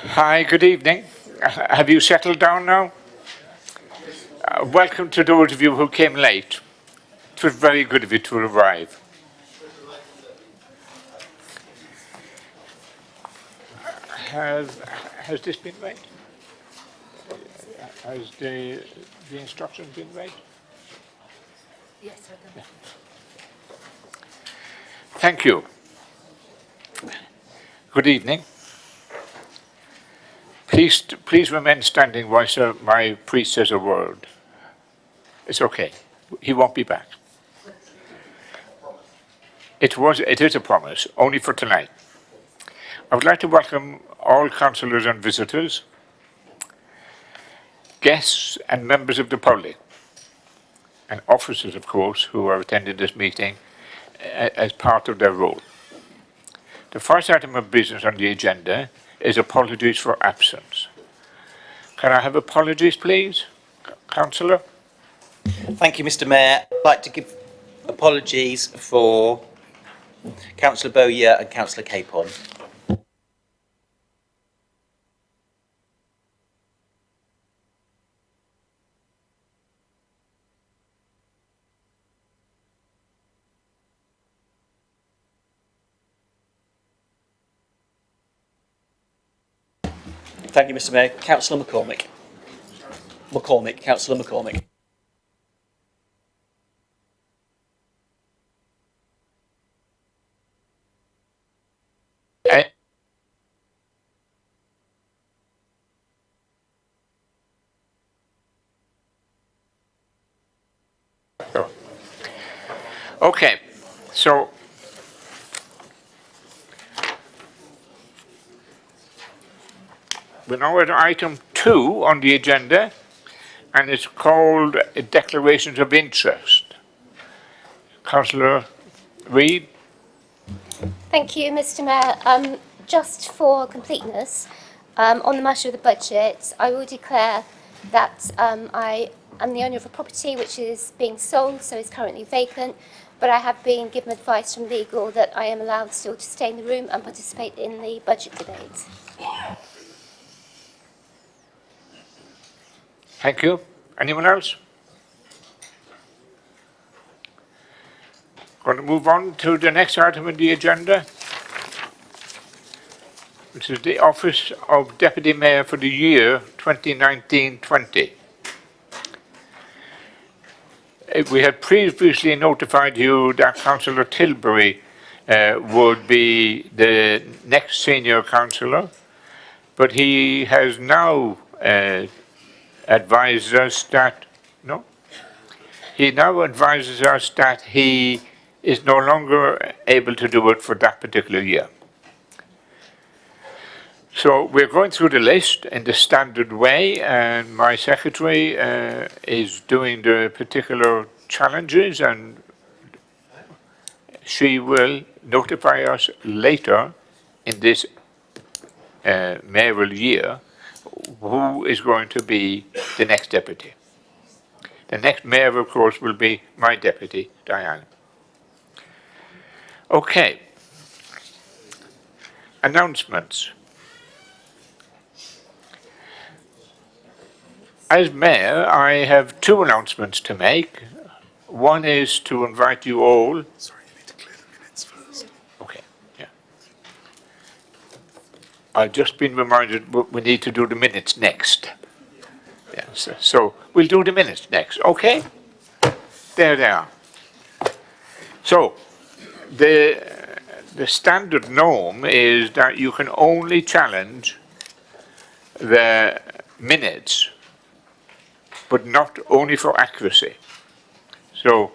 Hi, good evening. Have you settled down now? Welcome to those of you who came late. It was very good of you to arrive. Has, has this been read? Has the instructions been read? Yes, I can. Thank you. Good evening. Please remain standing while my priest says a word. It's okay. He won't be back. It is a promise, only for tonight. I would like to welcome all councillors and visitors, guests and members of the public, and officers, of course, who are attending this meeting as part of their role. The first item of business on the agenda is apologies for absence. Can I have apologies, please, Councillor? Thank you, Mr. Mayor. I'd like to give apologies for Councillor Bowyer and Councillor Capon. Thank you, Mr. Mayor. Councillor McCormick. Councillor McCormick. Okay, so we're now at item 2 on the agenda, and it's called Declarations of Interest. Councillor Reid? Thank you, Mr. Mayor. Just for completeness, on the matter of the budget, I will declare that I am the owner of a property which is being sold, so is currently vacant, but I have been given advice from legal that I am allowed still to stay in the room and participate in the budget debate. Thank you. Anyone else? Going to move on to the next item on the agenda, which is the Office of Deputy Mayor for the year 2019-20. We had previously notified you that Councillor Tilbury would be the next senior councillor, but he has now advised us that, he now advises us that he is no longer able to do it for that particular year. So we're going through the list in the standard way, and my secretary is doing the particular challenges, and she will notify us later in this mayoral year who is going to be the next deputy. The next mayor, of course, will be my deputy, Diane. Okay. Announcements. As mayor, I have 2 announcements to make. One is to invite you all. Sorry, you need to clear the minutes first. Okay, yeah. I've just been reminded we need to do the minutes next. Yes, so we'll do the minutes next, okay? There they are. So, the standard norm is that you can only challenge the minutes, but not only for accuracy. So,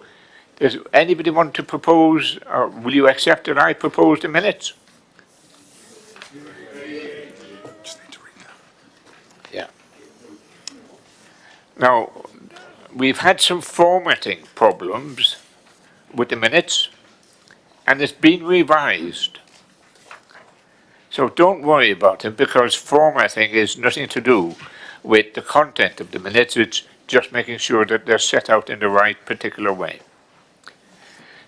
does anybody want to propose, or will you accept that I propose the minutes? Just need to read them. Yeah. Now, we've had some formatting problems with the minutes, and it's been revised. So don't worry about it, because formatting is nothing to do with the content of the minutes. It's just making sure that they're set out in the right particular way.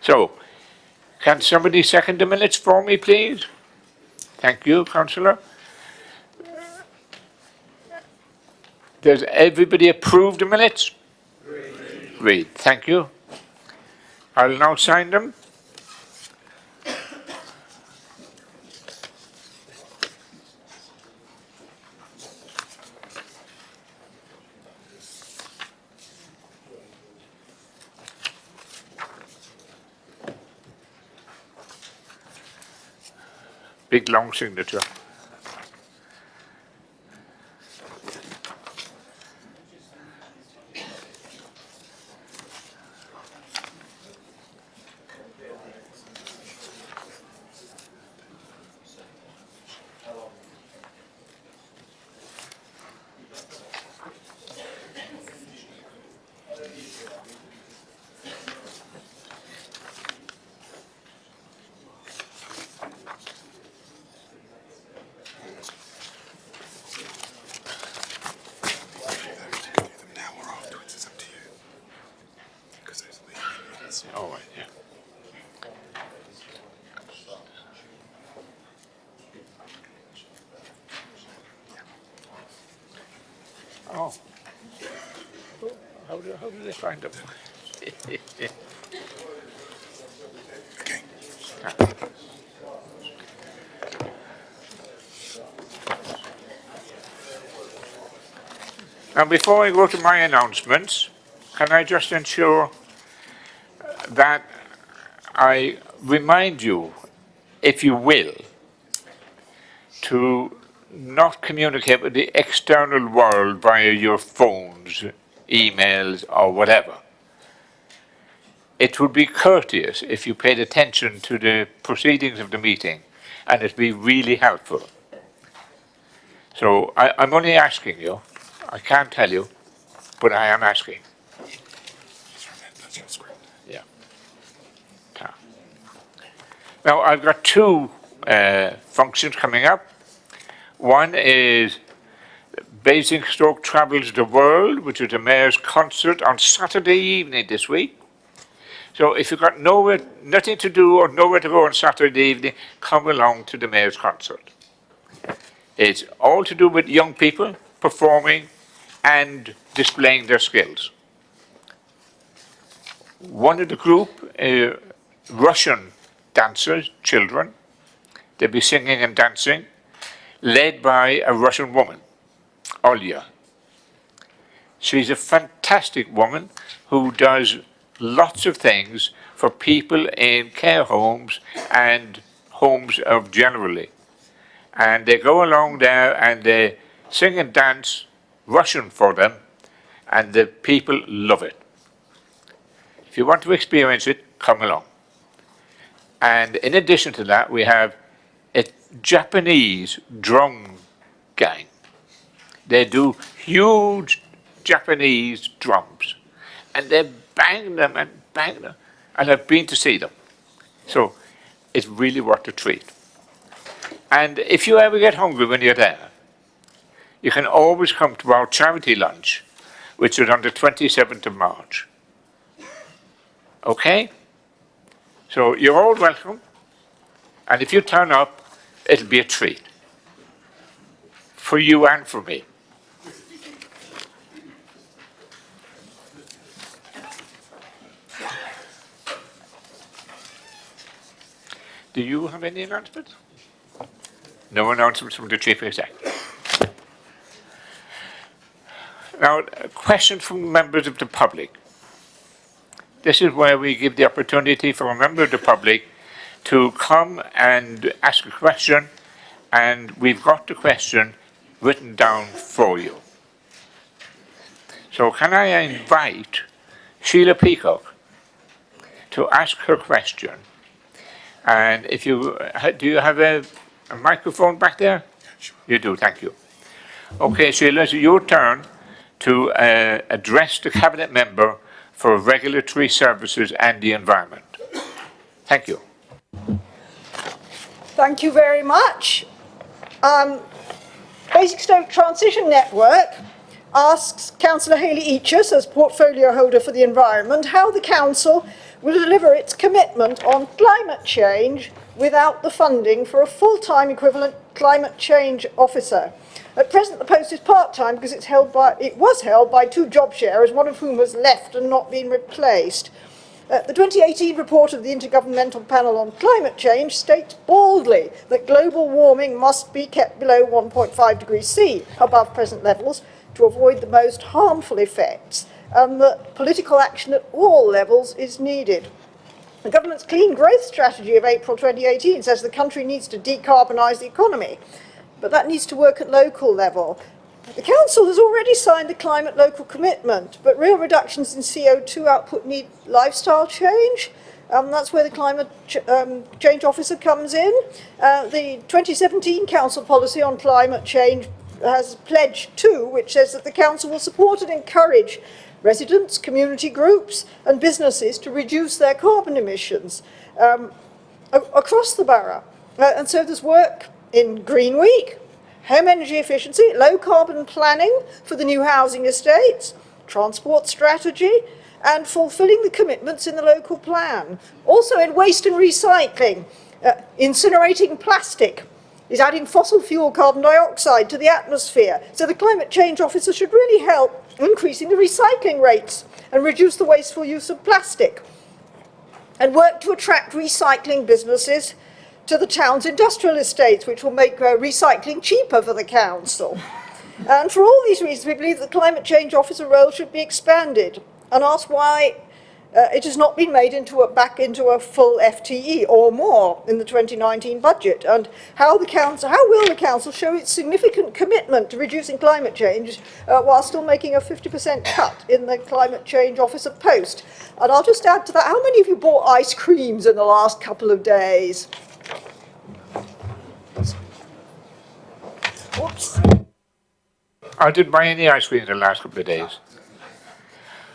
So, can somebody second the minutes for me, please? Thank you, Councillor. Does everybody approve the minutes? Great, thank you. I'll now sign them. Big long signature. Now or afterwards, it's up to you. Because those are the minutes. All right, yeah. Oh. How do they find them? Okay. Now, before I go to my announcements, can I just ensure that I remind you, if you will, to not communicate with the external world via your phones, emails, or whatever. It would be courteous if you paid attention to the proceedings of the meeting, and it'd be really helpful. So I'm only asking you. I can't tell you, but I am asking. That's your script. Yeah. Now, I've got two functions coming up. One is Basingstoke Travels the World, which is the Mayor's concert on Saturday evening this week. So if you've got nothing to do or nowhere to go on Saturday evening, come along to the Mayor's concert. It's all to do with young people performing and displaying their skills. One of the group, Russian dancers, children, they'll be singing and dancing, led by a Russian woman, Olya. She's a fantastic woman who does lots of things for people in care homes and homes of generally. And they go along there and they sing and dance Russian for them, and the people love it. If you want to experience it, come along. And in addition to that, we have a Japanese drum gang. They do huge Japanese drums, and they bang them and bang them, and I've been to see them. So it's really worth a treat. And if you ever get hungry when you're there, you can always come to our charity lunch, which is on the 27th of March. Okay? So you're all welcome, and if you turn up, it'll be a treat. For you and for me. Do you have any announcements? No announcements from the Chief Executive. Now, a question from members of the public. This is where we give the opportunity for a member of the public to come and ask a question, and we've got the question written down for you. So can I invite Sheila Peacock to ask her question? And if you, do you have a microphone back there? Yeah, sure. You do, thank you. Okay, Sheila, it's your turn to address the Cabinet Member for Regulatory Services and the Environment. Thank you. Thank you very much. Basingstoke Transition Network asks Councillor Haley-Eachus, as portfolio holder for the environment, how the council will deliver its commitment on climate change without the funding for a full-time equivalent Climate Change Officer. At present, the post is part-time because it was held by 2 job sharers, one of whom has left and not been replaced. The 2018 report of the Intergovernmental Panel on Climate Change states boldly that global warming must be kept below 1.5 degrees C, above present levels, to avoid the most harmful effects, and that political action at all levels is needed. The government's Clean Growth Strategy of April 2018 says the country needs to decarbonise the economy, but that needs to work at local level. The Council has already signed the Climate Local Commitment, but real reductions in CO2 output need lifestyle change. That's where the Climate Change Officer comes in. The 2017 Council Policy on Climate Change has Pledge 2, which says that the Council will support and encourage residents, community groups and businesses to reduce their carbon emissions across the borough. And so there's work in Green Week, home energy efficiency, low carbon planning for the new housing estates, transport strategy, and fulfilling the commitments in the local plan. Also in waste and recycling, incinerating plastic is adding fossil fuel carbon dioxide to the atmosphere. So the Climate Change Officer should really help increasing the recycling rates and reduce the wasteful use of plastic, and work to attract recycling businesses to the town's industrial estates, which will make recycling cheaper for the council. And for all these reasons, we believe the Climate Change Officer role should be expanded, and ask why it has not been made back into a full FTE or more in the 2019 budget, and how will the council show its significant commitment to reducing climate change while still making a 50% cut in the Climate Change Officer post. And I'll just add to that, how many of you bought ice creams in the last couple of days? Whoops. I didn't buy any ice cream in the last couple of days.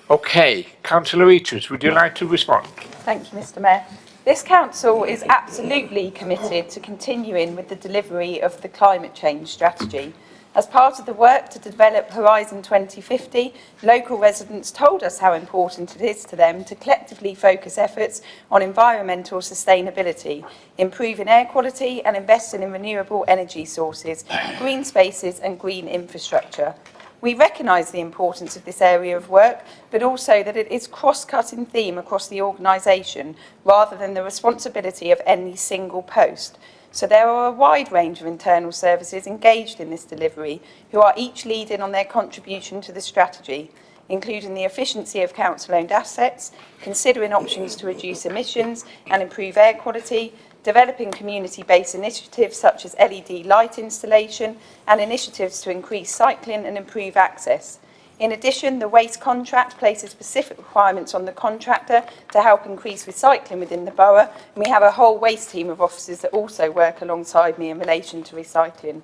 Okay, Councillor Eaches, would you like to respond? Thank you, Mr. Mayor. This council is absolutely committed to continuing with the delivery of the climate change strategy. As part of the work to develop Horizon 2050, local residents told us how important it is to them to collectively focus efforts on environmental sustainability, improving air quality and investing in renewable energy sources, green spaces and green infrastructure. We recognise the importance of this area of work, but also that it is a cross-cutting theme across the organisation rather than the responsibility of any single post. So there are a wide range of internal services engaged in this delivery who are each leading on their contribution to the strategy, including the efficiency of council-owned assets, considering options to reduce emissions and improve air quality, developing community-based initiatives such as LED light installation and initiatives to increase cycling and improve access. In addition, the waste contract places specific requirements on the contractor to help increase recycling within the borough, and we have a whole waste team of officers that also work alongside me in relation to recycling.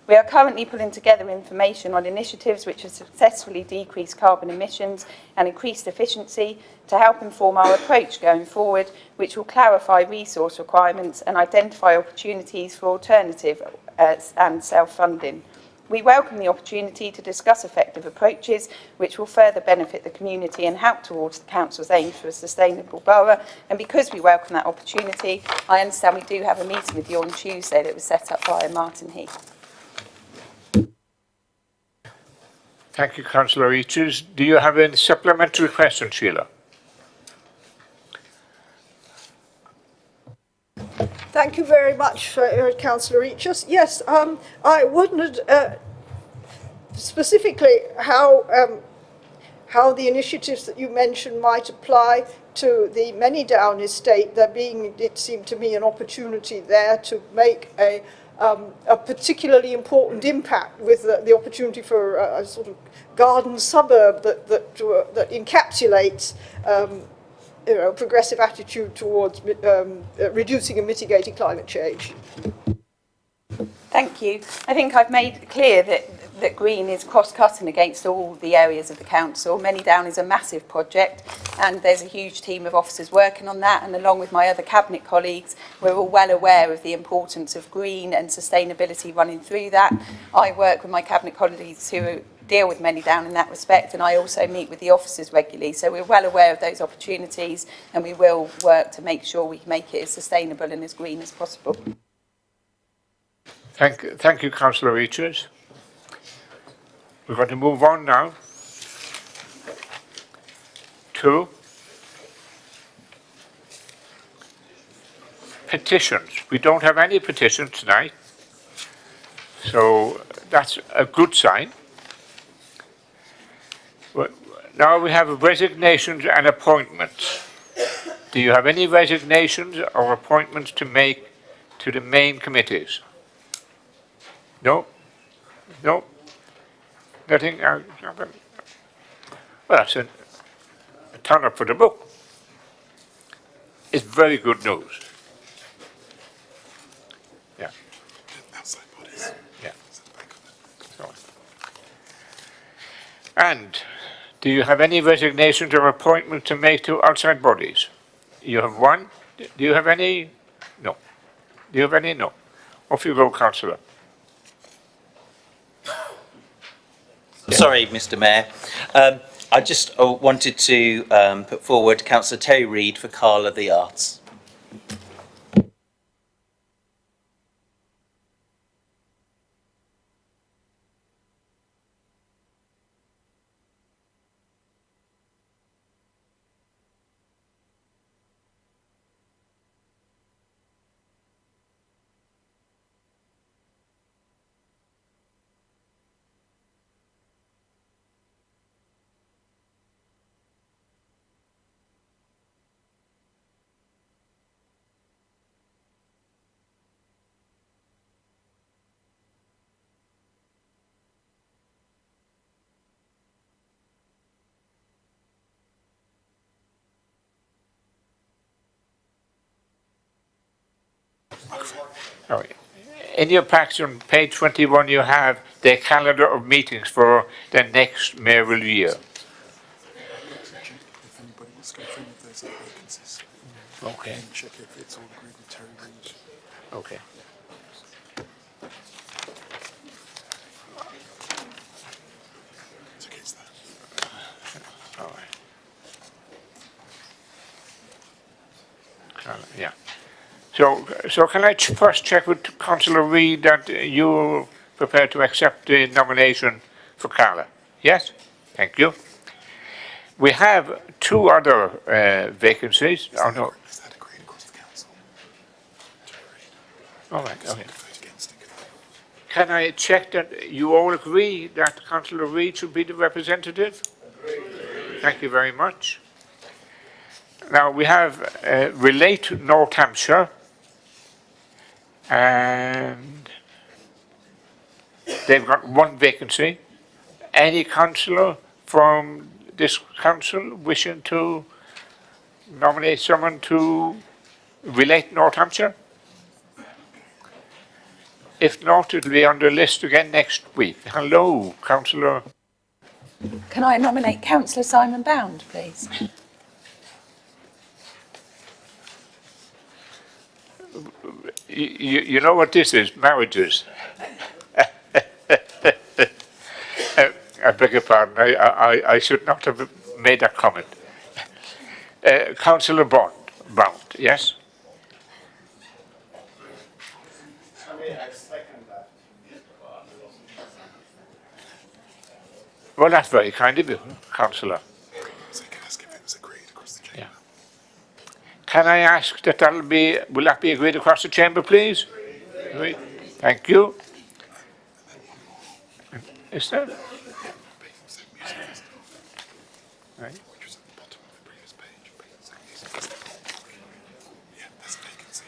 We are currently pulling together information on initiatives which have successfully decreased carbon emissions and increased efficiency to help inform our approach going forward, which will clarify resource requirements and identify opportunities for alternative and self-funding. We welcome the opportunity to discuss effective approaches which will further benefit the community and help towards the Council's aim for a sustainable borough. And because we welcome that opportunity, I understand we do have a meeting with you on Tuesday that was set up by Martin Heath. Thank you, Councillor Eaches. Do you have any supplementary questions, Sheila? Thank you very much, Councillor Eaches. Yes, I wondered specifically how the initiatives that you mentioned might apply to the Manydown estate. There being, it seemed to me, an opportunity there to make a particularly important impact with the opportunity for a sort of garden suburb that encapsulates a progressive attitude towards reducing and mitigating climate change. Thank you. I think I've made clear that green is cross-cutting against all the areas of the council. Manydown is a massive project and there's a huge team of officers working on that, and along with my other cabinet colleagues, we're all well aware of the importance of green and sustainability running through that. I work with my cabinet colleagues who deal with Manydown in that respect, and I also meet with the officers regularly, so we're well aware of those opportunities and we will work to make sure we make it as sustainable and as green as possible. Thank you, Councillor Richards. We're going to move on now to petitions. We don't have any petitions tonight, so that's a good sign. Now we have resignations and appointments. Do you have any resignations or appointments to make to the main committees? No? No? Nothing? Well, that's a turn up for the book. It's very good news. Yeah. Outside bodies. Yeah. So. And do you have any resignations or appointments to make to outside bodies? You have one. Do you have any? No. Do you have any? No. Off you go, Councillor. Sorry, Mr Mayor. I just wanted to put forward Councillor Terry Reid for Carla the Arts. All right. In your packs on page 21, you have the calendar of meetings for the next mayoral year. If anybody wants to go through if there's any vacancies. Okay. And check if it's all agreed with Terry Reid. Okay. It's against that. All right. Yeah. So can I first check with Councillor Reid that you're prepared to accept the nomination for Carla? Yes? Thank you. We have two other vacancies. Oh, no. Is that agreed across the council? Terry Reid. All right, okay. Vote against it. Can I check that you all agree that Councillor Reid should be the representative? Agreed. Thank you very much. Now we have Relate North Hampshire, and they've got one vacancy. Any councillor from this council wishing to nominate someone to Relate North Hampshire? If not, it'll be on the list again next week. Hello, Councillor. Can I nominate Councillor Simon Bound, please? You know what this is? Marriages. I beg your pardon. I should not have made that comment. Councillor Bound, yes? Well, that's very kind of you, Councillor. So you can ask if it was agreed across the chamber. Yeah. Can I ask that will that be agreed across the chamber, please? Agreed. Thank you. Is there? Right. Which was at the bottom of the previous page. Yeah, that's a vacancy.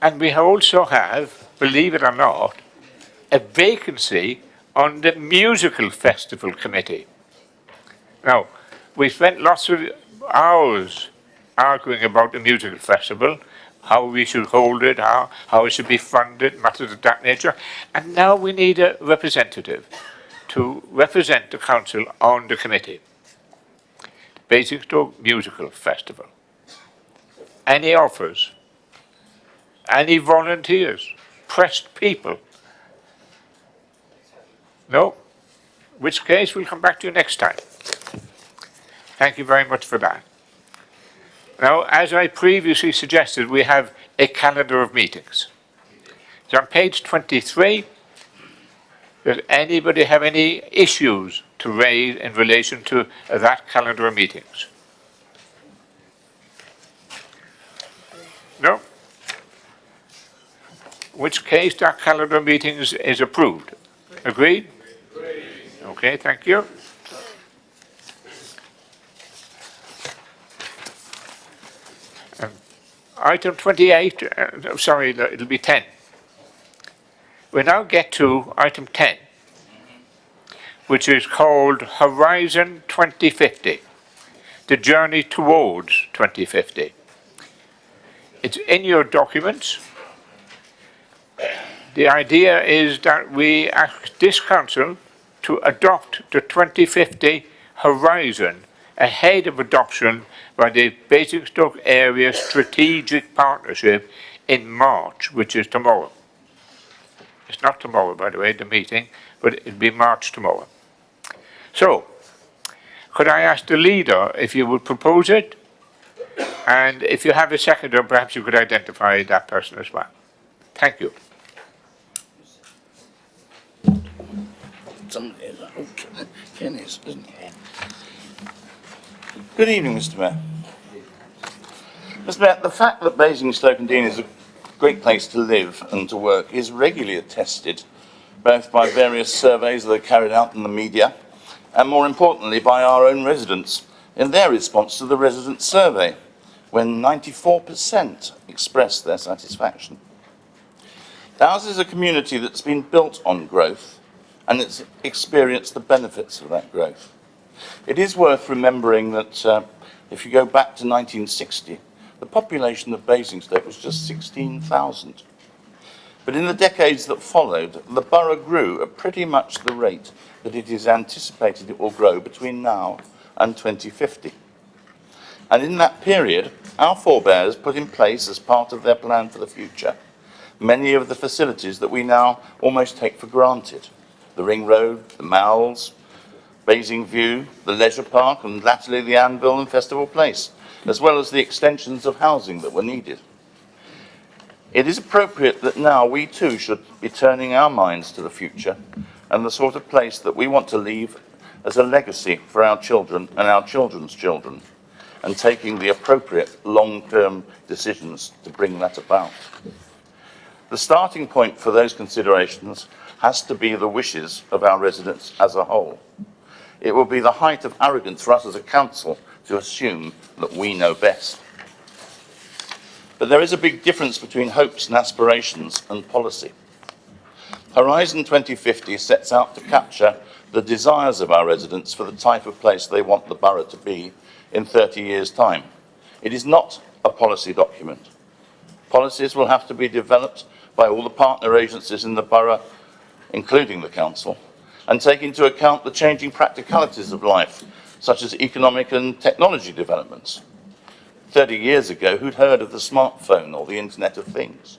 And we also have, believe it or not, a vacancy on the Musical Festival Committee. Now, we spent lots of hours arguing about the musical festival, how we should hold it, how it should be funded, matters of that nature, and now we need a representative to represent the council on the committee. Basingstoke Musical Festival. Any offers? Any volunteers? Pressed people? No? In which case, we'll come back to you next time. Thank you very much for that. Now, as I previously suggested, we have a calendar of meetings. It's on page 23. Does anybody have any issues to raise in relation to that calendar of meetings? No? In which case that calendar of meetings is approved. Agreed? Okay, thank you. Item 28, sorry, it'll be 10. We now get to item 10, which is called Horizon 2050, the journey towards 2050. It's in your documents. The idea is that we ask this council to adopt the 2050 horizon ahead of adoption by the Basingstoke Area Strategic Partnership in March, which is tomorrow. It's not tomorrow, by the way, the meeting, but it'll be March tomorrow. So, could I ask the leader if you would propose it? And if you have a seconder, perhaps you could identify that person as well. Thank you. Ken is, isn't he? Good evening, Mr. Mayor. Mr. Mayor, the fact that Basingstoke and Deane is a great place to live and to work is regularly attested both by various surveys that are carried out in the media and, more importantly, by our own residents in their response to the resident survey, when 94% expressed their satisfaction. Ours is a community that's been built on growth and it's experienced the benefits of that growth. It is worth remembering that if you go back to 1960, the population of Basingstoke was just 16,000. But in the decades that followed, the borough grew at pretty much the rate that it is anticipated it will grow between now and 2050. And in that period, our forebears put in place, as part of their plan for the future, many of the facilities that we now almost take for granted. The Ring Road, the Malls, Basing View, the Leisure Park, and latterly the Anvil and Festival Place, as well as the extensions of housing that were needed. It is appropriate that now we too should be turning our minds to the future and the sort of place that we want to leave as a legacy for our children and our children's children, and taking the appropriate long-term decisions to bring that about. The starting point for those considerations has to be the wishes of our residents as a whole. It will be the height of arrogance for us as a council to assume that we know best. But there is a big difference between hopes and aspirations and policy. Horizon 2050 sets out to capture the desires of our residents for the type of place they want the borough to be in 30 years' time. It is not a policy document. Policies will have to be developed by all the partner agencies in the borough, including the council, and take into account the changing practicalities of life, such as economic and technology developments. 30 years ago, who'd heard of the smartphone or the Internet of Things?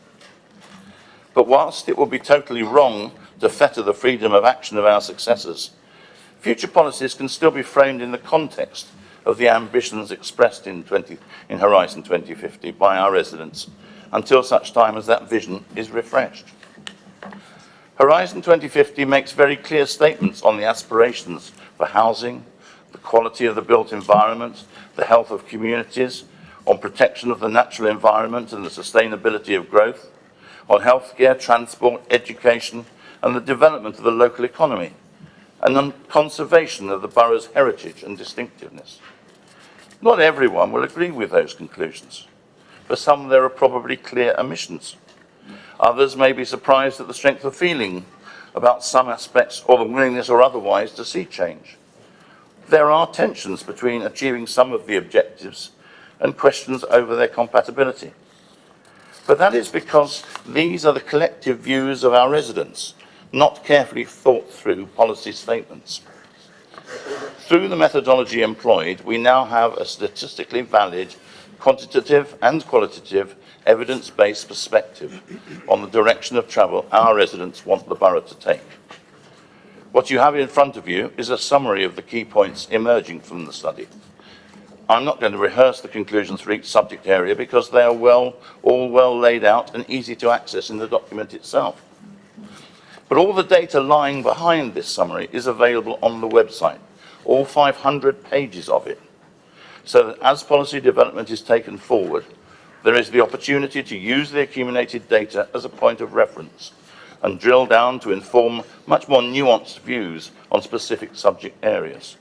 But whilst it will be totally wrong to fetter the freedom of action of our successors, future policies can still be framed in the context of the ambitions expressed in Horizon 2050 by our residents, until such time as that vision is refreshed. Horizon 2050 makes very clear statements on the aspirations for housing, the quality of the built environment, the health of communities, on protection of the natural environment and the sustainability of growth, on healthcare, transport, education, and the development of the local economy, and on conservation of the borough's heritage and distinctiveness. Not everyone will agree with those conclusions. For some, there are probably clear omissions. Others may be surprised at the strength of feeling about some aspects or the willingness or otherwise to see change. There are tensions between achieving some of the objectives and questions over their compatibility. But that is because these are the collective views of our residents, not carefully thought through policy statements. Through the methodology employed, we now have a statistically valid, quantitative and qualitative evidence-based perspective on the direction of travel our residents want the borough to take. What you have in front of you is a summary of the key points emerging from the study. I'm not going to rehearse the conclusions for each subject area because they are all well laid out and easy to access in the document itself. But all the data lying behind this summary is available on the website, all 500 pages of it, so that as policy development is taken forward, there is the opportunity to use the accumulated data as a point of reference and drill down to inform much more nuanced views on specific subject areas.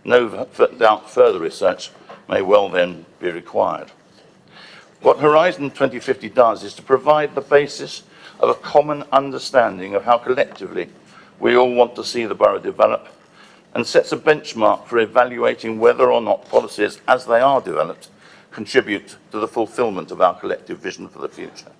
No doubt further research may well then be required. What Horizon 2050 does is to provide the basis of a common understanding of how collectively we all want to see the borough develop, and sets a benchmark for evaluating whether or not policies, as they are developed, contribute to the fulfilment of our collective vision for the future.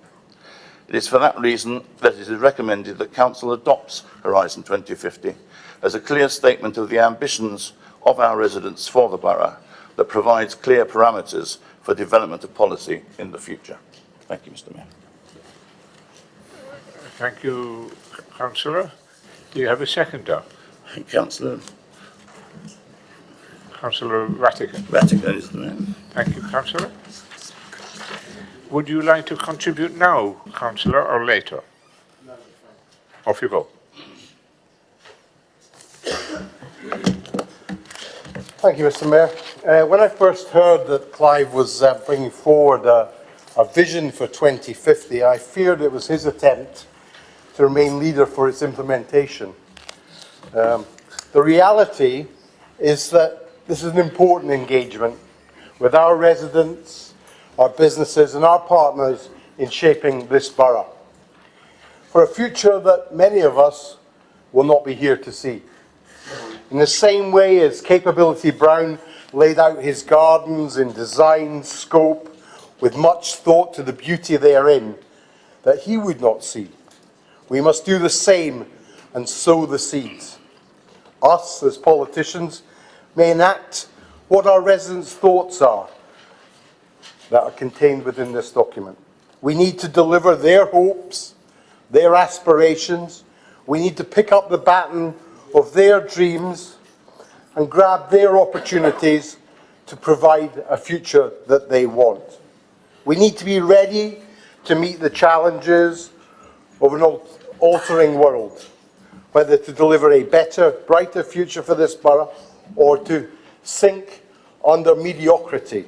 It is for that reason that it is recommended that Council adopts Horizon 2050 as a clear statement of the ambitions of our residents for the borough that provides clear parameters for development of policy in the future. Thank you, Mr. Mayor. Thank you, Councillor. Do you have a seconder? Councillor Vatican. Vatican is the name. Thank you, Councillor. Would you like to contribute now, Councillor, or later? Off you go. Thank you, Mr. Mayor. When I first heard that Clive was bringing forward a vision for 2050, I feared it was his attempt to remain leader for its implementation. The reality is that this is an important engagement with our residents, our businesses and our partners in shaping this borough for a future that many of us will not be here to see. In the same way as Capability Brown laid out his gardens in design, scope, with much thought to the beauty therein that he would not see, we must do the same and sow the seeds. Us, as politicians, may enact what our residents' thoughts are that are contained within this document. We need to deliver their hopes, their aspirations. We need to pick up the baton of their dreams and grab their opportunities to provide a future that they want. We need to be ready to meet the challenges of an altering world, whether to deliver a better, brighter future for this borough or to sink under mediocrity.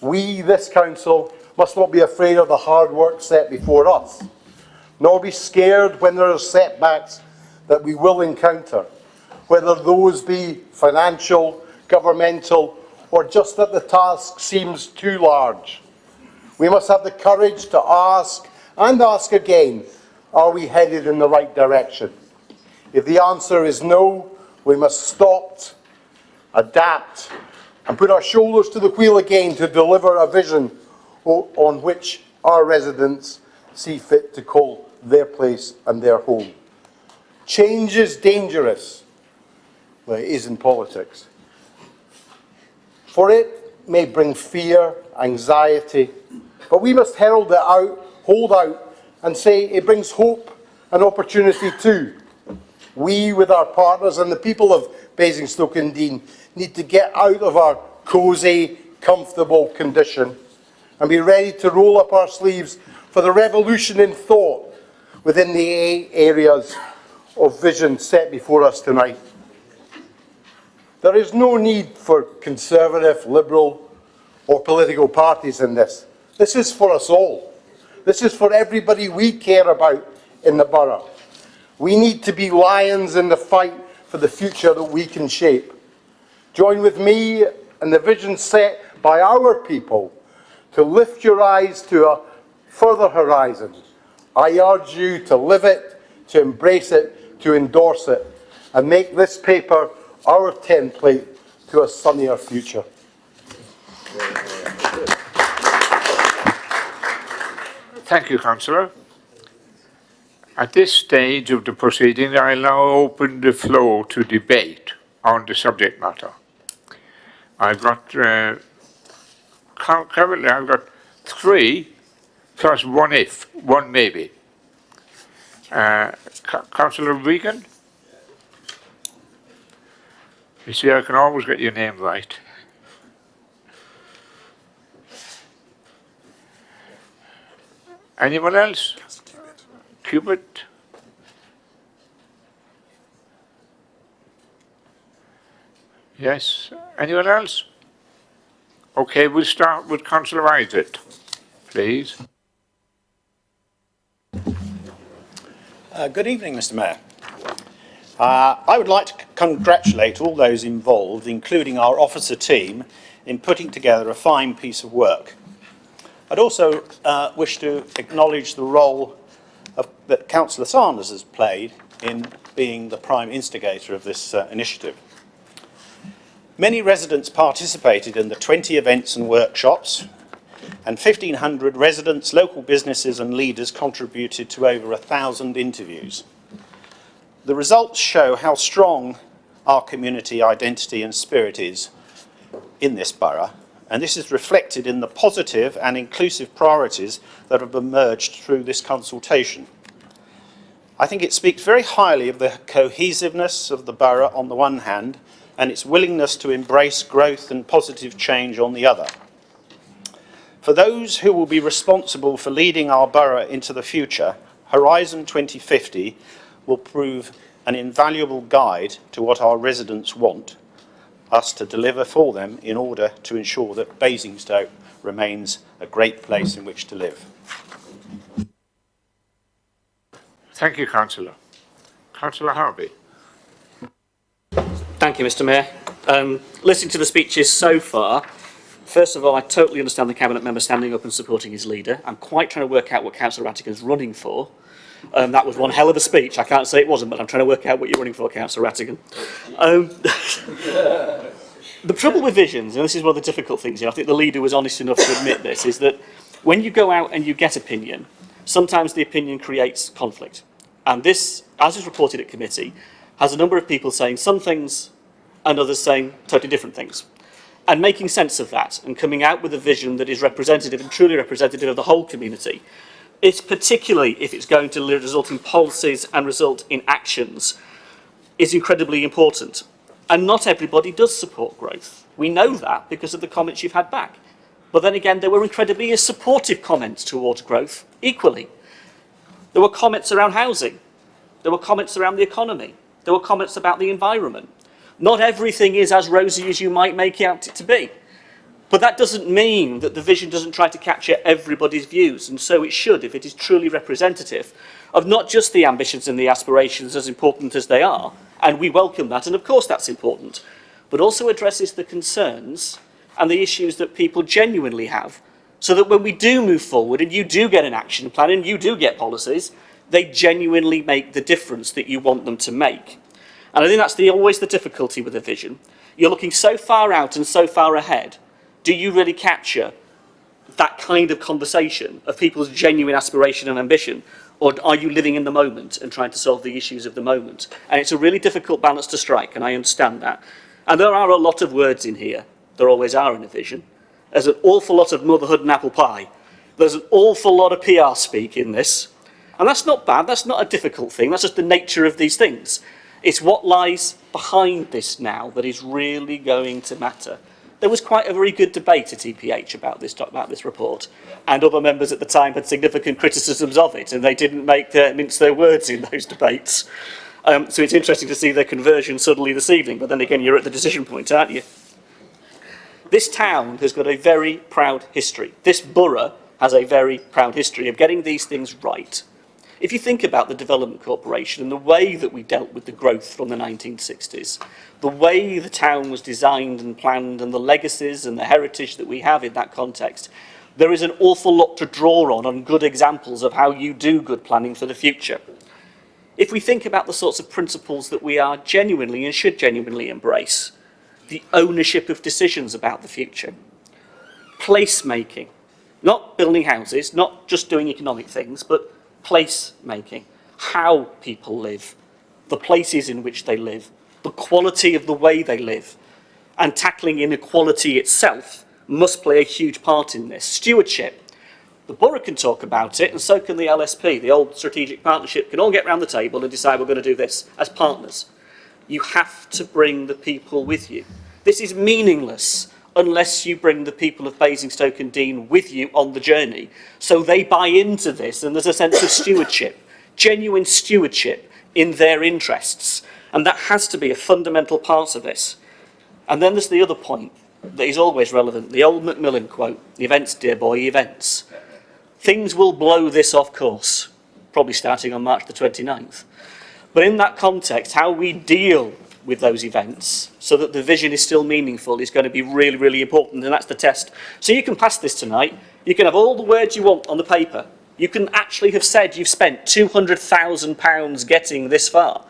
We, this council, must not be afraid of the hard work set before us, nor be scared when there are setbacks that we will encounter, whether those be financial, governmental, or just that the task seems too large. We must have the courage to ask and ask again, are we headed in the right direction? If the answer is no, we must stop, adapt, and put our shoulders to the wheel again to deliver a vision on which our residents see fit to call their place and their home. Change is dangerous. Well, it is in politics. For it may bring fear, anxiety, but we must herald it out, hold out, and say it brings hope and opportunity too. We, with our partners and the people of Basingstoke-in-Deane, need to get out of our cosy, comfortable condition and be ready to roll up our sleeves for the revolution in thought within the 8 areas of vision set before us tonight. There is no need for conservative, liberal, or political parties in this. This is for us all. This is for everybody we care about in the borough. We need to be lions in the fight for the future that we can shape. Join with me and the vision set by our people to lift your eyes to a further horizon. I urge you to live it, to embrace it, to endorse it, and make this paper our template to a sunnier future. Thank you, Councillor. At this stage of the proceeding, I now open the floor to debate on the subject matter. I've got, currently I've got 3 plus 1 if, 1 maybe. Councillor Regan? You see, I can always get your name right. Anyone else? Cubit? Yes. Anyone else? Okay, we'll start with Councillor Isaac, please. Good evening, Mr. Mayor. I would like to congratulate all those involved, including our officer team, in putting together a fine piece of work. I'd also wish to acknowledge the role that Councillor Sanders has played in being the prime instigator of this initiative. Many residents participated in the 20 events and workshops, and 1,500 residents, local businesses and leaders contributed to over 1,000 interviews. The results show how strong our community identity and spirit is in this borough, and this is reflected in the positive and inclusive priorities that have emerged through this consultation. I think it speaks very highly of the cohesiveness of the borough on the one hand, and its willingness to embrace growth and positive change on the other. For those who will be responsible for leading our borough into the future, Horizon 2050 will prove an invaluable guide to what our residents want us to deliver for them in order to ensure that Basingstoke remains a great place in which to live. Thank you, Councillor. Councillor Harvey. Thank you, Mr. Mayor. Listening to the speeches so far, first of all, I totally understand the Cabinet member standing up and supporting his leader. I'm quite trying to work out what Councillor Rattigan's running for. That was one hell of a speech. I can't say it wasn't, but I'm trying to work out what you're running for, Councillor Rattigan. The trouble with visions, and this is one of the difficult things, I think the leader was honest enough to admit this, is that when you go out and you get opinion, sometimes the opinion creates conflict. And this, as is reported at committee, has a number of people saying some things and others saying totally different things. And making sense of that and coming out with a vision that is representative and truly representative of the whole community, it's particularly if it's going to result in policies and result in actions, is incredibly important. And not everybody does support growth. We know that because of the comments you've had back. But then again, there were incredibly supportive comments towards growth equally. There were comments around housing. There were comments around the economy. There were comments about the environment. Not everything is as rosy as you might make it to be. But that doesn't mean that the vision doesn't try to capture everybody's views, and so it should if it is truly representative of not just the ambitions and the aspirations, as important as they are, and we welcome that, and of course that's important, but also addresses the concerns and the issues that people genuinely have, so that when we do move forward and you do get an action plan and you do get policies, they genuinely make the difference that you want them to make. And I think that's always the difficulty with a vision. You're looking so far out and so far ahead. Do you really capture that kind of conversation of people's genuine aspiration and ambition? Or are you living in the moment and trying to solve the issues of the moment? And it's a really difficult balance to strike, and I understand that. And there are a lot of words in here. There always are in a vision. There's an awful lot of motherhood and apple pie. There's an awful lot of PR speak in this. And that's not bad. That's not a difficult thing. That's just the nature of these things. It's what lies behind this now that is really going to matter. There was quite a very good debate at EPH about this report, and other members at the time had significant criticisms of it, and they didn't mince their words in those debates. So it's interesting to see their conversion suddenly this evening, but then again, you're at the decision point, aren't you? This town has got a very proud history. This borough has a very proud history of getting these things right. If you think about the Development Corporation and the way that we dealt with the growth from the 1960s, the way the town was designed and planned and the legacies and the heritage that we have in that context, there is an awful lot to draw on good examples of how you do good planning for the future. If we think about the sorts of principles that we are genuinely and should genuinely embrace, the ownership of decisions about the future, placemaking, not building houses, not just doing economic things, but place-making, how people live, the places in which they live, the quality of the way they live, and tackling inequality itself must play a huge part in this. Stewardship. The borough can talk about it, and so can the LSP, the old strategic partnership, can all get round the table and decide we're going to do this as partners. You have to bring the people with you. This is meaningless unless you bring the people of Basingstoke and Dean with you on the journey, so they buy into this and there's a sense of stewardship, genuine stewardship in their interests. And that has to be a fundamental part of this. And then there's the other point that is always relevant, the old Macmillan quote, events, dear boy, events. Things will blow this off course, probably starting on March the 29th. But in that context, how we deal with those events so that the vision is still meaningful is going to be really, really important, and that's the test. So you can pass this tonight, you can have all the words you want on the paper, you can actually have said you've spent £200,000 getting this far,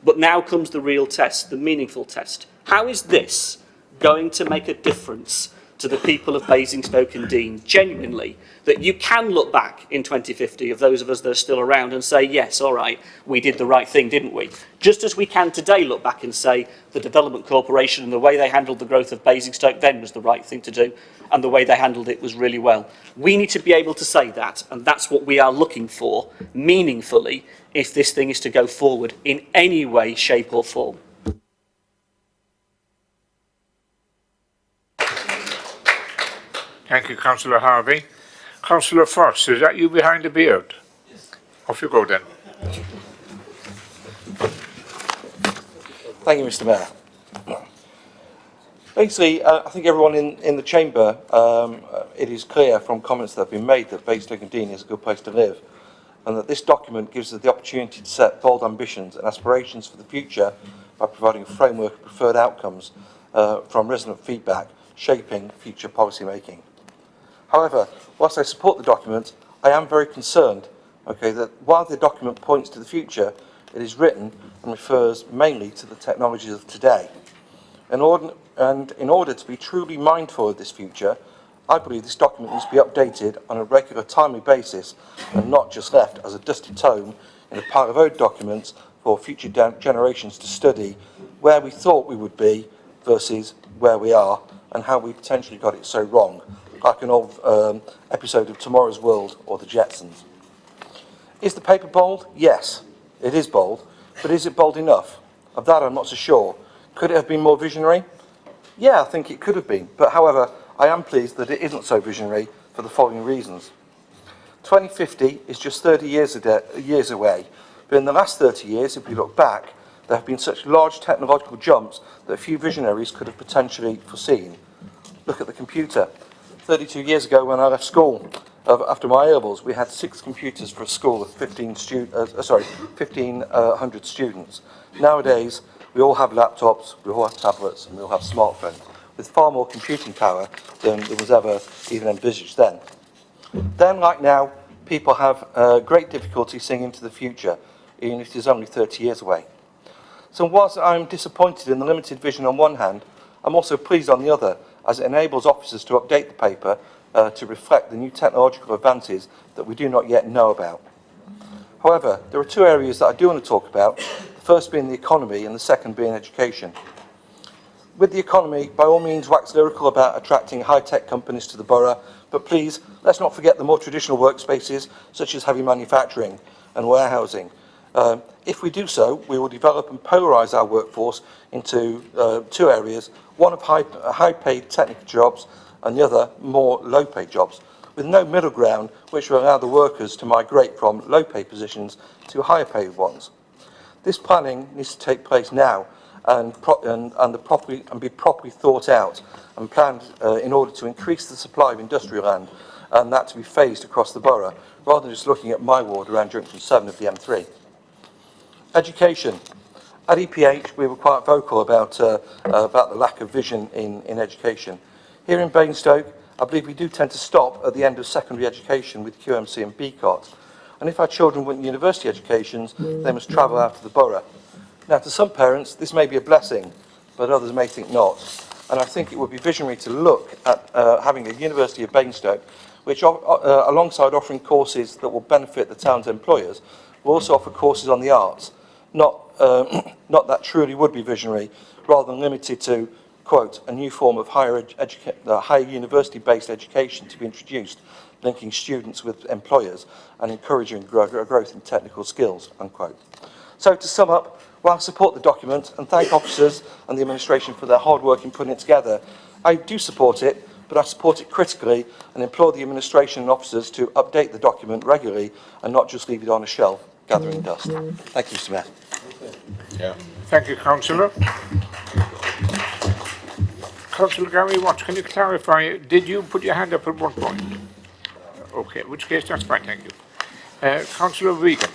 but now comes the real test, the meaningful test. How is this going to make a difference to the people of Basingstoke and Dean, genuinely, that you can look back in 2050 of those of us that are still around and say, yes, all right, we did the right thing, didn't we? Just as we can today look back and say the Development Corporation and the way they handled the growth of Basingstoke then was the right thing to do, and the way they handled it was really well. We need to be able to say that, and that's what we are looking for, meaningfully, if this thing is to go forward in any way, shape or form. Thank you, Councillor Harvey. Councillor Foss, is that you behind the beard? Yes. Off you go then. Thank you, Mr. Mayor. Basically, I think everyone in the chamber, it is clear from comments that have been made that Basingstoke and Dean is a good place to live, and that this document gives us the opportunity to set bold ambitions and aspirations for the future by providing a framework of preferred outcomes from resident feedback, shaping future policy making. However, whilst I support the document, I am very concerned, that while the document points to the future, it is written and refers mainly to the technologies of today. In order to be truly mindful of this future, I believe this document needs to be updated on a regular, timely basis and not just left as a dusty tome in a pile of old documents for future generations to study where we thought we would be versus where we are and how we potentially got it so wrong, like an old episode of Tomorrow's World or The Jetsons. Is the paper bold? Yes, it is bold, but is it bold enough? Of that I'm not so sure. Could it have been more visionary? Yeah, I think it could have been, but however, I am pleased that it isn't so visionary for the following reasons. 2050 is just 30 years away, but in the last 30 years, if we look back, there have been such large technological jumps that few visionaries could have potentially foreseen. Look at the computer. 32 years ago when I left school, after my A-levels, we had 6 computers for a school of 1,500 students. Nowadays, we all have laptops, we all have tablets, and we all have smartphones, with far more computing power than there was ever even envisaged then. Then, like now, people have great difficulty seeing into the future, even if it is only 30 years away. So whilst I'm disappointed in the limited vision on one hand, I'm also pleased on the other, as it enables officers to update the paper to reflect the new technological advances that we do not yet know about. However, there are 2 areas that I do want to talk about, the first being the economy and the second being education. With the economy, by all means wax lyrical about attracting high-tech companies to the borough, but please, let's not forget the more traditional workspaces, such as heavy manufacturing and warehousing. If we do so, we will develop and polarise our workforce into 2 areas, one of high-paid technical jobs and the other more low-paid jobs, with no middle ground which will allow the workers to migrate from low-paid positions to higher-paid ones. This planning needs to take place now and be properly thought out and planned in order to increase the supply of industrial land, and that to be phased across the borough, rather than just looking at my ward around junction 7 of the M3. Education. At EPH, we were quite vocal about the lack of vision in education. Here in Basingstoke, I believe we do tend to stop at the end of secondary education with QMC and BCOT. And if our children want university educations, they must travel out of the borough. Now, to some parents, this may be a blessing, but others may think not. And I think it would be visionary to look at having a University of Basingstoke, which, alongside offering courses that will benefit the town's employers, will also offer courses on the arts. Not that truly would be visionary, rather than limited to, quote, a new form of higher university-based education to be introduced, linking students with employers and encouraging growth in technical skills, unquote. So to sum up, While I support the document and thank officers and the administration for their hard work in putting it together, I do support it, but I support it critically and implore the administration and officers to update the document regularly and not just leave it on a shelf gathering dust. Thank you, Mr. Mayor. Yeah. Thank you, Councillor. Councillor Gary Watts, can you clarify, did you put your hand up at one point? Okay, in which case that's fine, thank you. Councillor Regan.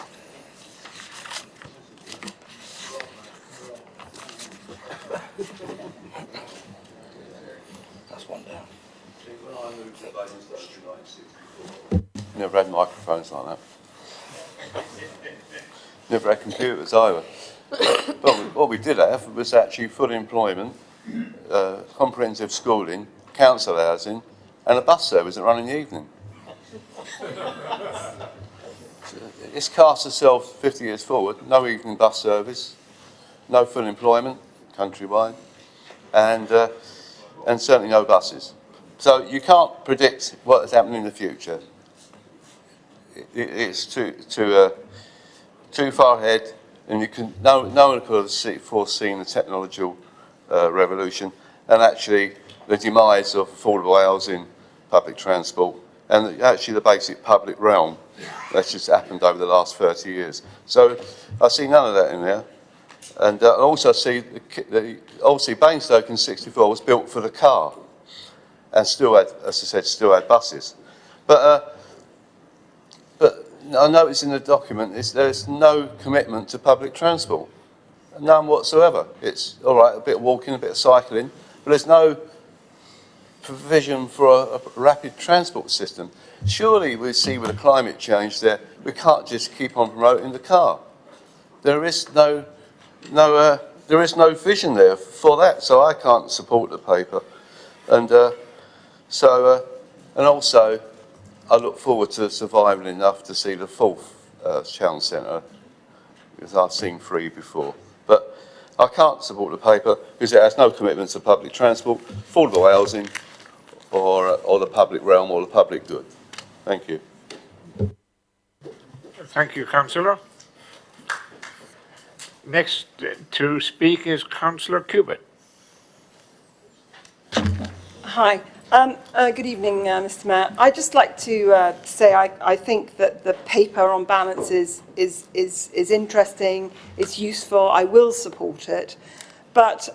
That's one down. Never had microphones like that. Never had computers either. But what we did have was actually full employment, comprehensive schooling, council housing, and a bus service that ran in the evening. It's cast itself 50 years forward, no evening bus service, no full employment countrywide, and certainly no buses. So you can't predict what is happening in the future. It's too far ahead, and no one could have foreseen the technological revolution, and actually the demise of affordable housing, public transport, and actually the basic public realm that's just happened over the last 30 years. So I see none of that in there. And I also see, obviously Basingstoke in 64 was built for the car, and still had, as I said, still had buses. But I noticed in the document there's no commitment to public transport, none whatsoever. It's all right, a bit of walking, a bit of cycling, but there's no provision for a rapid transport system. Surely we see with the climate change there, we can't just keep on promoting the car. There is no vision there for that, so I can't support the paper. And and also, I look forward to surviving enough to see the fourth town centre, because I've seen 3 before. But I can't support the paper because it has no commitment to public transport, affordable housing, or the public realm or the public good. Thank you. Thank you, Councillor. Next to speak is Councillor Cubitt. Hi. Good evening, Mr. Mayor. I'd just like to say I think that the paper on balance is interesting, it's useful, I will support it. But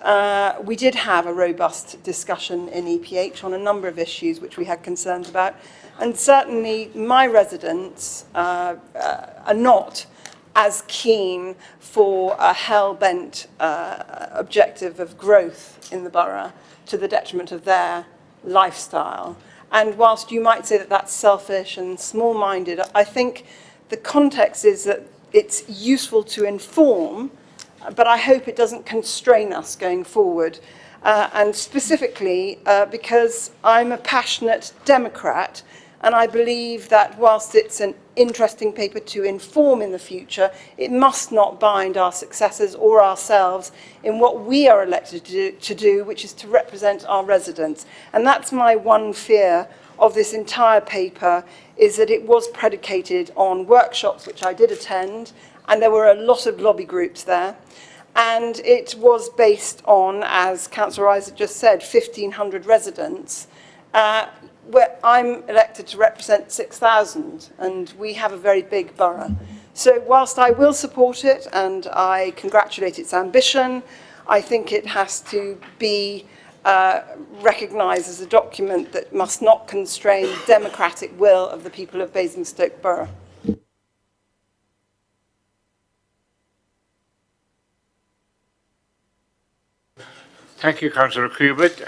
we did have a robust discussion in EPH on a number of issues which we had concerns about. And certainly my residents are not as keen for a hell-bent objective of growth in the borough to the detriment of their lifestyle. And whilst you might say that that's selfish and small-minded, I think the context is that it's useful to inform, but I hope it doesn't constrain us going forward. And specifically because I'm a passionate Democrat, and I believe that whilst it's an interesting paper to inform in the future, it must not bind our successors or ourselves in what we are elected to do, which is to represent our residents. And that's my one fear of this entire paper, is that it was predicated on workshops, which I did attend, and there were a lot of lobby groups there. And it was based on, as Councillor Isaac just said, 1,500 residents, where I'm elected to represent 6,000, and we have a very big borough. So whilst I will support it, and I congratulate its ambition, I think it has to be recognised as a document that must not constrain the democratic will of the people of Basingstoke Borough. Thank you, Councillor Cubitt.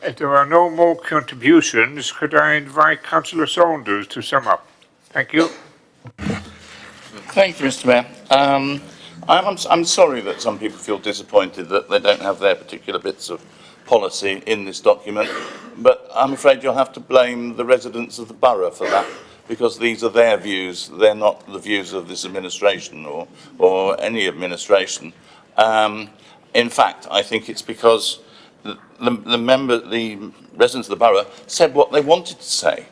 If there are no more contributions, could I invite Councillor Saunders to sum up? Thank you. Thank you, Mr. Mayor. I'm sorry that some people feel disappointed that they don't have their particular bits of policy in this document, but I'm afraid you'll have to blame the residents of the borough for that, because these are their views. They're not the views of this administration or any administration. In fact, I think it's because the residents of the borough said what they wanted to say.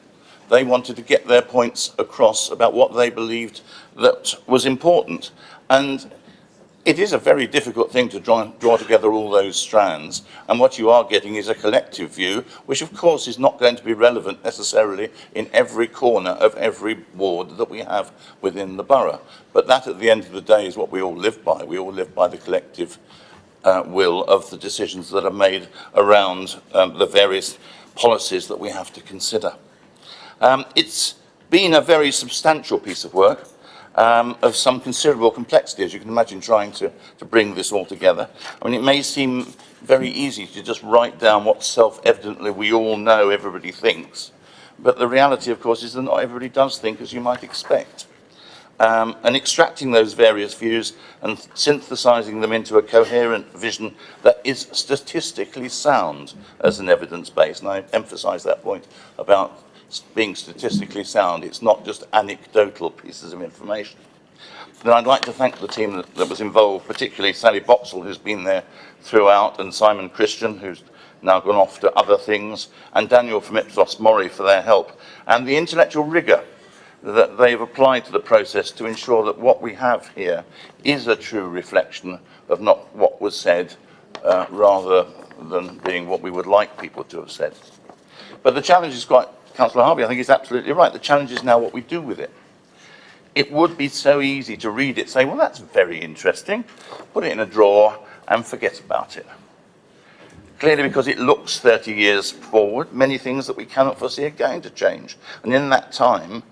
They wanted to get their points across about what they believed that was important. And it is a very difficult thing to draw together all those strands, and what you are getting is a collective view, which of course is not going to be relevant necessarily in every corner of every ward that we have within the borough. But that, at the end of the day, is what we all live by. We all live by the collective will of the decisions that are made around the various policies that we have to consider. It's been a very substantial piece of work. Of some considerable complexity, as you can imagine, trying to bring this all together. I mean, it may seem very easy to just write down what self-evidently we all know everybody thinks, but the reality, of course, is that not everybody does think as you might expect. And extracting those various views and synthesizing them into a coherent vision that is statistically sound as an evidence base, and I emphasize that point about being statistically sound. It's not just anecdotal pieces of information. Then I'd like to thank the team that was involved, particularly Sally Boxall, who's been there throughout, and Simon Christian, who's now gone off to other things, and Daniel from Ipsos Mori for their help, and the intellectual rigour that they've applied to the process to ensure that what we have here is a true reflection of not what was said, rather than being what we would like people to have said. But the challenge is quite, Councillor Harvey, I think is absolutely right. The challenge is now what we do with it. It would be so easy to read it, say, well, that's very interesting, put it in a drawer and forget about it. Clearly, because it looks 30 years forward, many things that we cannot foresee are going to change. And in that time,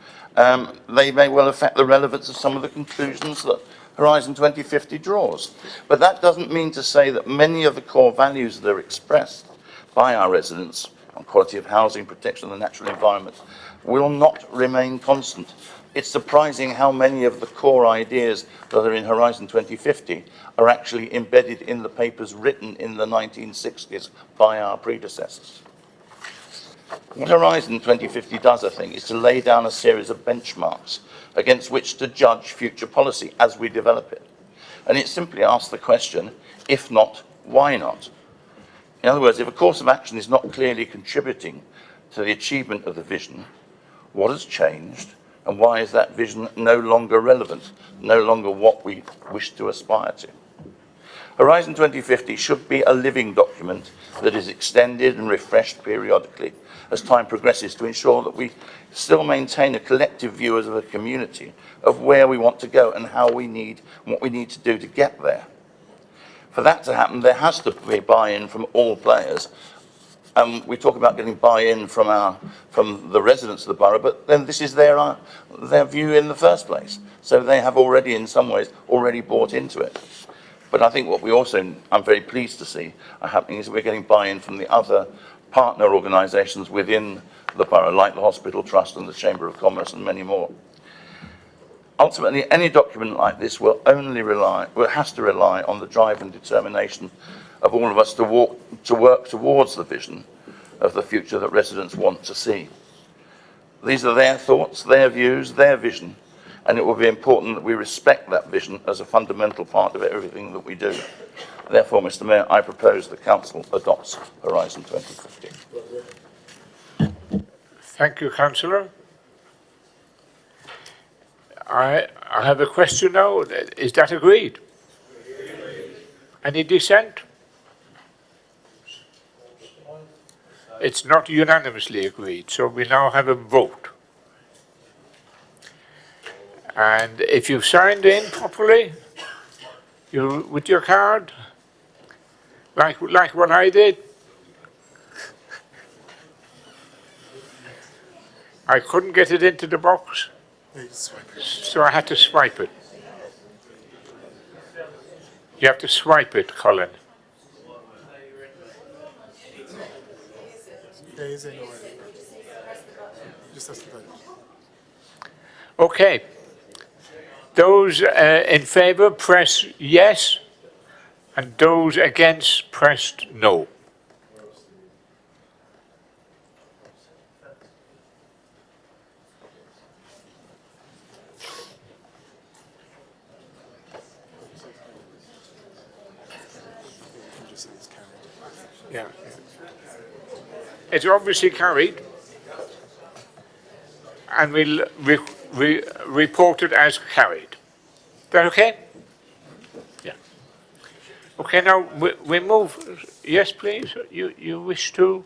they may well affect the relevance of some of the conclusions that Horizon 2050 draws. But that doesn't mean to say that many of the core values that are expressed by our residents on quality of housing, protection of the natural environment, will not remain constant. It's surprising how many of the core ideas that are in Horizon 2050 are actually embedded in the papers written in the 1960s by our predecessors. What Horizon 2050 does, I think, is to lay down a series of benchmarks against which to judge future policy as we develop it. And it simply asks the question, if not, why not? In other words, if a course of action is not clearly contributing to the achievement of the vision, what has changed and why is that vision no longer relevant, no longer what we wish to aspire to? Horizon 2050 should be a living document that is extended and refreshed periodically as time progresses to ensure that we still maintain a collective view as a community of where we want to go and how we need, what we need to do to get there. For that to happen, there has to be buy-in from all players. We talk about getting buy-in from the residents of the borough, but then this is their view in the first place. So they have already, in some ways, already bought into it. But I think what we also, I'm very pleased to see, are happening is we're getting buy-in from the other partner organisations within the borough, like the Hospital Trust and the Chamber of Commerce and many more. Ultimately, any document like this will has to rely on the drive and determination of all of us to work towards the vision of the future that residents want to see. These are their thoughts, their views, their vision, and it will be important that we respect that vision as a fundamental part of everything that we do. Therefore, Mr. Mayor, I propose the Council adopts Horizon 2050. Thank you, Councillor. I have a question now. Is that agreed? Any dissent? It's not unanimously agreed, so we now have a vote. And if you've signed in properly, with your card, like what I did, I couldn't get it into the box, so I had to swipe it. You have to swipe it, Colin. Okay. Those in favour press yes, and those against pressed no. Yeah. It's obviously carried, and we'll report it as carried. Is that okay? Yeah. Okay, now we move. Yes, please. You wish to?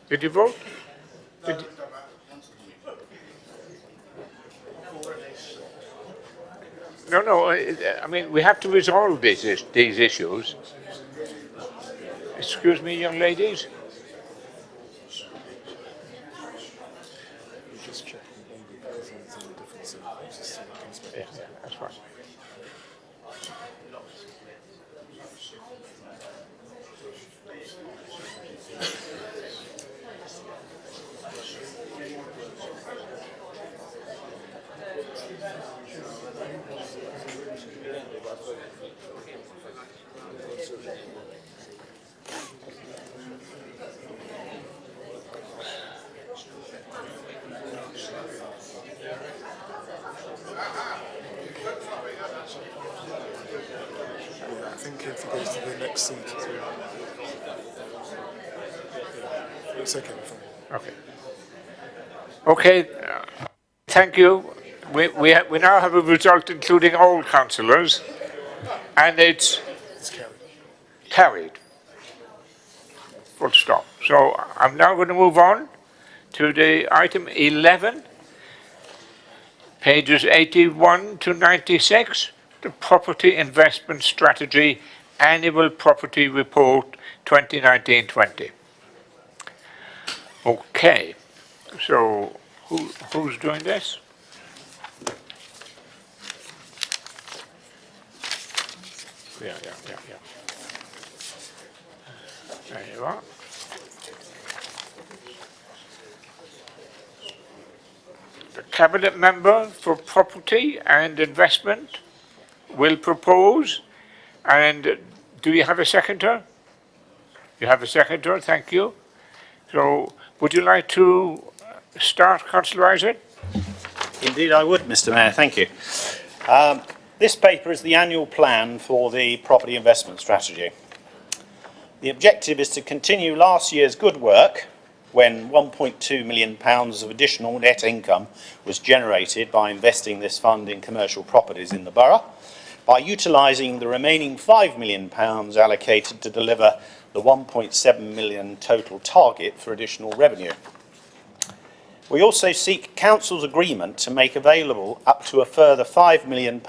Did you vote? Did, no, I mean, we have to resolve these issues. Excuse me, young ladies. Just checking maybe because it's in a different set. Yeah, that's fine. Yeah, I think if it goes to the next seat as well. It's okay, fine. Okay. Okay, thank you. We now have a result including all councillors, and it's It's carried. carried. Full stop. So I'm now going to move on to the item 11, pages 81 to 96, the Property Investment Strategy Annual Property Report 2019-20. Okay, so who's doing this? Yeah. There you are. The Cabinet Member for Property and Investment will propose. And do you have a seconder? You have a seconder, thank you. So would you like to start, Councillor Isaac? Indeed I would, Mr Mayor, thank you. This paper is the annual plan for the property investment strategy. The objective is to continue last year's good work when £1.2 million of additional net income was generated by investing this fund in commercial properties in the borough, by utilising the remaining £5 million allocated to deliver the 1.7 million total target for additional revenue. We also seek Council's agreement to make available up to a further £5 million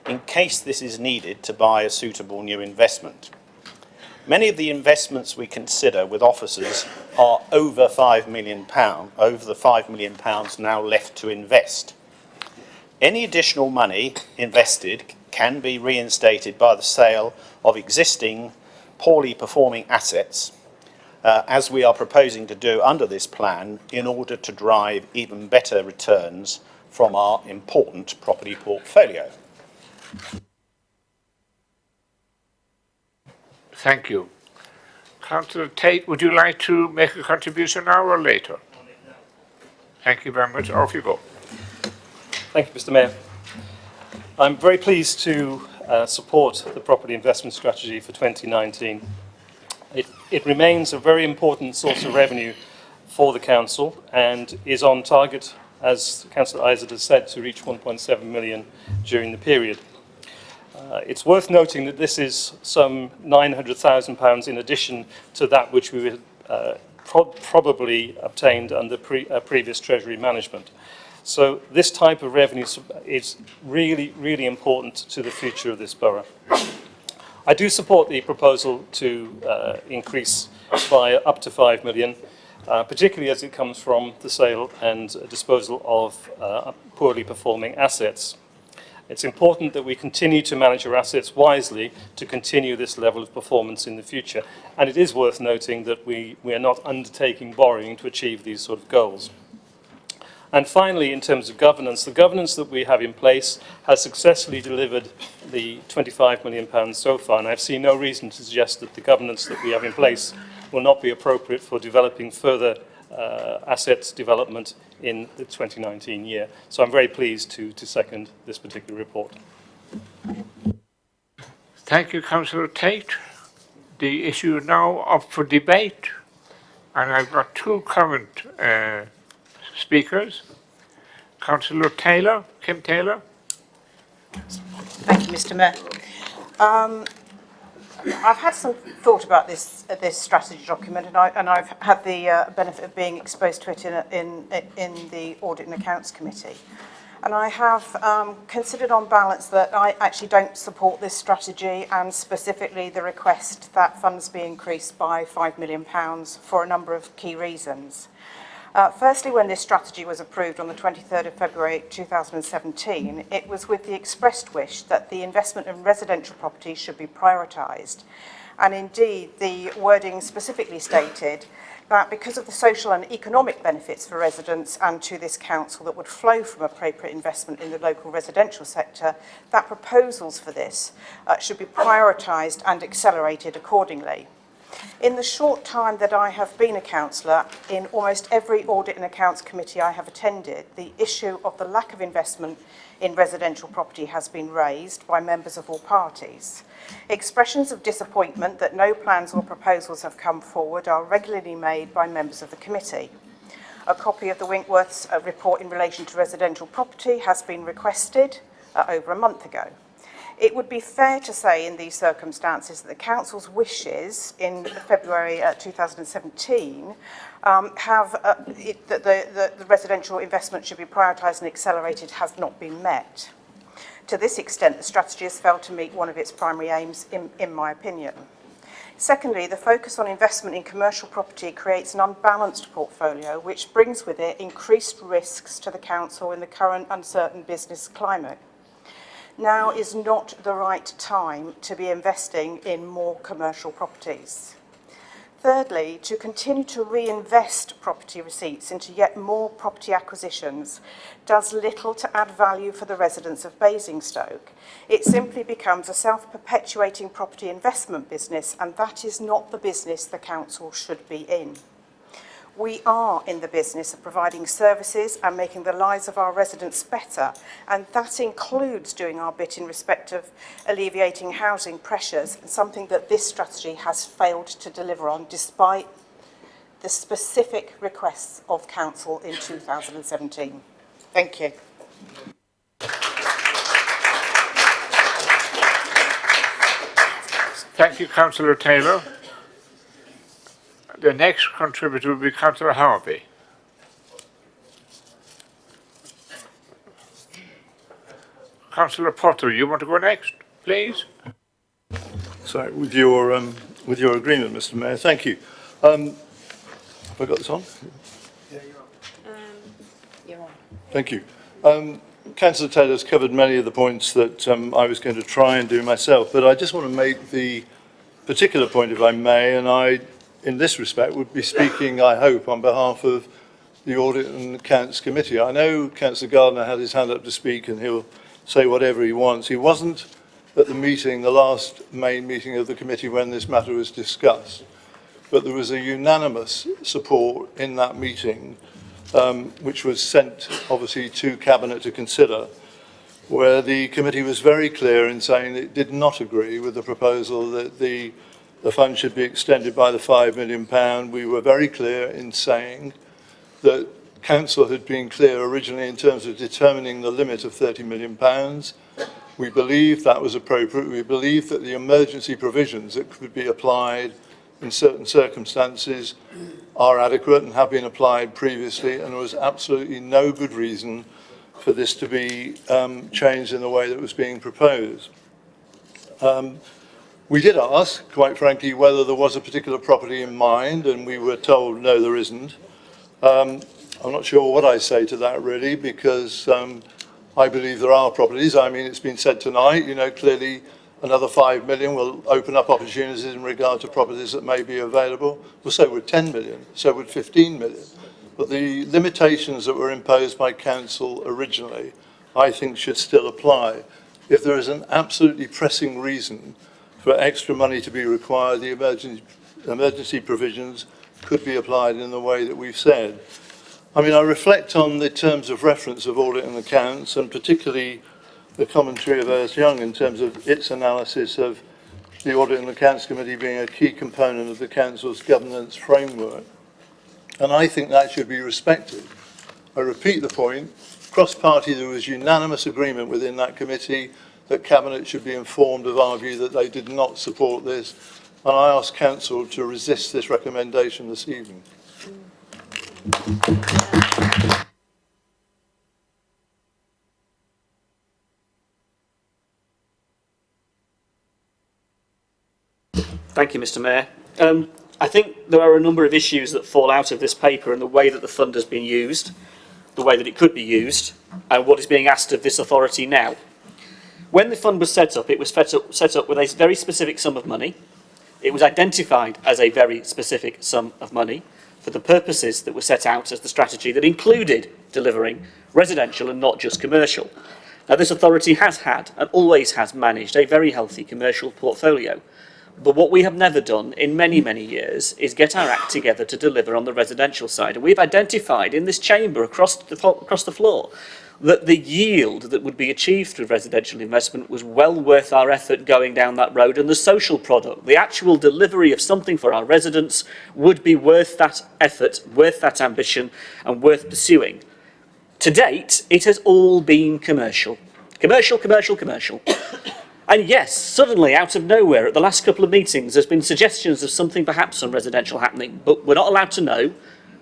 in case this is needed to buy a suitable new investment. Many of the investments we consider with officers are over £5 million, over the £5 million now left to invest. Any additional money invested can be reinstated by the sale of existing poorly performing assets, as we are proposing to do under this plan in order to drive even better returns from our important property portfolio. Thank you. Councillor Tate, would you like to make a contribution now or later? Thank you very much. Off you go. Thank you, Mr Mayor. I'm very pleased to support the property investment strategy for 2019. It remains a very important source of revenue for the council and is on target, as Councillor Isaac has said, to reach 1.7 million during the period. It's worth noting that this is some £900,000 in addition to that which we would probably obtained under previous Treasury management. So this type of revenue is really, really important to the future of this borough. I do support the proposal to increase by up to 5 million, particularly as it comes from the sale and disposal of poorly performing assets. It's important that we continue to manage our assets wisely to continue this level of performance in the future. And it is worth noting that we are not undertaking borrowing to achieve these sort of goals. And finally, in terms of governance, the governance that we have in place has successfully delivered the £25 million so far, and I've seen no reason to suggest that the governance that we have in place will not be appropriate for developing further assets development in the 2019 year. So I'm very pleased to second this particular report. Thank you, Councillor Tate. The issue is now up for debate, and I've got two current speakers. Councillor Taylor, Kim Taylor. Thank you, Mr. Mayor. I've had some thought about this strategy document, and I've had the benefit of being exposed to it in the Audit and Accounts Committee. And I have considered on balance that I actually don't support this strategy, and specifically the request that funds be increased by £5 million for a number of key reasons. Firstly, when this strategy was approved on the 23rd of February 2017, it was with the expressed wish that the investment in residential property should be prioritised. And indeed, the wording specifically stated that because of the social and economic benefits for residents and to this council that would flow from appropriate investment in the local residential sector, that proposals for this should be prioritised and accelerated accordingly. In the short time that I have been a councillor, in almost every Audit and Accounts Committee I have attended, the issue of the lack of investment in residential property has been raised by members of all parties. Expressions of disappointment that no plans or proposals have come forward are regularly made by members of the committee. A copy of the Winkworth's report in relation to residential property has been requested over a month ago. It would be fair to say in these circumstances that the Council's wishes in February 2017 that the residential investment should be prioritised and accelerated has not been met. To this extent, the strategy has failed to meet one of its primary aims, in my opinion. Secondly, the focus on investment in commercial property creates an unbalanced portfolio, which brings with it increased risks to the Council in the current uncertain business climate. Now is not the right time to be investing in more commercial properties. Thirdly, to continue to reinvest property receipts into yet more property acquisitions does little to add value for the residents of Basingstoke. It simply becomes a self-perpetuating property investment business, and that is not the business the council should be in. We are in the business of providing services and making the lives of our residents better, and that includes doing our bit in respect of alleviating housing pressures, something that this strategy has failed to deliver on despite the specific requests of Council in 2017. Thank you. Thank you, Councillor Taylor. The next contributor will be Councillor Harvey. Councillor Potter, you want to go next, please? Sorry, with your agreement, Mr. Mayor, thank you. Have I got this on? Yeah, you're on. Thank you. Councillor Taylor's covered many of the points that I was going to try and do myself, but I just want to make the particular point, if I may, and I, in this respect, would be speaking, I hope, on behalf of the Audit and Accounts Committee. I know Councillor Gardner had his hand up to speak and he'll say whatever he wants. He wasn't at the meeting, the last main meeting of the committee when this matter was discussed, but there was a unanimous support in that meeting, which was sent, obviously, to Cabinet to consider, where the committee was very clear in saying it did not agree with the proposal that the fund should be extended by the £5 million. We were very clear in saying that Council had been clear originally in terms of determining the limit of £30 million. We believed that was appropriate. We believed that the emergency provisions that could be applied in certain circumstances are adequate and have been applied previously, and there was absolutely no good reason for this to be changed in the way that was being proposed. We did ask, quite frankly, whether there was a particular property in mind, and we were told, no, there isn't. I'm not sure what I say to that, really, because I believe there are properties. I mean, it's been said tonight, you know, clearly another 5 million will open up opportunities in regard to properties that may be available. Well, so would 10 million, so would 15 million. But the limitations that were imposed by Council originally, I think, should still apply. If there is an absolutely pressing reason for extra money to be required, the emergency provisions could be applied in the way that we've said. I mean, I reflect on the terms of reference of audit and accounts, and particularly the commentary of Ernst Young in terms of its analysis of the Audit and Accounts Committee being a key component of the Council's governance framework. And I think that should be respected. I repeat the point, cross-party there was unanimous agreement within that committee that Cabinet should be informed of our view that they did not support this, and I ask Council to resist this recommendation this evening. Thank you, Mr. Mayor. I think there are a number of issues that fall out of this paper and the way that the fund has been used, the way that it could be used, and what is being asked of this authority now. When the fund was set up, it was set up with a very specific sum of money. It was identified as a very specific sum of money for the purposes that were set out as the strategy that included delivering residential and not just commercial. Now, this authority has had and always has managed a very healthy commercial portfolio. But what we have never done in many, many years is get our act together to deliver on the residential side. And we've identified in this chamber across the floor that the yield that would be achieved through residential investment was well worth our effort going down that road, and the social product, the actual delivery of something for our residents, would be worth that effort, worth that ambition, and worth pursuing. To date, it has all been commercial. Commercial, commercial, commercial. And yes, suddenly, out of nowhere, at the last couple of meetings, there's been suggestions of something perhaps on residential happening, but we're not allowed to know.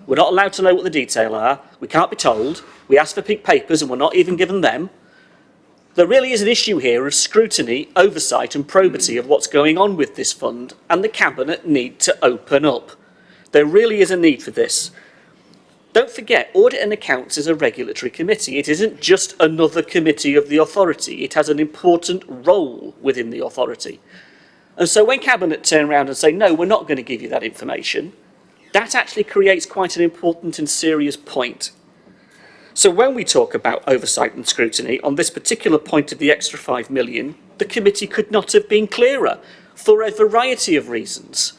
We're not allowed to know what the detail are. We can't be told. We ask for pink papers and we're not even given them. There really is an issue here of scrutiny, oversight and probity of what's going on with this fund, and the Cabinet need to open up. There really is a need for this. Don't forget, Audit and Accounts is a regulatory committee. It isn't just another committee of the authority. It has an important role within the authority. And so when Cabinet turn around and say, no, we're not going to give you that information, that actually creates quite an important and serious point. So when we talk about oversight and scrutiny on this particular point of the extra 5 million, the committee could not have been clearer for a variety of reasons,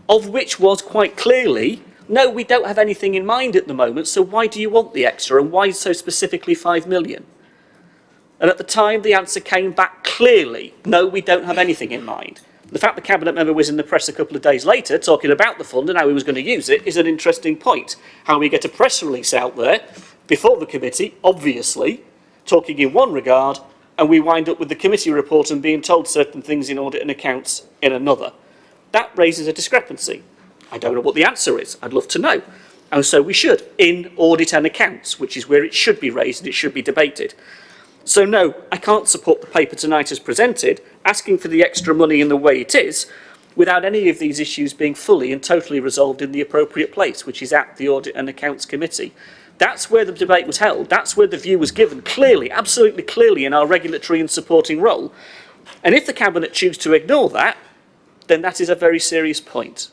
of which was quite clearly, no, we don't have anything in mind at the moment, so why do you want the extra and why so specifically 5 million? And at the time the answer came back clearly, no, we don't have anything in mind. The fact the Cabinet member was in the press a couple of days later talking about the fund and how he was going to use it is an interesting point. How we get a press release out there before the committee, obviously, talking in one regard, and we wind up with the committee report and being told certain things in Audit and Accounts in another. That raises a discrepancy. I don't know what the answer is. I'd love to know. And so we should, in Audit and Accounts, which is where it should be raised and it should be debated. So no, I can't support the paper tonight as presented, asking for the extra money in the way it is, without any of these issues being fully and totally resolved in the appropriate place, which is at the Audit and Accounts Committee. That's where the debate was held. That's where the view was given clearly, absolutely clearly in our regulatory and supporting role. And if the Cabinet choose to ignore that, then that is a very serious point.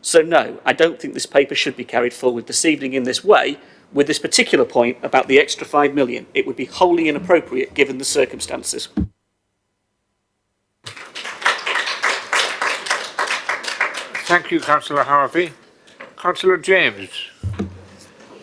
So no, I don't think this paper should be carried forward this evening in this way, with this particular point about the extra 5 million. It would be wholly inappropriate given the circumstances. Thank you, Councillor Harvey. Councillor James.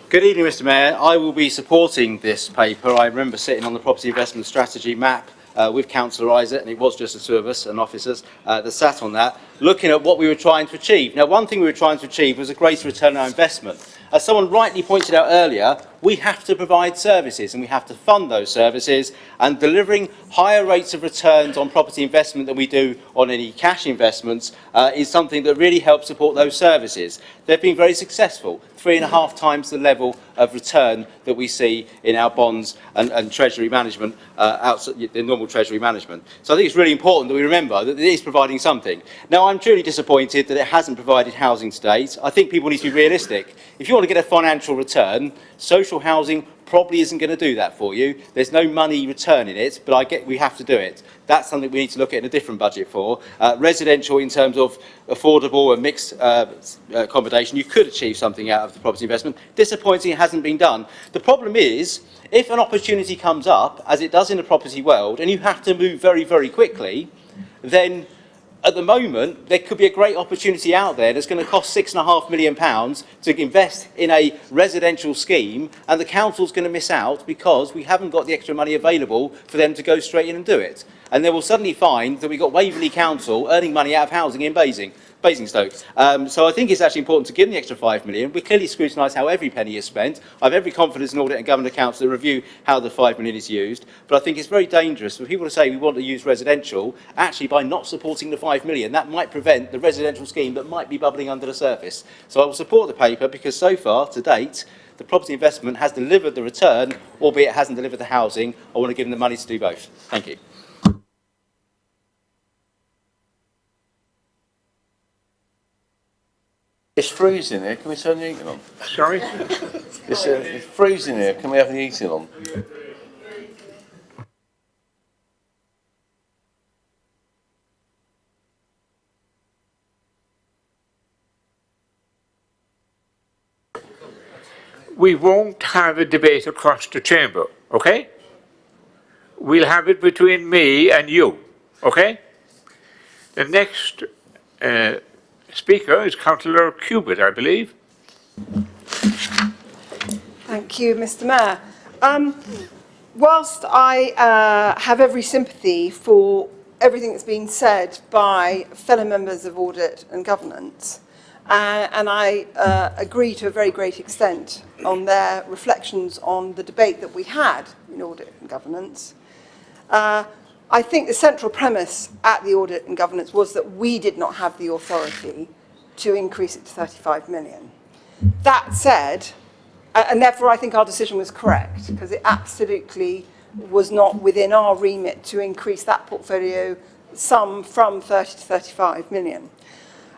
Good evening, Mr. Mayor. I will be supporting this paper. I remember sitting on the Property Investment Strategy map with Councillor Isaac, and it was just the two of us and officers that sat on that, looking at what we were trying to achieve. Now, one thing we were trying to achieve was a greater return on our investment. As someone rightly pointed out earlier, we have to provide services and we have to fund those services, and delivering higher rates of returns on property investment than we do on any cash investments is something that really helps support those services. They've been very successful, 3.5 times the level of return that we see in our bonds and treasury management, outside the normal treasury management. So I think it's really important that we remember that it is providing something. Now, I'm truly disappointed that it hasn't provided housing to date. I think people need to be realistic. If you want to get a financial return, social housing probably isn't going to do that for you. There's no money return in it, but we have to do it. That's something we need to look at in a different budget for. Residential, in terms of affordable and mixed accommodation, you could achieve something out of the property investment. Disappointing it hasn't been done. The problem is, if an opportunity comes up, as it does in the property world, and you have to move very, very quickly, then at the moment, there could be a great opportunity out there that's going to cost £6.5 million to invest in a residential scheme, and the council's going to miss out because we haven't got the extra money available for them to go straight in and do it. And they will suddenly find that we've got Waverley Council earning money out of housing in Basingstoke. So I think it's actually important to give them the extra £5 million. We clearly scrutinise how every penny is spent. I have every confidence in Audit and Government Accounts to review how the £5 million is used. But I think it's very dangerous for people to say we want to use residential. Actually, by not supporting the £5 million, that might prevent the residential scheme that might be bubbling under the surface. So I will support the paper because so far, to date, the property investment has delivered the return, albeit it hasn't delivered the housing. I want to give them the money to do both. Thank you. It's freezing here. Can we turn the heating on? Sorry? It's freezing here. Can we have the heating on? We won't have a debate across the chamber, okay? We'll have it between me and you, okay? The next speaker is Councillor Cubitt, I believe. Thank you, Mr. Mayor. Whilst I have every sympathy for everything that's been said by fellow members of Audit and Governance, and I agree to a very great extent on their reflections on the debate that we had in Audit and Governance, I think the central premise at the Audit and Governance was that we did not have the authority to increase it to 35 million. That said, and therefore I think our decision was correct, because it absolutely was not within our remit to increase that portfolio sum from 30 to 35 million.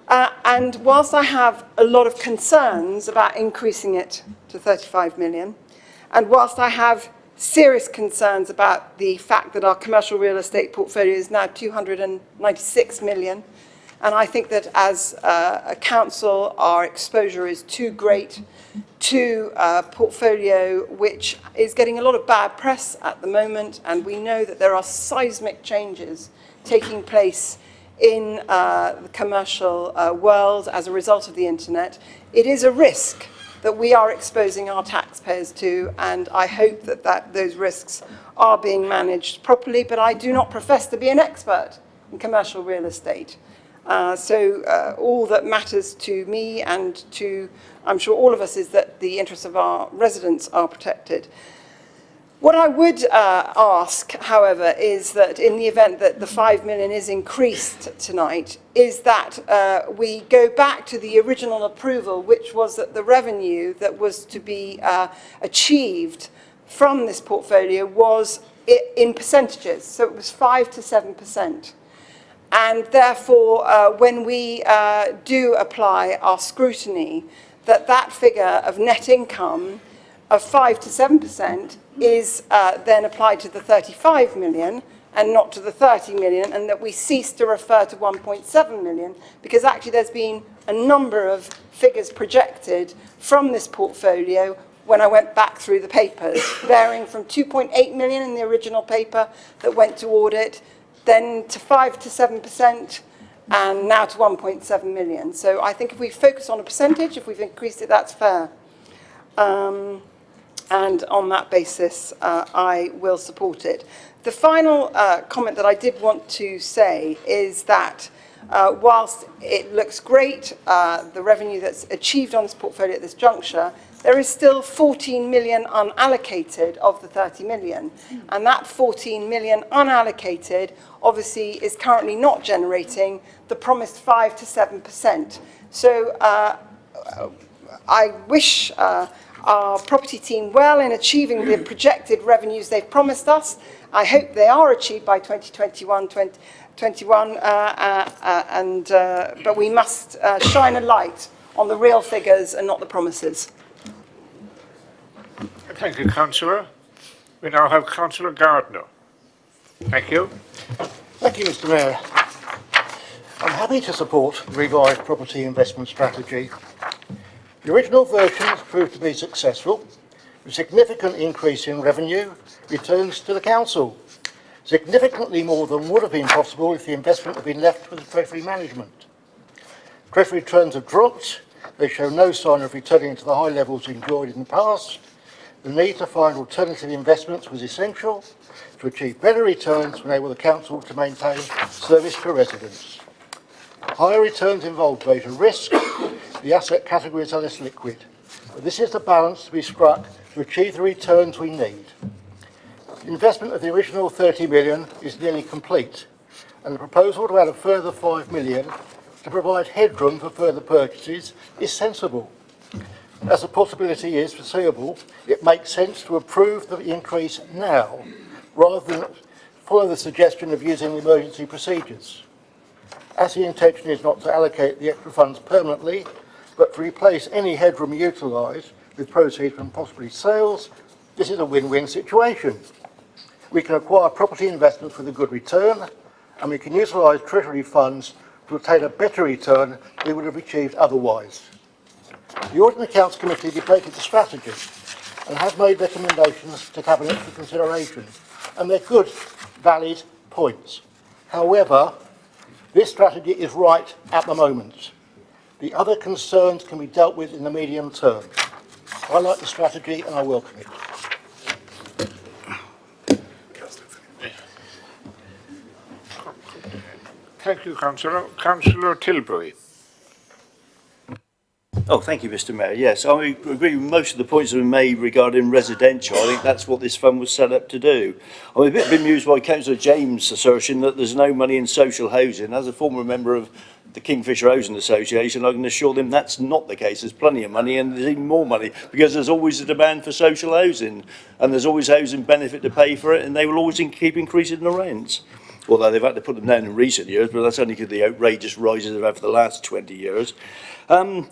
And whilst I have a lot of concerns about increasing it to 35 million, and whilst I have serious concerns about the fact that our commercial real estate portfolio is now 296 million, and I think that as a council our exposure is too great to a portfolio which is getting a lot of bad press at the moment, and we know that there are seismic changes taking place in the commercial world as a result of the internet. It is a risk that we are exposing our taxpayers to, and I hope that those risks are being managed properly, but I do not profess to be an expert in commercial real estate. So all that matters to me and to, I'm sure, all of us is that the interests of our residents are protected. What I would ask, however, is that in the event that the 5 million is increased tonight, is that we go back to the original approval, which was that the revenue that was to be achieved from this portfolio was in percentages, so it was 5 to 7%. And therefore, when we do apply our scrutiny, that figure of net income of 5 to 7% is then applied to the 35 million and not to the 30 million, and that we cease to refer to 1.7 million, because actually there's been a number of figures projected from this portfolio when I went back through the papers, varying from 2.8 million in the original paper that went to audit, then to 5 to 7%, and now to 1.7 million. So I think if we focus on a percentage, if we've increased it, that's fair. And on that basis, I will support it. The final comment that I did want to say is that whilst it looks great, the revenue that's achieved on this portfolio at this juncture, there is still 14 million unallocated of the 30 million. And that 14 million unallocated obviously is currently not generating the promised 5 to 7%. So I wish our property team well in achieving the projected revenues they've promised us. I hope they are achieved by 2021, but we must shine a light on the real figures and not the promises. Thank you, Councillor. We now have Councillor Gardner. Thank you. Thank you, Mr. Mayor. I'm happy to support the revised property investment strategy. The original version has proved to be successful, with significant increase in revenue returns to the council. significantly more than would have been possible if the investment had been left with the Treasury management. Treasury returns have dropped. They show no sign of returning to the high levels enjoyed in the past. The need to find alternative investments was essential to achieve better returns to enable the council to maintain service to residents. Higher returns involve greater risk. The asset categories are less liquid. But this is the balance to be struck to achieve the returns we need. The investment of the original 30 million is nearly complete, and the proposal to add a further 5 million to provide headroom for further purchases is sensible. As the possibility is foreseeable, it makes sense to approve the increase now, rather than follow the suggestion of using emergency procedures. As the intention is not to allocate the extra funds permanently, but to replace any headroom utilised with proceeds from possibly sales, this is a win-win situation. We can acquire property investments with a good return, and we can utilise Treasury funds to obtain a better return we would have achieved otherwise. The Audit and Accounts Committee debated the strategy and has made recommendations to Cabinet for consideration, and they're good, valid points. However, this strategy is right at the moment. The other concerns can be dealt with in the medium term. I like the strategy and I welcome it. Thank you, Councillor. Councillor Tilbury. Oh, thank you, Mr. Mayor. Yes, I agree with most of the points that were made regarding residential. I think that's what this fund was set up to do. I'm a bit bemused by Councillor James' assertion that there's no money in social housing. As a former member of the Kingfisher Housing Association, I can assure them that's not the case. There's plenty of money, and there's even more money, because there's always a demand for social housing, and there's always housing benefit to pay for it, and they will always keep increasing the rents. Although they've had to put them down in recent years, but that's only because of the outrageous rises they've had for the last 20 years. The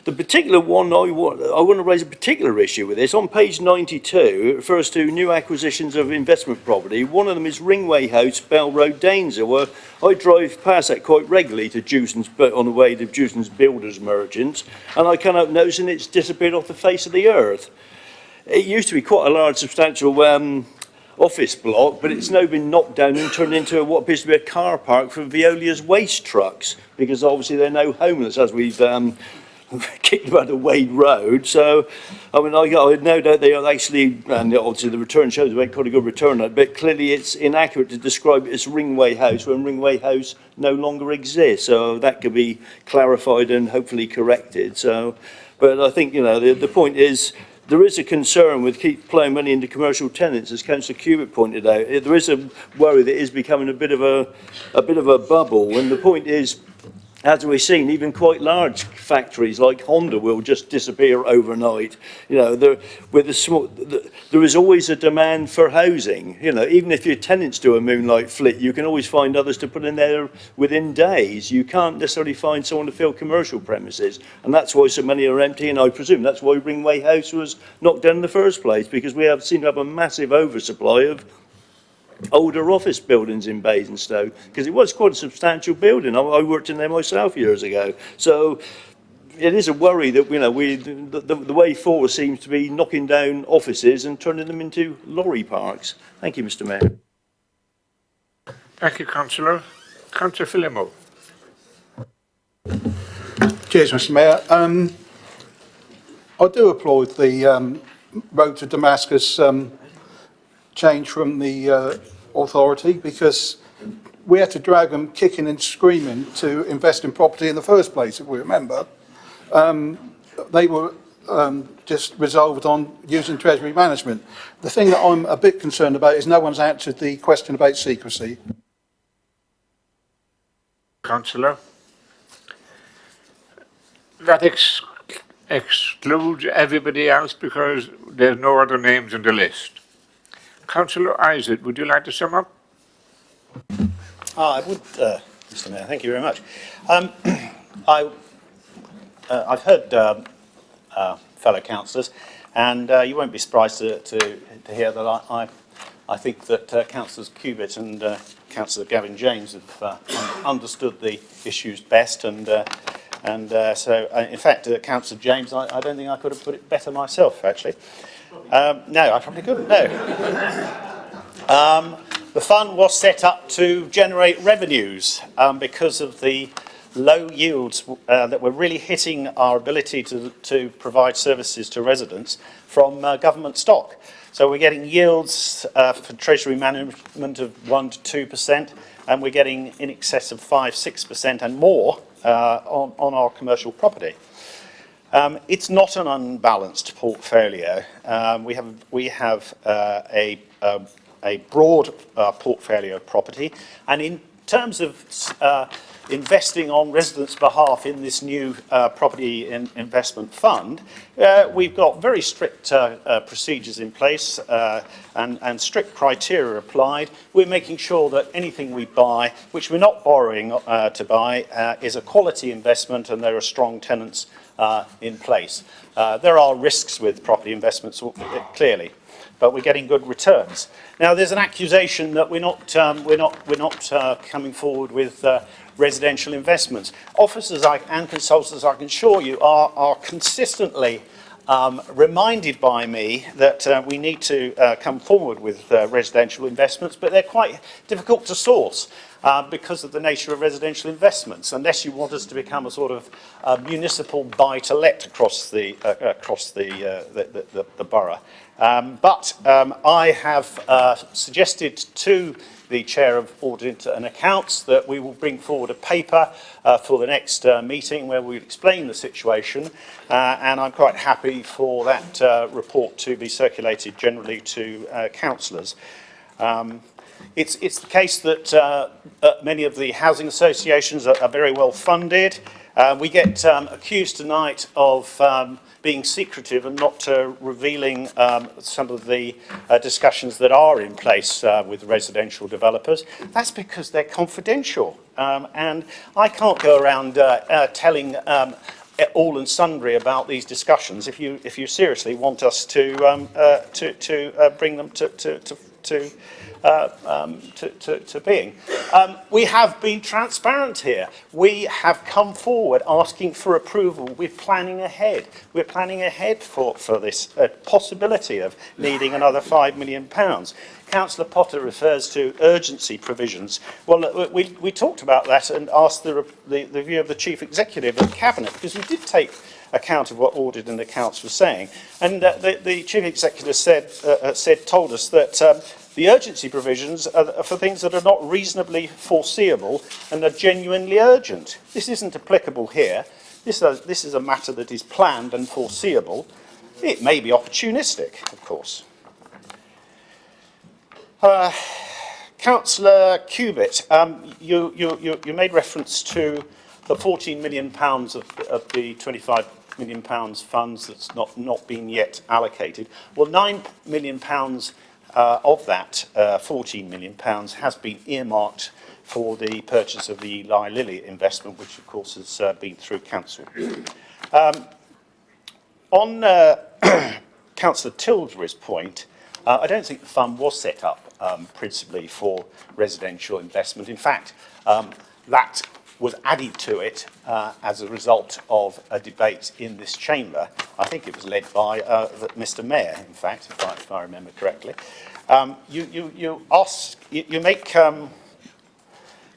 particular one I want to raise a particular issue with this. On page 92, it refers to new acquisitions of investment property. One of them is Ringway House, Bell Road, Danesor, where I drive past that quite regularly to Jewson's, on the way to Jewson's Builders Merchants, and I cannot notice it's disappeared off the face of the earth. It used to be quite a large, substantial office block, but it's now been knocked down and turned into what appears to be a car park for Veolia's waste trucks, because obviously they're now homeless, as we've kicked about a Wade Road. So, I mean, I had no doubt they are actually, and obviously the return shows they make quite a good return on it, but clearly it's inaccurate to describe it as Ringway House when Ringway House no longer exists. So that could be clarified and hopefully corrected. So, but I think, the point is, there is a concern with keep playing money into commercial tenants, as Councillor Cubitt pointed out. There is a worry that it is becoming a bit of a bubble. And the point is, as we've seen, even quite large factories like Honda will just disappear overnight. There is always a demand for housing. Even if your tenants do a moonlight flit, you can always find others to put in there within days. You can't necessarily find someone to fill commercial premises, and that's why so many are empty. And I presume that's why Ringway House was knocked down in the first place, because we seem to have a massive oversupply of older office buildings in Basingstoke, because it was quite a substantial building. I worked in there myself years ago. So it is a worry that the way forward seems to be knocking down offices and turning them into lorry parks. Thank you, Mr. Mayor. Thank you, Councillor. Councillor Philimo. Cheers, Mr. Mayor. I do applaud the road to Damascus change from the authority, because we had to drag them kicking and screaming to invest in property in the first place, if we remember. They were just resolved on using Treasury management. The thing that I'm a bit concerned about is no one's answered the question about secrecy. Councillor. That excludes everybody else because there's no other names on the list. Councillor Isaac, would you like to sum up? I would, Mr. Mayor. Thank you very much. I've heard fellow councillors, and you won't be surprised to hear that I think that Councillors Cubitt and Councillor Gavin James have understood the issues best, and so in fact, Councillor James, I don't think I could have put it better myself, actually. No, I probably couldn't. No. The fund was set up to generate revenues because of the low yields that were really hitting our ability to provide services to residents from government stock. So we're getting yields for treasury management of 1 to 2%, and we're getting in excess of 5–6% and more on our commercial property. It's not an unbalanced portfolio. We have a broad portfolio of property, and in terms of investing on residents' behalf in this new property investment fund, we've got very strict procedures in place and strict criteria applied. We're making sure that anything we buy, which we're not borrowing to buy, is a quality investment and there are strong tenants in place. There are risks with property investments, clearly, but we're getting good returns. Now, there's an accusation that we're not coming forward with residential investments. Officers and consultants, I can assure you, are consistently reminded by me that we need to come forward with residential investments, but they're quite difficult to source because of the nature of residential investments, unless you want us to become a sort of municipal buy-to-let across the borough. But I have suggested to the Chair of Audit and Accounts that we will bring forward a paper for the next meeting where we'll explain the situation, and I'm quite happy for that report to be circulated generally to councillors. It's the case that many of the housing associations are very well funded. We get accused tonight of being secretive and not revealing some of the discussions that are in place with residential developers. That's because they're confidential, and I can't go around telling all and sundry about these discussions if you seriously want us to bring them to being. We have been transparent here. We have come forward asking for approval. We're planning ahead. We're planning ahead for this possibility of needing another £5 million. Councillor Potter refers to urgency provisions. Well, we talked about that and asked the view of the Chief Executive of Cabinet, because we did take account of what Audit and Accounts was saying. And the Chief Executive told us that the urgency provisions are for things that are not reasonably foreseeable and are genuinely urgent. This isn't applicable here. This is a matter that is planned and foreseeable. It may be opportunistic, of course. Councillor Cubitt, you made reference to the £14 million of the £25 million funds that's not been yet allocated. Well, £9 million of that £14 million has been earmarked for the purchase of the Eli Lilly investment, which of course has been through council. On Councillor Tilbury's point, I don't think the fund was set up principally for residential investment. In fact, that was added to it as a result of a debate in this chamber. I think it was led by Mr. Mayor, in fact, if I remember correctly. You make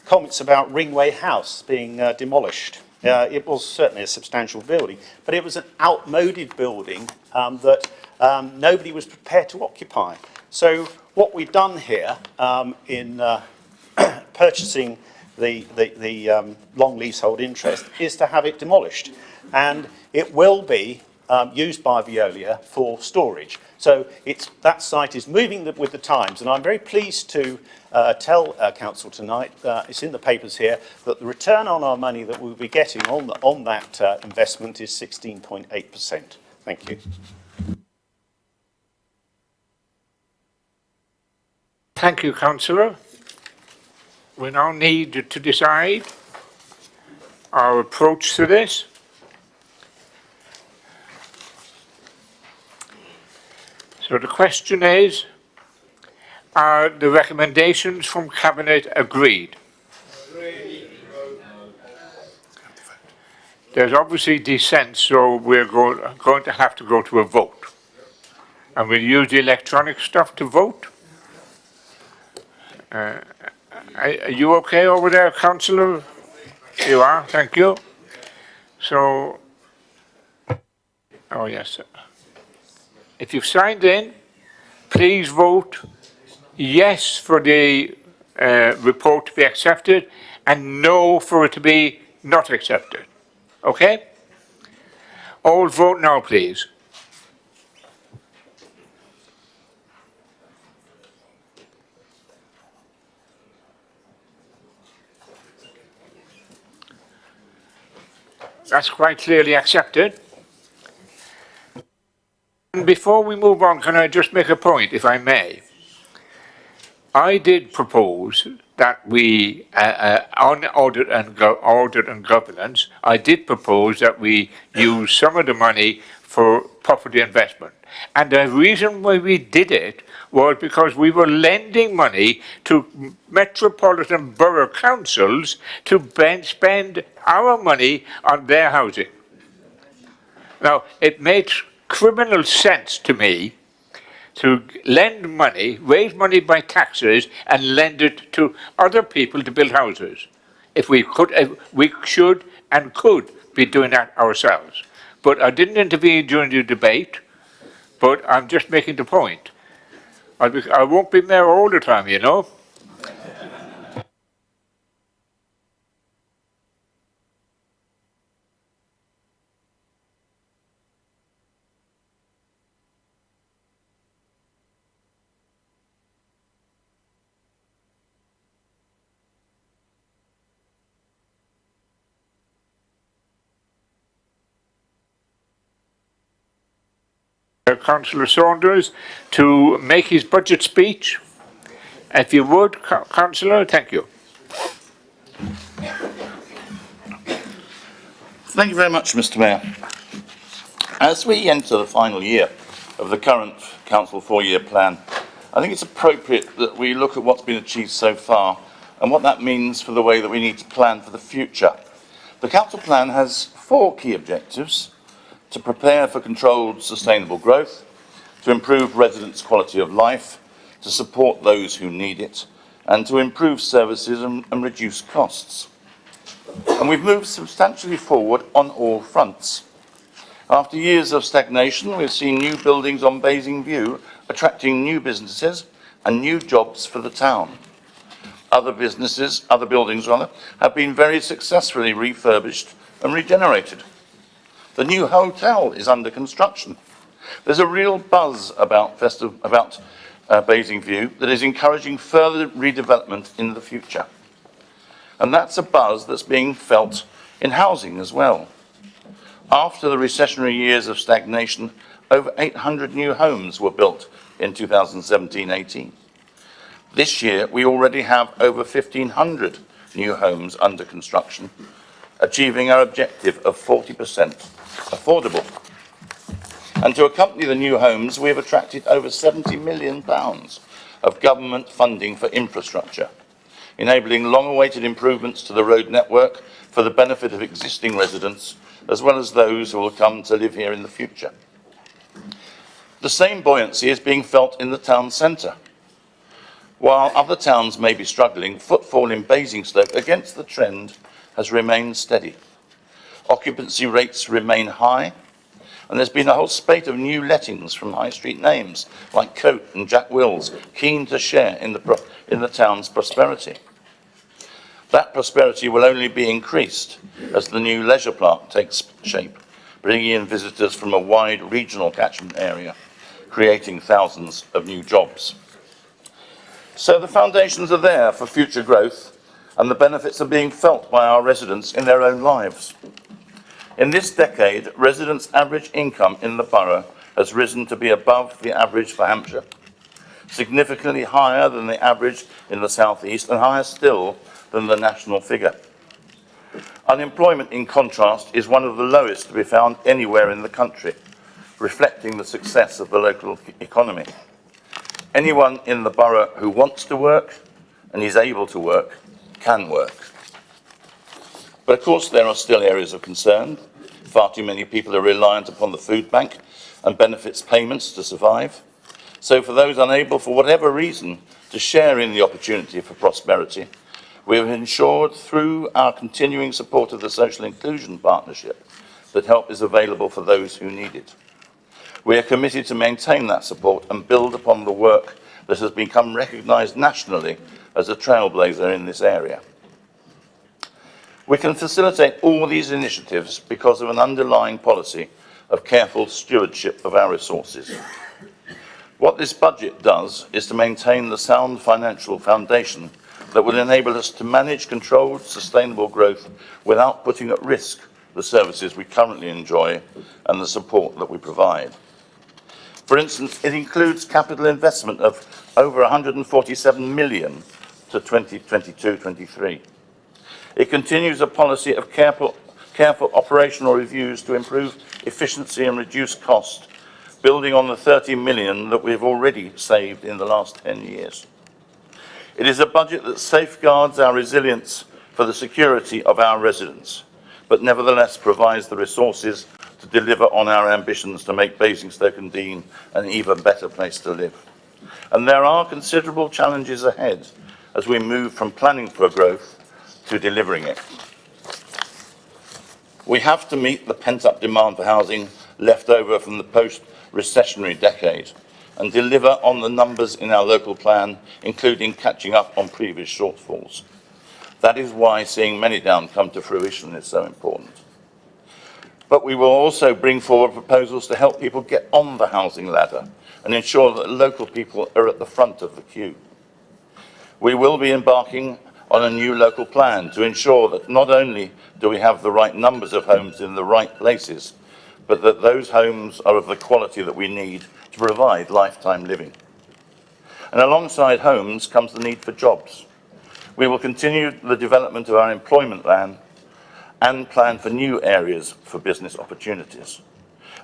comments about Ringway House being demolished. It was certainly a substantial building, but it was an outmoded building that nobody was prepared to occupy. So what we've done here in purchasing the long leasehold interest is to have it demolished, and it will be used by Veolia for storage. So that site is moving with the times, and I'm very pleased to tell Council tonight, it's in the papers here, that the return on our money that we'll be getting on that investment is 16.8%. Thank you. Thank you, Councillor. We now need to decide our approach to this. So the question is, are the recommendations from Cabinet agreed? Agreed. There's obviously dissent, so we're going to have to go to a vote. And we'll use the electronic stuff to vote. Are you okay over there, councillor? You are, thank you. So, oh yes. If you've signed in, please vote yes for the report to be accepted and no for it to be not accepted. Okay? All vote now, please. That's quite clearly accepted. Before we move on, can I just make a point, if I may? I did propose that we, on audit and governance, I did propose that we use some of the money for property investment. And the reason why we did it was because we were lending money to metropolitan borough councils to spend our money on their housing. Now, it makes criminal sense to me to lend money, raise money by taxes and lend it to other people to build houses. If we could, we should and could be doing that ourselves. But I didn't intervene during the debate, but I'm just making the point. I won't be mayor all the time, you know. Councillor Saunders to make his budget speech. If you would, Councillor, thank you. Thank you very much, Mr. Mayor. As we enter the final year of the current Council 4-year plan, I think it's appropriate that we look at what's been achieved so far and what that means for the way that we need to plan for the future. The Council plan has 4 key objectives: to prepare for controlled, sustainable growth, to improve residents' quality of life, to support those who need it, and to improve services and reduce costs. And we've moved substantially forward on all fronts. After years of stagnation, we've seen new buildings on Basing View attracting new businesses and new jobs for the town. Other buildings have been very successfully refurbished and regenerated. The new hotel is under construction. There's a real buzz about Basing View that is encouraging further redevelopment in the future. And that's a buzz that's being felt in housing as well. After the recessionary years of stagnation, over 800 new homes were built in 2017-18. This year, we already have over 1,500 new homes under construction, achieving our objective of 40% affordable. And to accompany the new homes, we have attracted over £70 million of government funding for infrastructure, enabling long-awaited improvements to the road network for the benefit of existing residents, as well as those who will come to live here in the future. The same buoyancy is being felt in the town centre. While other towns may be struggling, footfall in Basingstoke against the trend has remained steady. Occupancy rates remain high, and there's been a whole spate of new lettings from high street names like Coat and Jack Wills, keen to share in the town's prosperity. That prosperity will only be increased as the new leisure park takes shape, bringing in visitors from a wide regional catchment area, creating thousands of new jobs. So the foundations are there for future growth, and the benefits are being felt by our residents in their own lives. In this decade, residents' average income in the borough has risen to be above the average for Hampshire, significantly higher than the average in the South East and higher still than the national figure. Unemployment, in contrast, is one of the lowest to be found anywhere in the country, reflecting the success of the local economy. Anyone in the borough who wants to work and is able to work can work. But of course there are still areas of concern. Far too many people are reliant upon the food bank and benefits payments to survive. So for those unable, for whatever reason, to to share in the opportunity for prosperity, we have ensured through our continuing support of the Social Inclusion Partnership that help is available for those who need it. We are committed to maintain that support and build upon the work that has become recognised nationally as a trailblazer in this area. We can facilitate all these initiatives because of an underlying policy of careful stewardship of our resources. What this budget does is to maintain the sound financial foundation that will enable us to manage controlled, sustainable growth without putting at risk the services we currently enjoy and the support that we provide. For instance, it includes capital investment of over 147 million to 2022-23. It continues a policy of careful operational reviews to improve efficiency and reduce cost, building on the 30 million that we've already saved in the last 10 years. It is a budget that safeguards our resilience for the security of our residents, but nevertheless provides the resources to deliver on our ambitions to make Basingstoke-on-Deane an even better place to live. And there are considerable challenges ahead as we move from planning for growth to delivering it. We have to meet the pent-up demand for housing left over from the post-recessionary decade and deliver on the numbers in our local plan, including catching up on previous shortfalls. That is why seeing Manydown come to fruition is so important. But we will also bring forward proposals to help people get on the housing ladder and ensure that local people are at the front of the queue. We will be embarking on a new local plan to ensure that not only do we have the right numbers of homes in the right places, but that those homes are of the quality that we need to provide lifetime living. And alongside homes comes the need for jobs. We will continue the development of our employment plan and plan for new areas for business opportunities.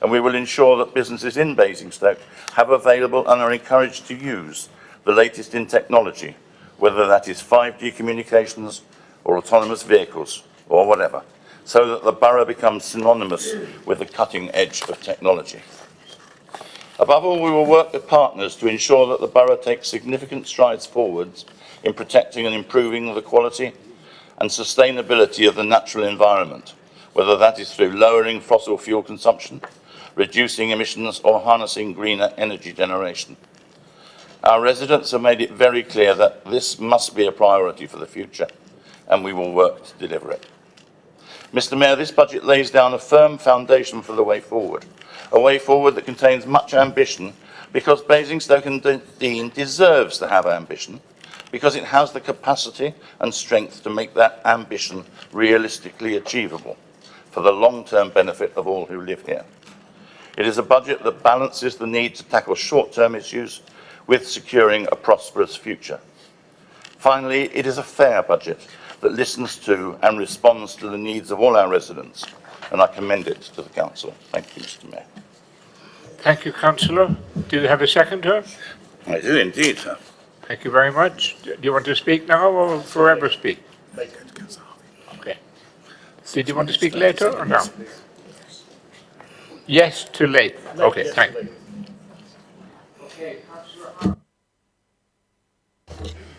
And we will ensure that businesses in Basingstoke have available and are encouraged to use the latest in technology, whether that is 5G communications or autonomous vehicles or whatever, so that the borough becomes synonymous with the cutting edge of technology. Above all, we will work with partners to ensure that the borough takes significant strides forwards in protecting and improving the quality and sustainability of the natural environment, whether that is through lowering fossil fuel consumption, reducing emissions or harnessing greener energy generation. Our residents have made it very clear that this must be a priority for the future, and we will work to deliver it. Mr. Mayor, this budget lays down a firm foundation for the way forward, a way forward that contains much ambition, because Basingstoke-on-Deane deserves to have ambition, because it has the capacity and strength to make that ambition realistically achievable for the long-term benefit of all who live here. It is a budget that balances the need to tackle short-term issues with securing a prosperous future. Finally, it is a fair budget that listens to and responds to the needs of all our residents, and I commend it to the Council. Thank you, Mr. Mayor. Thank you, Councillor. Do you have a seconder? I do indeed, sir. Thank you very much. Do you want to speak now or forever speak? Okay. Did you want to speak later or now? Yes, too late. Okay, thank you.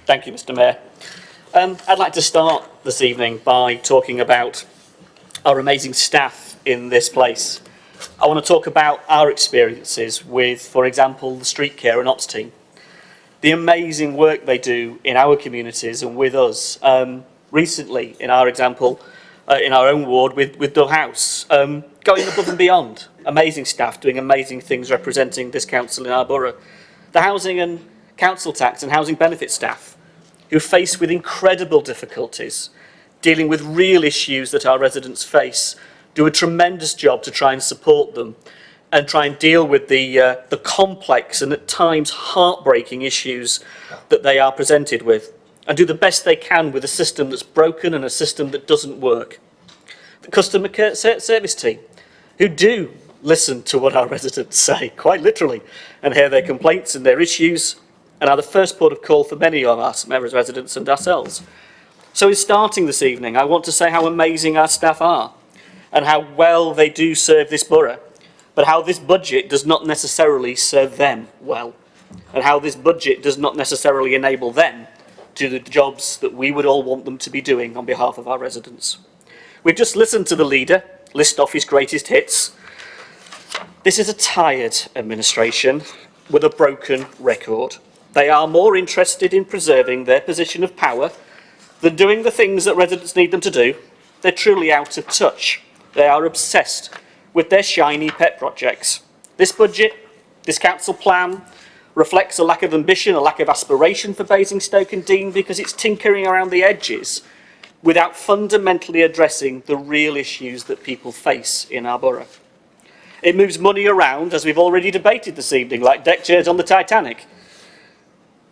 Thank you, Mr. Mayor. I'd like to start this evening by talking about our amazing staff in this place. I want to talk about our experiences with, for example, the street care and ops team. The amazing work they do in our communities and with us. Recently, in our example, in our own ward with Dove House, going above and beyond. Amazing staff doing amazing things representing this council in our borough. The housing and council tax and housing benefit staff who face with incredible difficulties, dealing with real issues that our residents face, do a tremendous job to try and support them and try and deal with the complex and at times heartbreaking issues that they are presented with, and do the best they can with a system that's broken and a system that doesn't work. The customer care service team, who do listen to what our residents say, quite literally, and hear their complaints and their issues, and are the first port of call for many of us residents and ourselves. So in starting this evening, I want to say how amazing our staff are, and how well they do serve this borough, but how this budget does not necessarily serve them well. and how this budget does not necessarily enable them to do the jobs that we would all want them to be doing on behalf of our residents. We've just listened to the leader list off his greatest hits. This is a tired administration with a broken record. They are more interested in preserving their position of power than doing the things that residents need them to do. They're truly out of touch. They are obsessed with their shiny pet projects. This budget, this council plan, reflects a lack of ambition, a lack of aspiration for Basingstoke and Deane because it's tinkering around the edges without fundamentally addressing the real issues that people face in our borough. It moves money around, as we've already debated this evening, like deck chairs on the Titanic.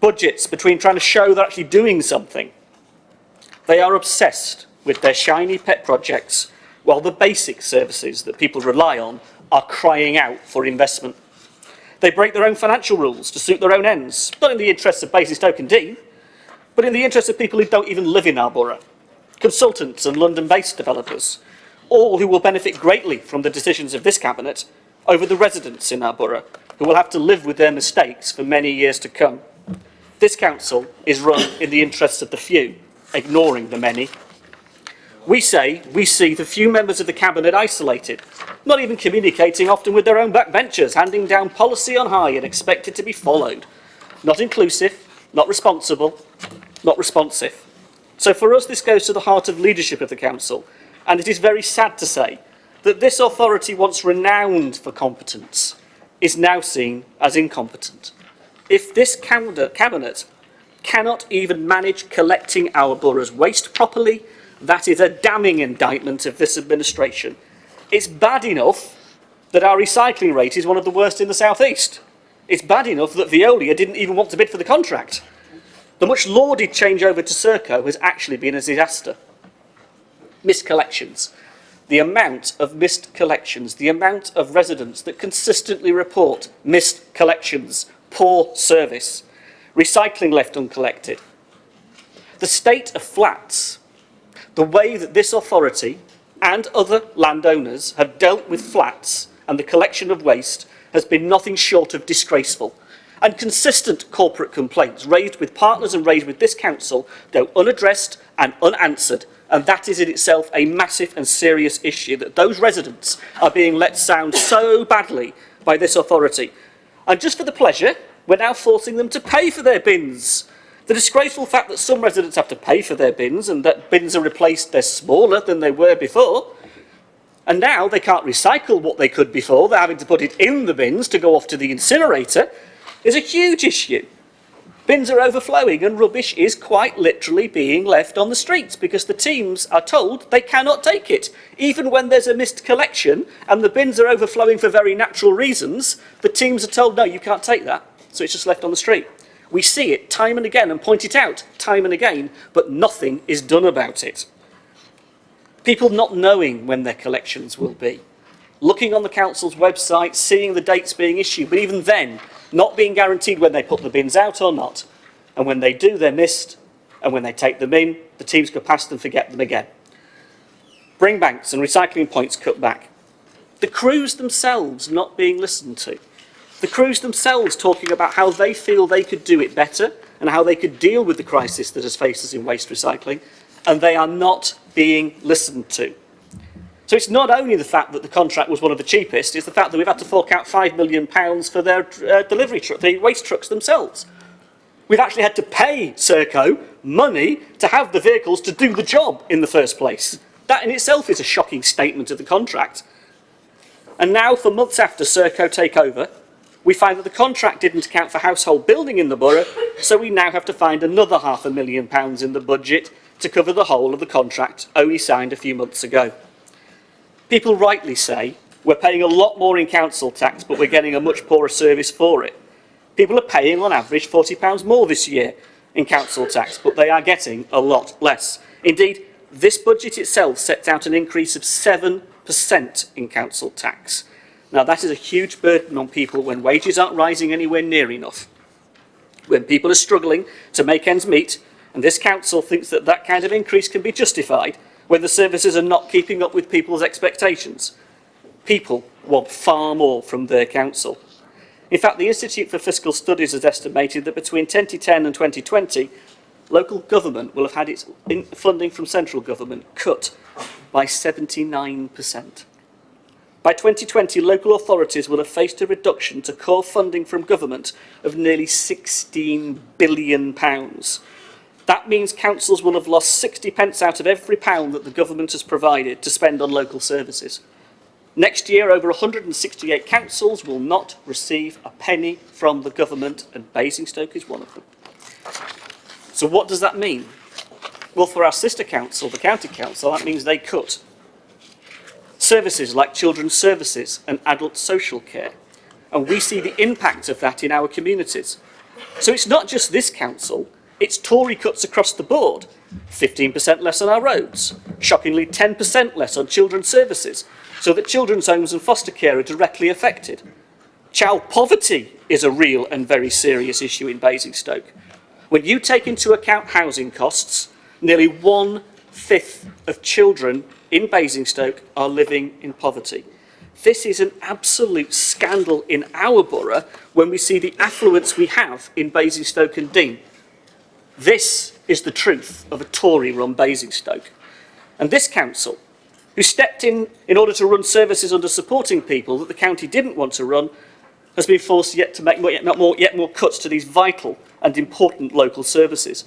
Budgets between trying to show they're actually doing something. They are obsessed with their shiny pet projects, while the basic services that people rely on are crying out for investment. They break their own financial rules to suit their own ends, not in the interests of Basingstoke and Deane, but in the interests of people who don't even live in our borough. Consultants and London-based developers, all who will benefit greatly from the decisions of this cabinet over the residents in our borough, who will have to live with their mistakes for many years to come. This council is run in the interests of the few, ignoring the many. We say we see the few members of the cabinet isolated, not even communicating often with their own backbenchers, handing down policy on high and expected to be followed. Not inclusive, not responsible, not responsive. So for us, this goes to the heart of leadership of the council, and it is very sad to say that this authority, once renowned for competence, is now seen as incompetent. If this cabinet cannot even manage collecting our borough's waste properly, that is a damning indictment of this administration. It's bad enough that our recycling rate is one of the worst in the South East. It's bad enough that Veolia didn't even want to bid for the contract. The much lauded changeover to Serco has actually been a disaster. Missed collections. The amount of missed collections, the amount of residents that consistently report missed collections, poor service, recycling left uncollected. The state of flats, the way that this authority and other landowners have dealt with flats and the collection of waste has been nothing short of disgraceful. And consistent corporate complaints raised with partners and raised with this council go unaddressed and unanswered. And that is in itself a massive and serious issue, that those residents are being let down so badly by this authority. And just for the pleasure, we're now forcing them to pay for their bins. The disgraceful fact that some residents have to pay for their bins and that bins are replaced, they're smaller than they were before. And now they can't recycle what they could before, they're having to put it in the bins to go off to the incinerator, is a huge issue. Bins are overflowing and rubbish is quite literally being left on the streets because the teams are told they cannot take it. Even when there's a missed collection and the bins are overflowing for very natural reasons, the teams are told, no, you can't take that. So it's just left on the street. We see it time and again and point it out time and again, but nothing is done about it. People not knowing when their collections will be. Looking on the council's website, seeing the dates being issued, but even then, not being guaranteed when they put the bins out or not. And when they do, they're missed. And when they take them in, the teams go past and forget them again. Bring banks and recycling points cut back. The crews themselves not being listened to. The crews themselves talking about how they feel they could do it better and how they could deal with the crisis that has faced us in waste recycling. And they are not being listened to. So it's not only the fact that the contract was one of the cheapest, it's the fact that we've had to fork out £5 million for their delivery truck, the waste trucks themselves. We've actually had to pay Serco money to have the vehicles to do the job in the first place. That in itself is a shocking statement of the contract. And now, for months after Serco take over, we find that the contract didn't account for household building in the borough, so we now have to find another £500,000 in the budget to cover the whole of the contract only signed a few months ago. People rightly say, we're paying a lot more in council tax, but we're getting a much poorer service for it. People are paying on average £40 more this year in council tax, but they are getting a lot less. Indeed, this budget itself sets out an increase of 7% in council tax. Now that is a huge burden on people when wages aren't rising anywhere near enough. When people are struggling to make ends meet, and this council thinks that that kind of increase can be justified, when the services are not keeping up with people's expectations. People want far more from their council. In fact, the Institute for Fiscal Studies has estimated that between 2010 and 2020, local government will have had its funding from central government cut by 79%. By 2020, local authorities will have faced a reduction to core funding from government of nearly £16 billion. That means councils will have lost 60 pence out of every pound that the government has provided to spend on local services. Next year, over 168 councils will not receive a penny from the government, and Basingstoke is one of them. So what does that mean? Well, for our sister council, the county council, that means they cut services like children's services and adult social care. And we see the impact of that in our communities. So it's not just this council, it's Tory cuts across the board. 15% less on our roads, shockingly 10% less on children's services, so that children's homes and foster care are directly affected. Child poverty is a real and very serious issue in Basingstoke. When you take into account housing costs, nearly 1/5 of children in Basingstoke are living in poverty. This is an absolute scandal in our borough when we see the affluence we have in Basingstoke and Dean. This is the truth of a Tory-run Basingstoke. And this council, who stepped in order to run services under supporting people that the county didn't want to run, has been forced yet to make yet more cuts to these vital and important local services.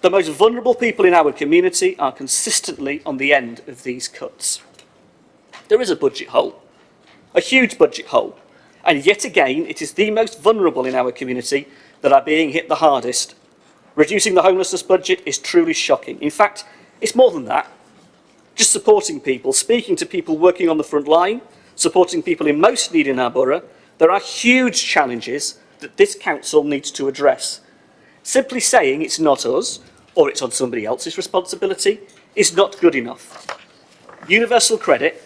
The most vulnerable people in our community are consistently on the end of these cuts. There is a budget hole, a huge budget hole, and yet again it is the most vulnerable in our community that are being hit the hardest. Reducing the homelessness budget is truly shocking. In fact, it's more than that. Just supporting people, speaking to people working on the front line, supporting people in most need in our borough, there are huge challenges that this council needs to address. Simply saying it's not us, or it's on somebody else's responsibility, is not good enough. Universal credit,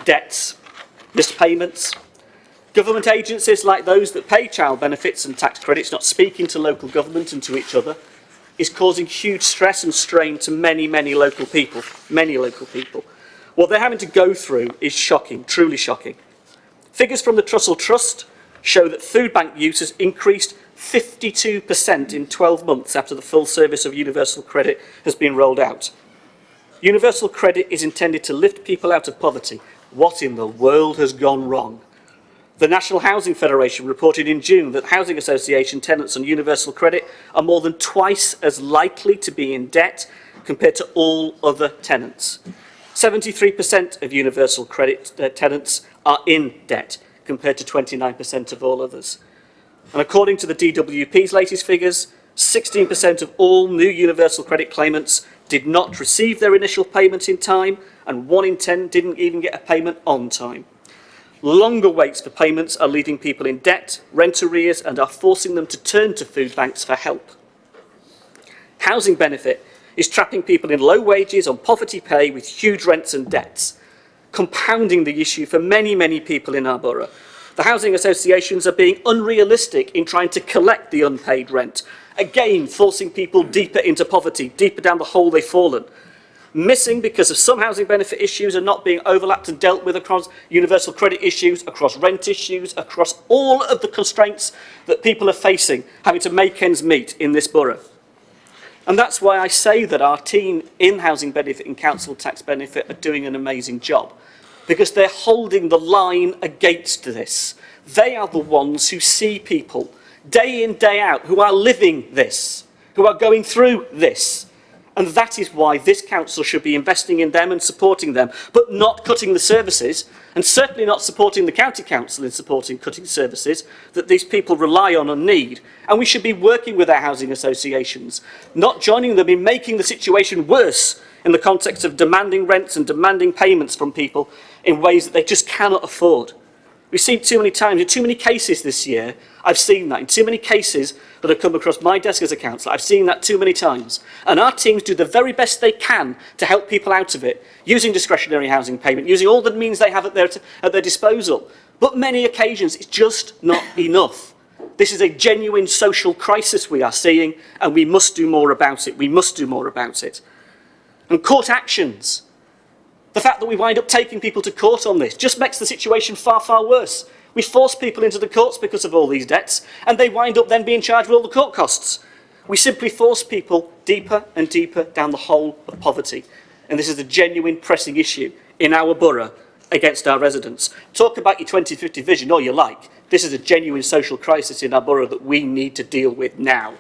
debts, missed payments, government agencies like those that pay child benefits and tax credits not speaking to local government and to each other is causing huge stress and strain to many local people, What they're having to go through is shocking, truly shocking. Figures from the Trussell Trust show that food bank use has increased 52% in 12 months after the full service of universal credit has been rolled out. Universal credit is intended to lift people out of poverty. What in the world has gone wrong? The National Housing Federation reported in June that housing association tenants on universal credit are more than twice as likely to be in debt compared to all other tenants. 73% of universal credit tenants are in debt compared to 29% of all others. And according to the DWP's latest figures, 16% of all new universal credit claimants did not receive their initial payment in time, and 1 in 10 didn't even get a payment on time. Longer waits for payments are leaving people in debt, rent arrears, and are forcing them to turn to food banks for help. Housing benefit is trapping people in low wages on poverty pay with huge rents and debts, compounding the issue for many people in our borough. The housing associations are being unrealistic in trying to collect the unpaid rent, again forcing people deeper into poverty, deeper down the hole they've fallen. Missing because of some housing benefit issues are not being overlapped and dealt with across universal credit issues, across rent issues, across all of the constraints that people are facing, having to make ends meet in this borough. And that's why I say that our team in housing benefit and council tax benefit are doing an amazing job, because they're holding the line against this. They are the ones who see people day in, day out, who are living this, who are going through this. And that is why this council should be investing in them and supporting them, but not cutting the services, and certainly not supporting the county council in supporting cutting services that these people rely on and need. And we should be working with our housing associations, not joining them in making the situation worse in the context of demanding rents and demanding payments from people in ways that they just cannot afford. We've seen too many times, in too many cases this year, I've seen that. In too many cases that have come across my desk as a councillor, I've seen that too many times. And our teams do the very best they can to help people out of it, using discretionary housing payment, using all the means they have at their disposal. But many occasions, it's just not enough. This is a genuine social crisis we are seeing, and we must do more about it. We must do more about it. And court actions. The fact that we wind up taking people to court on this just makes the situation far worse. We force people into the courts because of all these debts, and they wind up then being charged with all the court costs. We simply force people deeper and deeper down the hole of poverty. And this is a genuine pressing issue in our borough against our residents. Talk about your 2050 vision all you like. This is a genuine social crisis in our borough that we need to deal with now.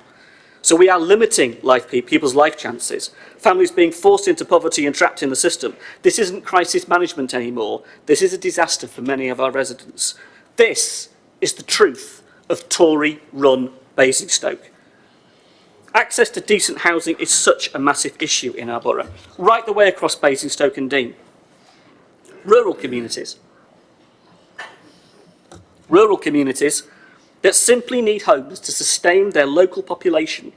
So we are limiting people's life chances, families being forced into poverty and trapped in the system. This isn't crisis management anymore. This is a disaster for many of our residents. This is the truth of Tory-run Basingstoke. Access to decent housing is such a massive issue in our borough, right the way across Basingstoke and Dean. Rural communities that simply need homes to sustain their local population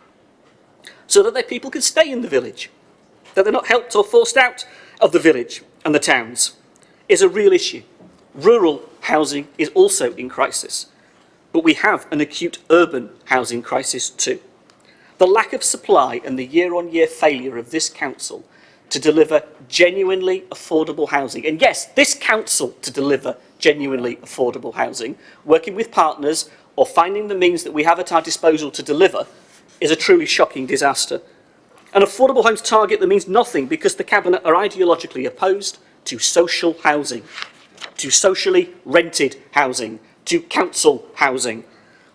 so that their people can stay in the village, that they're not helped or forced out of the village and the towns, is a real issue. Rural housing is also in crisis, but we have an acute urban housing crisis too. The lack of supply and the year-on-year failure of this council to deliver genuinely affordable housing, and yes, this council to deliver genuinely affordable housing, working with partners or finding the means that we have at our disposal to deliver, is a truly shocking disaster. An affordable homes target that means nothing because the Cabinet are ideologically opposed to social housing, to socially rented housing, to council housing.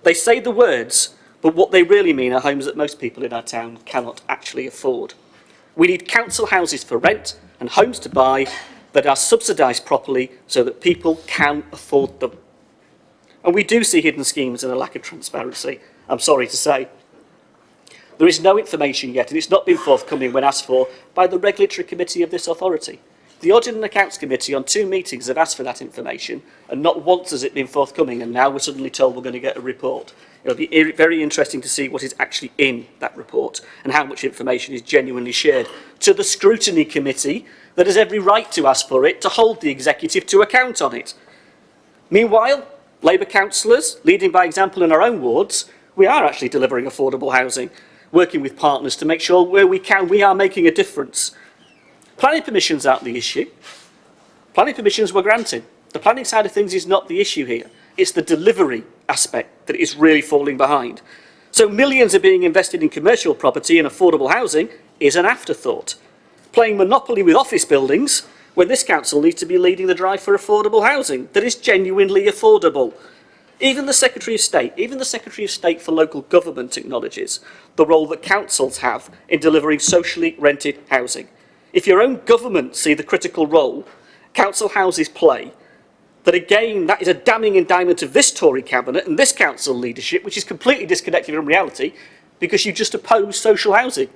They say the words, but what they really mean are homes that most people in our town cannot actually afford. We need council houses for rent and homes to buy that are subsidised properly so that people can afford them. And we do see hidden schemes and a lack of transparency, I'm sorry to say. There is no information yet, and it's not been forthcoming when asked for by the regulatory committee of this authority. The Audit and Accounts Committee on 2 meetings have asked for that information, and not once has it been forthcoming, and now we're suddenly told we're going to get a report. It'll be very interesting to see what is actually in that report and how much information is genuinely shared to the Scrutiny Committee that has every right to ask for it, to hold the executive to account on it. Meanwhile, Labour councillors, leading by example in our own wards, we are actually delivering affordable housing, working with partners to make sure where we can, we are making a difference. Planning permissions aren't the issue. Planning permissions were granted. The planning side of things is not the issue here. It's the delivery aspect that is really falling behind. So millions are being invested in commercial property and affordable housing is an afterthought. Playing monopoly with office buildings when this council needs to be leading the drive for affordable housing that is genuinely affordable. Even the Secretary of State for Local Government acknowledges the role that councils have in delivering socially rented housing. If your own government see the critical role council houses play, that again, that is a damning indictment of this Tory cabinet and this council leadership, which is completely disconnected from reality because you just oppose social housing.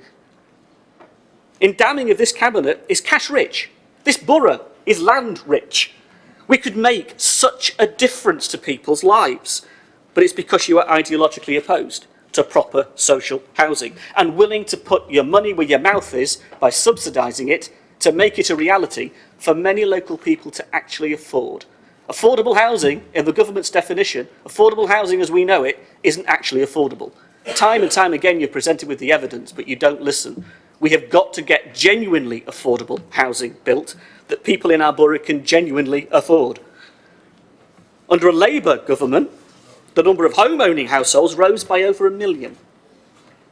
In damning of this cabinet is cash rich. This borough is land rich. We could make such a difference to people's lives, but it's because you are ideologically opposed to proper social housing and willing to put your money where your mouth is by subsidising it to make it a reality for many local people to actually afford. Affordable housing, in the government's definition, affordable housing as we know it, isn't actually affordable. Time and time again you're presented with the evidence, but you don't listen. We have got to get genuinely affordable housing built that people in our borough can genuinely afford. Under a Labour government, the number of home-owning households rose by over 1 million.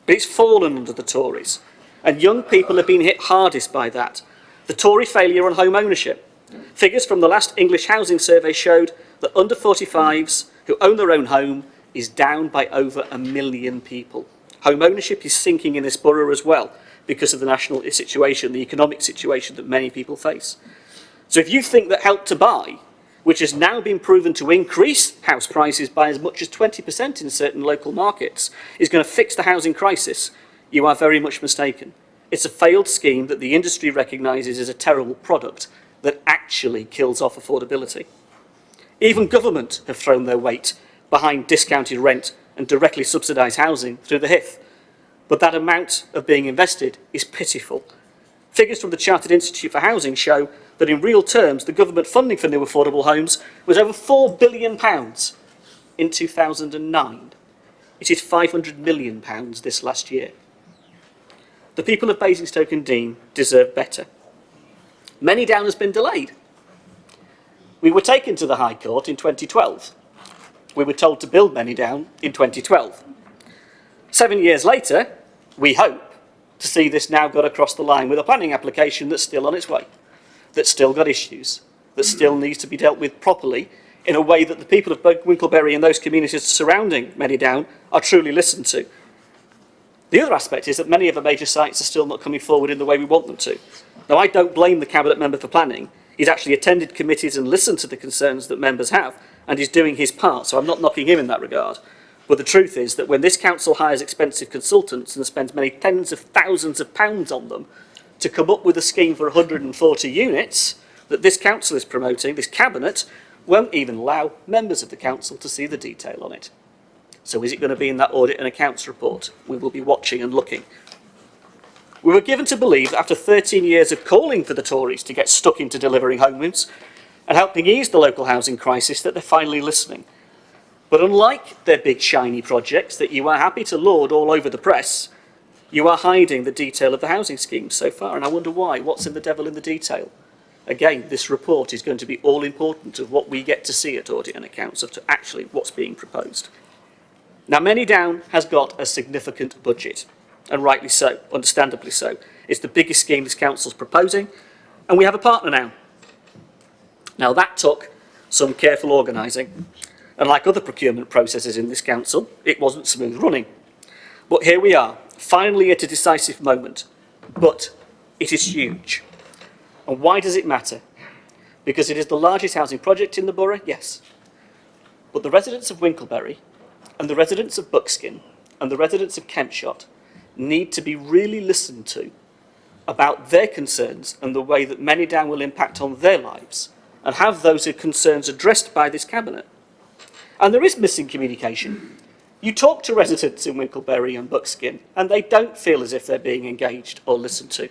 But it's fallen under the Tories, and young people have been hit hardest by that. The Tory failure on home ownership. Figures from the last English housing survey showed that under 45s who own their own home is down by over 1 million people. Home ownership is sinking in this borough as well because of the national situation, the economic situation that many people face. So if you think that Help to Buy, which has now been proven to increase house prices by as much as 20% in certain local markets, is going to fix the housing crisis, you are very much mistaken. It's a failed scheme that the industry recognises as a terrible product that actually kills off affordability. Even government have thrown their weight behind discounted rent and directly subsidised housing through the HIF. But that amount of being invested is pitiful. Figures from the Chartered Institute for Housing show that in real terms, the government funding for new affordable homes was over £4 billion in 2009. It is £500 million this last year. The people of Basingstoke and Dean deserve better. Many Down has been delayed. We were taken to the High Court in 2012 we were told to build many down in 2012. 7 years later, we hope to see this now got across the line with a planning application that's still on its way, that's still got issues, that still needs to be dealt with properly in a way that the people of Winkleberry and those communities surrounding Many Down are truly listened to. The other aspect is that many of the major sites are still not coming forward in the way we want them to. Now, I don't blame the Cabinet Member for Planning. He's actually attended committees and listened to the concerns that members have, and he's doing his part, so I'm not knocking him in that regard. But the truth is that when this council hires expensive consultants and spends many tens of thousands of pounds on them to come up with a scheme for 140 units that this council is promoting, this Cabinet won't even allow members of the council to see the detail on it. So is it going to be in that audit and accounts report? We will be watching and looking. We were given to believe that after 13 years of calling for the Tories to get stuck into delivering homes and helping ease the local housing crisis, that they're finally listening. But unlike their big shiny projects that you are happy to laud all over the press, you are hiding the detail of the housing schemes so far, and I wonder why. What's in the devil in the detail? Again, this report is going to be all important of what we get to see at audit and accounts, of to actually what's being proposed. Now, Many Down has got a significant budget, and rightly so, understandably so. It's the biggest scheme this council's proposing, and we have a partner now. Now, that took some careful organising, and like other procurement processes in this council, it wasn't smooth running. But here we are, finally at a decisive moment, but it is huge. And why does it matter? Because it is the largest housing project in the borough, yes. But the residents of Winkleberry and the residents of Buckskin and the residents of Kempshott need to be really listened to about their concerns and the way that Many Down will impact on their lives, and have those concerns addressed by this Cabinet. And there is missing communication. You talk to residents in Winkleberry and Buckskin, and they don't feel as if they're being engaged or listened to.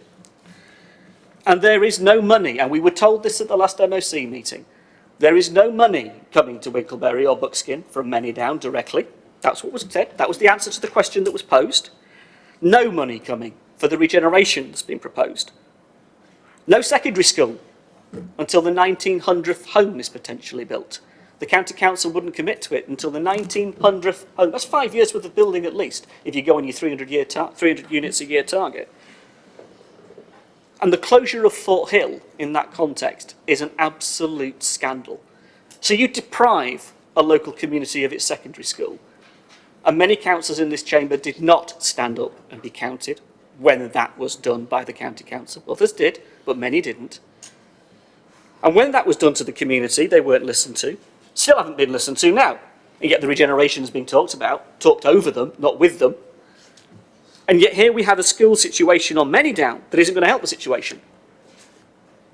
And there is no money, and we were told this at the last MOC meeting, there is no money coming to Winkleberry or Buckskin from Many Down directly. That's what was said. That was the answer to the question that was posed. No money coming for the regeneration that's been proposed. No secondary school until the 1900th home is potentially built. The County Council wouldn't commit to it until the 1900th home. That's 5 years worth of building at least, if you go on your 300 units a year target. And the closure of Fort Hill in that context is an absolute scandal. So you deprive a local community of its secondary school. And many councillors in this chamber did not stand up and be counted when that was done by the County Council. Others did, but many didn't. And when that was done to the community, they weren't listened to. Still haven't been listened to now. And yet the regeneration has been talked about, talked over them, not with them. And yet here we have a school situation on Many Down that isn't going to help the situation.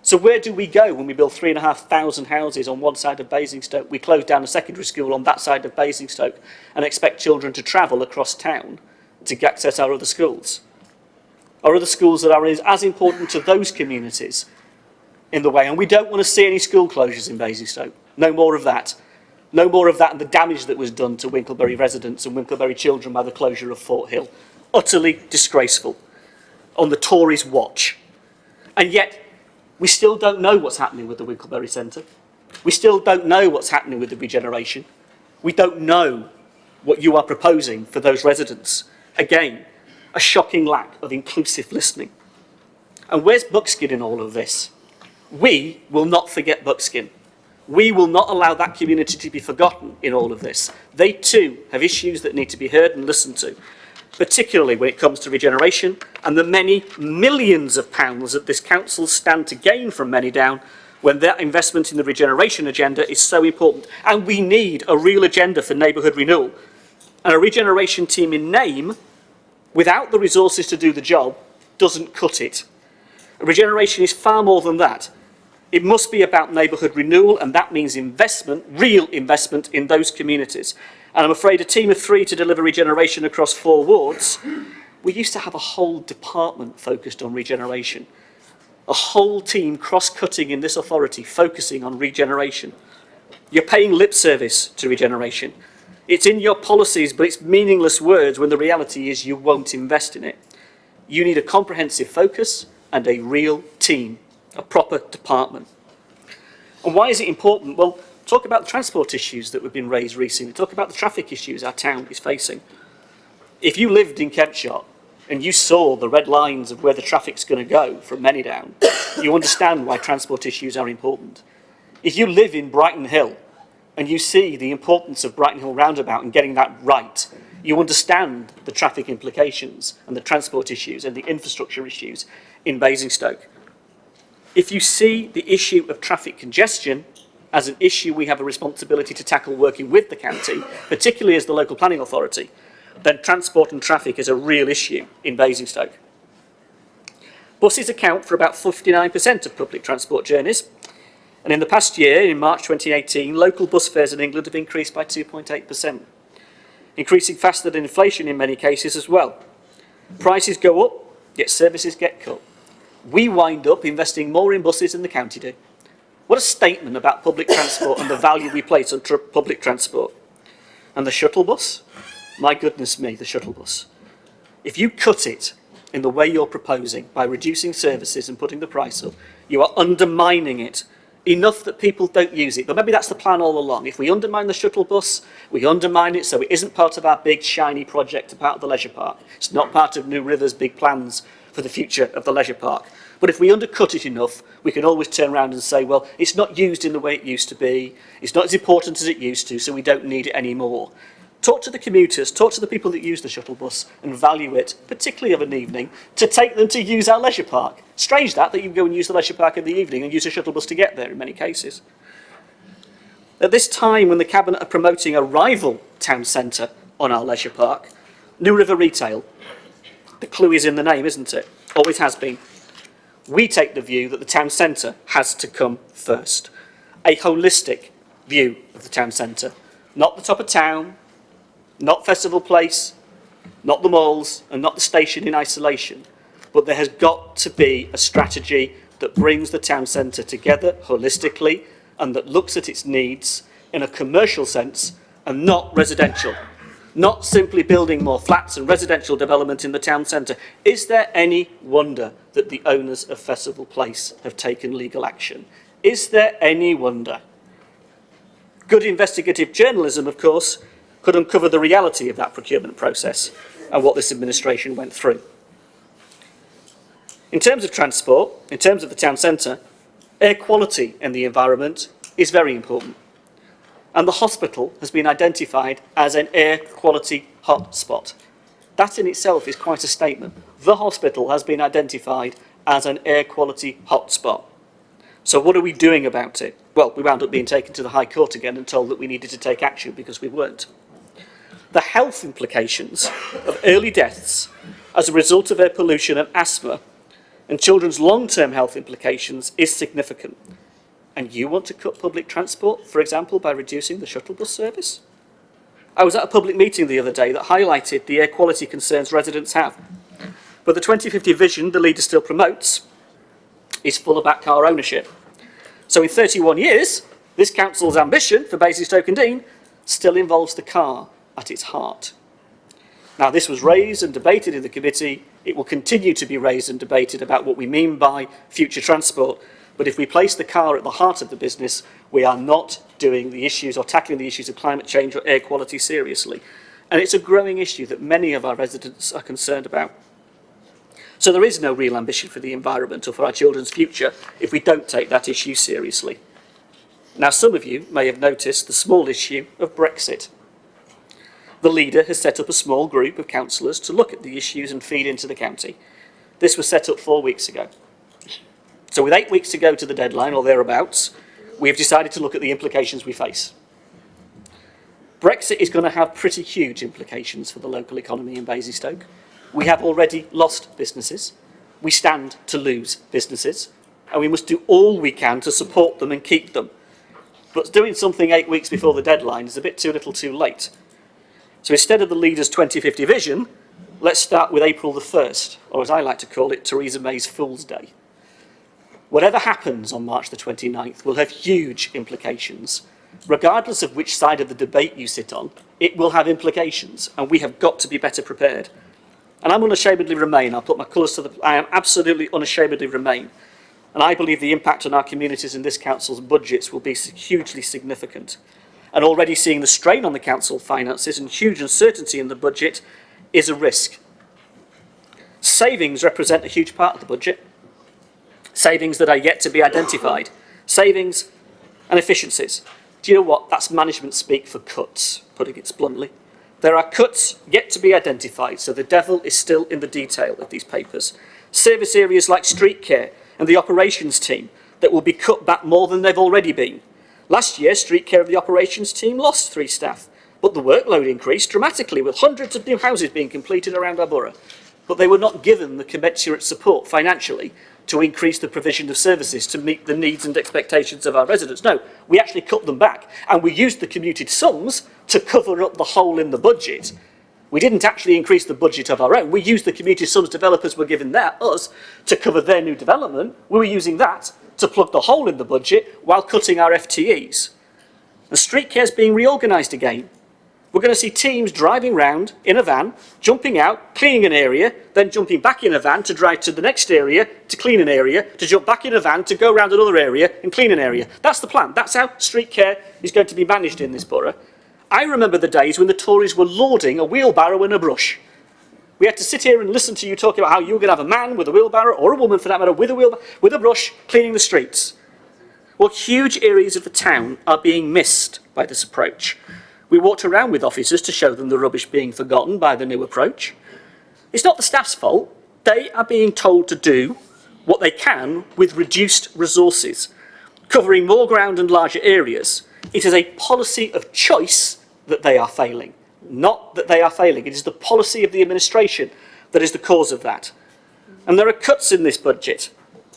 So where do we go when we build 3,500 houses on one side of Basingstoke? We close down a secondary school on that side of Basingstoke and expect children to travel across town to access our other schools. Our other schools that are as important to those communities in the way. And we don't want to see any school closures in Basingstoke. No more of that. No more of that and the damage that was done to Winkleberry residents and Winkleberry children by the closure of Fort Hill. Utterly disgraceful on the Tories' watch. And yet, we still don't know what's happening with the Winkleberry Centre. We still don't know what's happening with the regeneration. We don't know what you are proposing for those residents. Again, a shocking lack of inclusive listening. And where's Buckskin in all of this? We will not forget Buckskin. We will not allow that community to be forgotten in all of this. They too have issues that need to be heard and listened to, particularly when it comes to regeneration and the many millions of pounds that this council stand to gain from Many Down when that investment in the regeneration agenda is so important. And we need a real agenda for neighbourhood renewal. And a regeneration team in name, without the resources to do the job, doesn't cut it. Regeneration is far more than that. It must be about neighbourhood renewal, and that means investment, real investment in those communities. And I'm afraid a team of 3 to deliver regeneration across 4 wards, we used to have a whole department focused on regeneration. A whole team cross-cutting in this authority focusing on regeneration. You're paying lip service to regeneration. It's in your policies, but it's meaningless words when the reality is you won't invest in it. You need a comprehensive focus and a real team, a proper department. And why is it important? Well, Talk about the transport issues that have been raised recently. Talk about the traffic issues our town is facing. If you lived in Kempshire and you saw the red lines of where the traffic's going to go from Manydown, you understand why transport issues are important. If you live in Brighton Hill and you see the importance of Brighton Hill roundabout and getting that right, you understand the traffic implications and the transport issues and the infrastructure issues in Basingstoke. If you see the issue of traffic congestion as an issue we have a responsibility to tackle working with the county, particularly as the local planning authority, then transport and traffic is a real issue in Basingstoke. Buses account for about 59% of public transport journeys, and in the past year, in March 2018, local bus fares in England have increased by 2.8%, increasing faster than inflation in many cases as well. Prices go up, yet services get cut. We wind up investing more in buses than the county do. What a statement about public transport and the value we place on public transport. And the shuttle bus? My goodness me, the shuttle bus. If you cut it in the way you're proposing, by reducing services and putting the price up, you are undermining it enough that people don't use it. But maybe that's the plan all along. If we undermine the shuttle bus, we undermine it so it isn't part of our big shiny project, a part of the leisure park. It's not part of New River's big plans for the future of the leisure park. But if we undercut it enough, we can always turn around and say, well, it's not used in the way it used to be, it's not as important as it used to, so we don't need it anymore. Talk to the commuters, talk to the people that use the shuttle bus and value it, particularly of an evening, to take them to use our leisure park. Strange that you go and use the leisure park in the evening and use a shuttle bus to get there in many cases. At this time when the Cabinet are promoting a rival town centre on our leisure park, New River Retail, the clue is in the name, isn't it? Always has been. We take the view that the town centre has to come first. A holistic view of the town centre. Not the top of town, not Festival Place, not the malls, and not the station in isolation. But there has got to be a strategy that brings the town centre together holistically and that looks at its needs in a commercial sense and not residential. Not simply building more flats and residential development in the town centre. Is there any wonder that the owners of Festival Place have taken legal action? Is there any wonder? Good investigative journalism, of course, could uncover the reality of that procurement process and what this administration went through. In terms of transport, in terms of the town centre, air quality in the environment is very important. And the hospital has been identified as an air quality hotspot. That in itself is quite a statement. The hospital has been identified as an air quality hotspot. So what are we doing about it? Well, we wound up being taken to the High Court again and told that we needed to take action because we weren't. The health implications of early deaths as a result of air pollution and asthma and children's long-term health implications is significant. And you want to cut public transport, for example, by reducing the shuttle bus service? I was at a public meeting the other day that highlighted the air quality concerns residents have. But the 2050 vision the leader still promotes is full about car ownership. So in 31 years, this council's ambition for Basingstoke-on-Deane still involves the car at its heart. Now, this was raised and debated in the committee. It will continue to be raised and debated about what we mean by future transport. But if we place the car at the heart of the business, we are not doing the issues or tackling the issues of climate change or air quality seriously. And it's a growing issue that many of our residents are concerned about. So there is no real ambition for the environment or for our children's future if we don't take that issue seriously. Now, some of you may have noticed the small issue of Brexit. The leader has set up a small group of councillors to look at the issues and feed into the county. This was set up 4 weeks ago. So with 8 weeks to go to the deadline, or thereabouts, we have decided to look at the implications we face. Brexit is going to have pretty huge implications for the local economy in Basingstoke. We have already lost businesses. We stand to lose businesses. And we must do all we can to support them and keep them. But doing something 8 weeks before the deadline is a bit too little too late. So instead of the leader's 2050 vision, let's start with April the 1st, or as I like to call it, Theresa May's Fool's Day. Whatever happens on March the 29th will have huge implications. Regardless of which side of the debate you sit on, it will have implications, and we have got to be better prepared. And I'm unashamedly remain, I'll put my colours to the, I am absolutely unashamedly remain And I believe the impact on our communities and this council's budgets will be hugely significant. And already seeing the strain on the council finances and huge uncertainty in the budget is a risk. Savings represent a huge part of the budget. Savings that are yet to be identified. Savings and efficiencies. Do you know what? That's management speak for cuts, putting it bluntly. There are cuts yet to be identified, so the devil is still in the detail of these papers. Service areas like street care and the operations team that will be cut back more than they've already been. Last year, street care of the operations team lost 3 staff, but the workload increased dramatically with hundreds of new houses being completed around our borough. But they were not given the commensurate support financially to increase the provision of services to meet the needs and expectations of our residents. No, we actually cut them back, and we used the commuted sums to cover up the hole in the budget. We didn't actually increase the budget of our own. We used the commuted sums developers were giving us to cover their new development. We were using that to plug the hole in the budget while cutting our FTEs. The street care is being reorganised again. We're going to see teams driving round in a van, jumping out, cleaning an area, then jumping back in a van to drive to the next area, to clean an area, to jump back in a van, to go around another area and clean an area. That's the plan. That's how street care is going to be managed in this borough. I remember the days when the Tories were lauding a wheelbarrow and a brush. We had to sit here and listen to you talking about how you were going to have a man with a wheelbarrow, or a woman for that matter, with a brush, cleaning the streets. Well, huge areas of the town are being missed by this approach. We walked around with officers to show them the rubbish being forgotten by the new approach. It's not the staff's fault. They are being told to do what they can with reduced resources, covering more ground and larger areas. It is a policy of choice that they are failing, not that they are failing. It is the policy of the administration that is the cause of that. And there are cuts in this budget.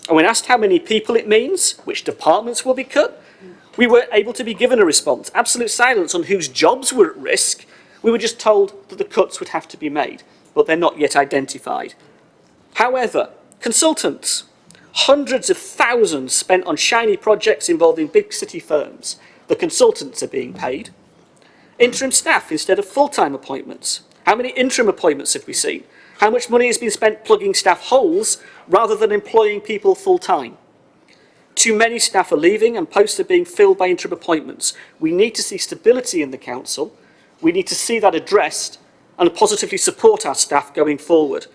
And when asked how many people it means, which departments will be cut, we weren't able to be given a response. Absolute silence on whose jobs were at risk. We were just told that the cuts would have to be made, but they're not yet identified. However, consultants, hundreds of thousands spent on shiny projects involving big city firms. The consultants are being paid. Interim staff instead of full-time appointments. How many interim appointments have we seen? How much money has been spent plugging staff holes rather than employing people full-time? Too many staff are leaving and posts are being filled by interim appointments. We need to see stability in the council. We need to see that addressed and positively support our staff going forward.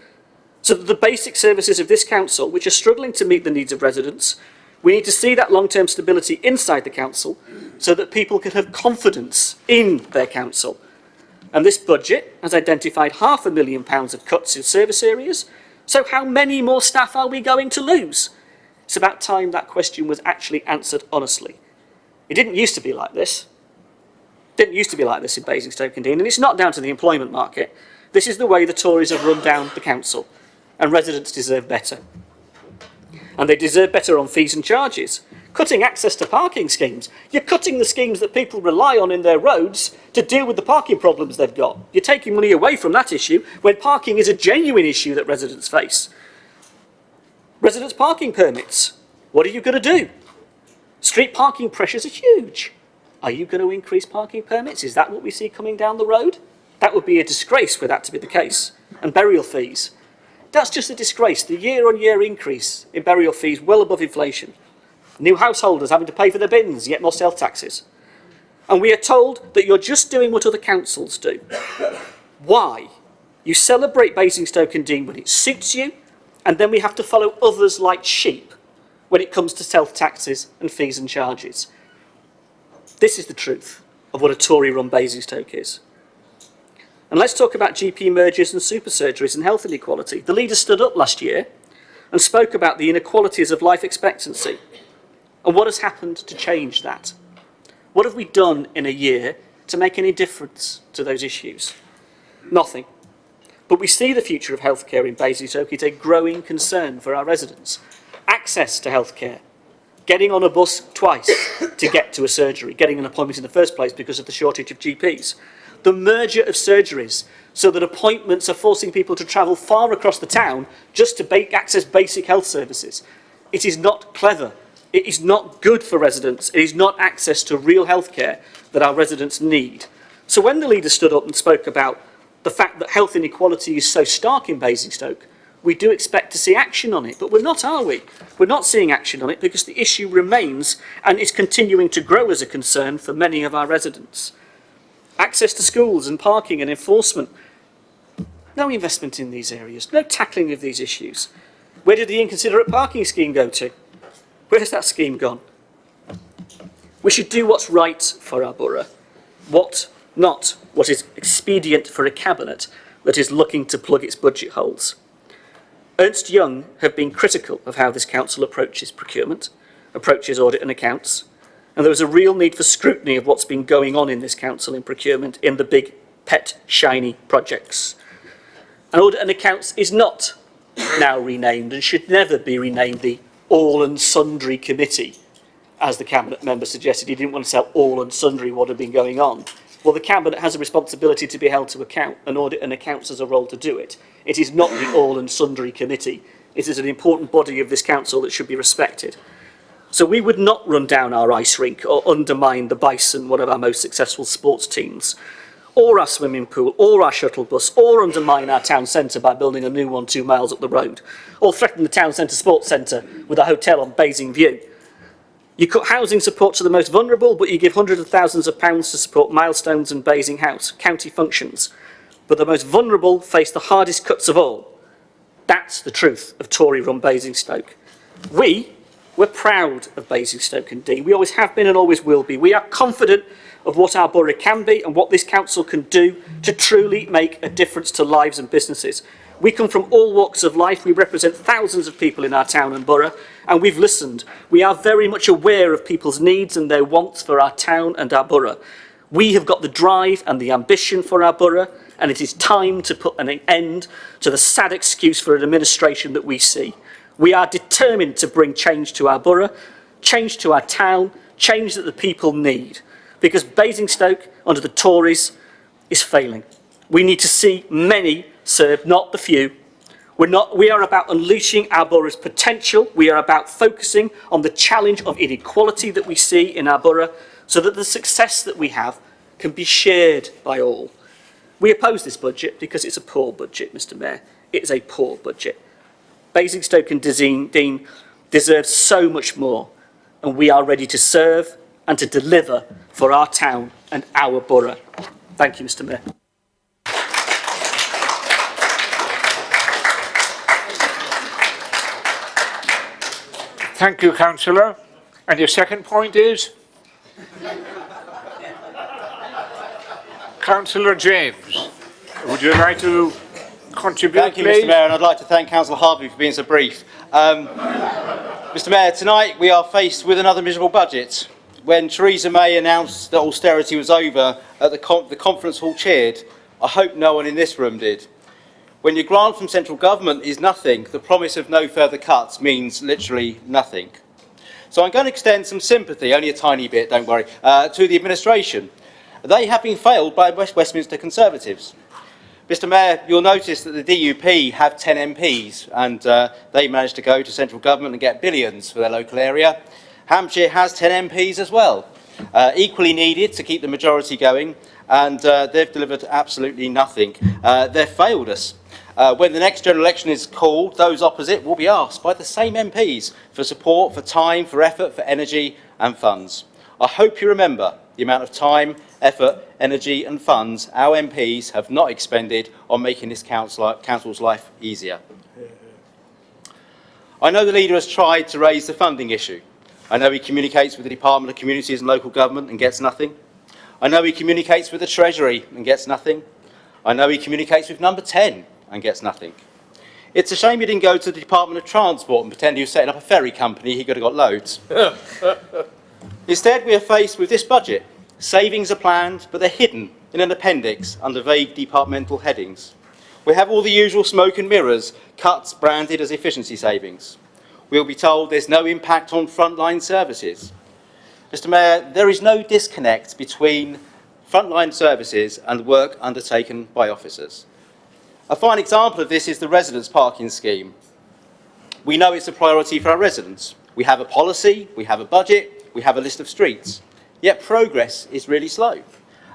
So that the basic services of this council, which are struggling to meet the needs of residents, we need to see that long-term stability inside the council so that people can have confidence in their council. And this budget has identified £500,000 of cuts in service areas. So how many more staff are we going to lose? It's about time that question was actually answered honestly. It didn't used to be like this. It didn't used to be like this in Basingstoke-on-Deane, and it's not down to the employment market. This is the way the Tories have run down the council, and residents deserve better. And they deserve better on fees and charges. Cutting access to parking schemes. You're cutting the schemes that people rely on in their roads to deal with the parking problems they've got. You're taking money away from that issue when parking is a genuine issue that residents face. Residents' parking permits. What are you going to do? Street parking pressures are huge. Are you going to increase parking permits? Is that what we see coming down the road? That would be a disgrace were that to be the case. And burial fees. That's just a disgrace. The year-on-year increase in burial fees well above inflation. New householders having to pay for their bins, yet more sales taxes. And we are told that you're just doing what other councils do. Why? You celebrate Basingstoke-on-Deane when it suits you, and then we have to follow others like sheep when it comes to self-taxes and fees and charges. This is the truth of what a Tory-run Basingstoke is. And let's talk about GP mergers and super surgeries and health inequality. The leader stood up last year and spoke about the inequalities of life expectancy and what has happened to change that. What have we done in a year to make any difference to those issues? Nothing. But we see the future of healthcare in Basingstoke. It's a growing concern for our residents. Access to healthcare. Getting on a bus twice to get to a surgery. Getting an appointment in the first place because of the shortage of GPs. The merger of surgeries so that appointments are forcing people to travel far across the town just to access basic health services. It is not clever. It is not good for residents. It is not access to real healthcare that our residents need. So when the leader stood up and spoke about the fact that health inequality is so stark in Basingstoke, we do expect to see action on it, but we're not, are we? We're not seeing action on it because the issue remains and is continuing to grow as a concern for many of our residents. Access to schools and parking and enforcement. No investment in these areas, no tackling of these issues. Where did the inconsiderate parking scheme go to? Where's that scheme gone? We should do what's right for our borough, not what is expedient for a cabinet that is looking to plug its budget holes. Ernst Young have been critical of how this council approaches procurement, approaches audit and accounts, and there is a real need for scrutiny of what's been going on in this council in procurement in the big, pet, shiny projects. And audit and accounts is not now renamed and should never be renamed the All and Sundry Committee, as the Cabinet member suggested. He didn't want to tell all and sundry what had been going on. Well, the Cabinet has a responsibility to be held to account, and audit and accounts has a role to do it. It is not the All and Sundry Committee. It is an important body of this council that should be respected. So we would not run down our ice rink or undermine the Bison, one of our most successful sports teams, or our swimming pool, or our shuttle bus, or undermine our town centre by building a new one 2 miles up the road, or threaten the town centre sports centre with a hotel on Basing View. You cut housing support to the most vulnerable, but you give hundreds of thousands of pounds to support Milestones and Basing House, county functions. But the most vulnerable face the hardest cuts of all. That's the truth of Tory-run Basingstoke. We're proud of Basingstoke and Dean. We always have been and always will be. We are confident of what our borough can be and what this council can do to truly make a difference to lives and businesses. We come from all walks of life. We represent thousands of people in our town and borough, and we've listened. We are very much aware of people's needs and their wants for our town and our borough. We have got the drive and the ambition for our borough, and it is time to put an end to the sad excuse for an administration that we see. We are determined to bring change to our borough, change to our town, change that the people need, because Basingstoke, under the Tories, is failing. We need to see many served, not the few. We are about unleashing our borough's potential. We are about focusing on the challenge of inequality that we see in our borough so that the success that we have can be shared by all. We oppose this budget because it's a poor budget, Mr. Mayor. It is a poor budget. Basingstoke and Dean deserve so much more, and we are ready to serve and to deliver for our town and our borough. Thank you, Mr. Mayor. Thank you, Councillor. And your second point is? Councillor James, would you like to contribute, Thank you, please? Mr. Mayor, and I'd like to thank Councillor Harvey for being so brief. Mr. Mayor, tonight we are faced with another miserable budget. When Theresa May announced that austerity was over at the conference hall cheered, I hope no one in this room did. When your grant from central government is nothing, the promise of no further cuts means literally nothing. So I'm going to extend some sympathy, only a tiny bit, don't worry, to the administration. They have been failed by Westminster Conservatives. Mr. Mayor, you'll notice that the DUP have 10 MPs and they managed to go to central government and get billions for their local area. Hampshire has 10 MPs as well, equally needed to keep the majority going, and they've delivered absolutely nothing. They've failed us. When the next general election is called, those opposite will be asked by the same MPs for support, for time, for effort, for energy and funds. I hope you remember the amount of time, effort, energy and funds our MPs have not expended on making this council's life easier. I know the leader has tried to raise the funding issue. I know he communicates with the Department of Communities and Local Government and gets nothing. I know he communicates with the Treasury and gets nothing. I know he communicates with number 10 and gets nothing. It's a shame he didn't go to the Department of Transport and pretend he was setting up a ferry company. He could have got loads. Instead, we are faced with this budget. Savings are planned, but they're hidden in an appendix under vague departmental headings. We have all the usual smoke and mirrors, cuts branded as efficiency savings. We'll be told there's no impact on frontline services. Mr. Mayor, there is no disconnect between frontline services and work undertaken by officers. A fine example of this is the residents' parking scheme. We know it's a priority for our residents. We have a policy, we have a budget, we have a list of streets. Yet progress is really slow.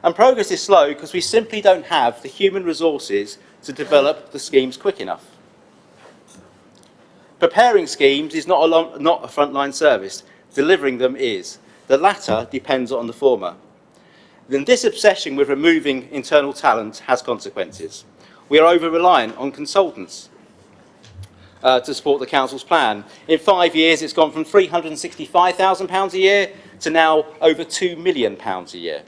And progress is slow because we simply don't have the human resources to develop the schemes quick enough. Preparing schemes is not a frontline service. Delivering them is. The latter depends on the former. Then this obsession with removing internal talent has consequences. We are over-reliant on consultants to support the council's plan. In 5 years, it's gone from £365,000 a year to now over £2 million a year.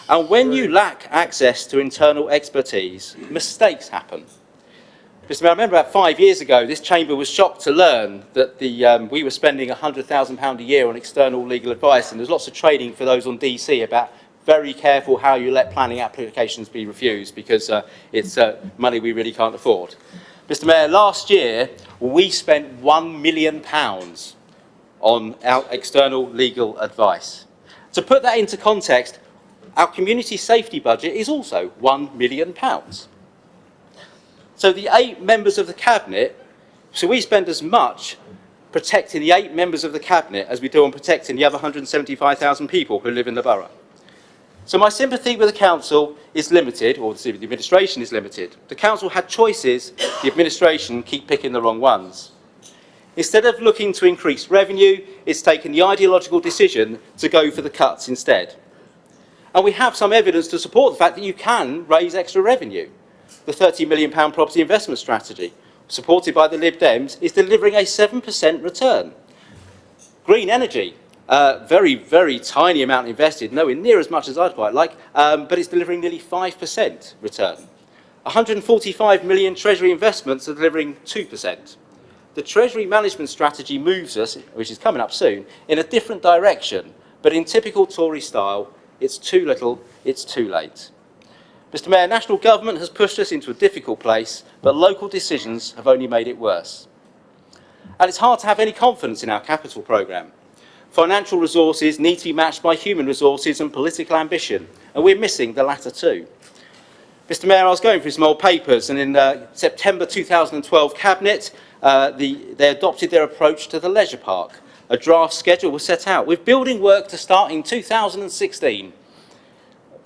And when you lack access to internal expertise, mistakes happen. Mr. Mayor, I remember about 5 years ago, this chamber was shocked to learn that we were spending £100,000 a year on external legal advice, and there's lots of training for those on DC about very careful how you let planning applications be refused, because it's money we really can't afford. Mr. Mayor, last year we spent £1 million on our external legal advice. To put that into context, our community safety budget is also £1 million. So the 8 members of the Cabinet, so we spend as much protecting the 8 members of the Cabinet as we do on protecting the other 175,000 people who live in the borough. So my sympathy with the Council is limited, or the administration is limited. The Council had choices, the administration keep picking the wrong ones. Instead of looking to increase revenue, it's taken the ideological decision to go for the cuts instead. And we have some evidence to support the fact that you can raise extra revenue. The £30 million property investment strategy, supported by the Lib Dems, is delivering a 7% return. Green energy, very, very tiny amount invested, nowhere near as much as I'd quite like, but it's delivering nearly 5% return. 145 million Treasury investments are delivering 2%. The Treasury management strategy moves us, which is coming up soon, in a different direction, but in typical Tory style, it's too little, it's too late. Mr. Mayor, national government has pushed us into a difficult place, but local decisions have only made it worse. And it's hard to have any confidence in our capital programme. Financial resources need to be matched by human resources and political ambition, and we're missing the latter too. Mr. Mayor, I was going through some old papers, and in September 2012 Cabinet, they adopted their approach to the leisure park. A draft schedule was set out, with building work to start in 2016.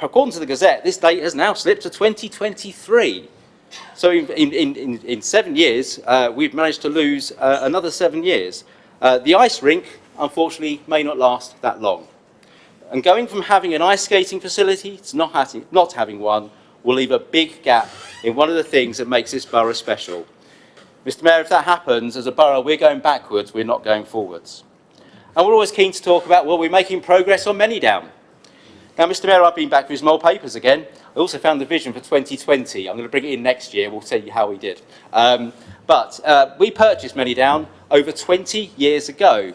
According to the Gazette, this date has now slipped to 2023. So in 7 years, we've managed to lose another 7 years. The ice rink, unfortunately, may not last that long. And going from having an ice skating facility to not having one will leave a big gap in one of the things that makes this borough special. Mr. Mayor, if that happens, as a borough, we're going backwards, we're not going forwards. And we're always keen to talk about, well, we're making progress on Manydown. Now, Mr. Mayor, I've been back through some old papers again. I also found the vision for 2020. I'm going to bring it in next year. We'll tell you how we did. But we purchased Manydown over 20 years ago.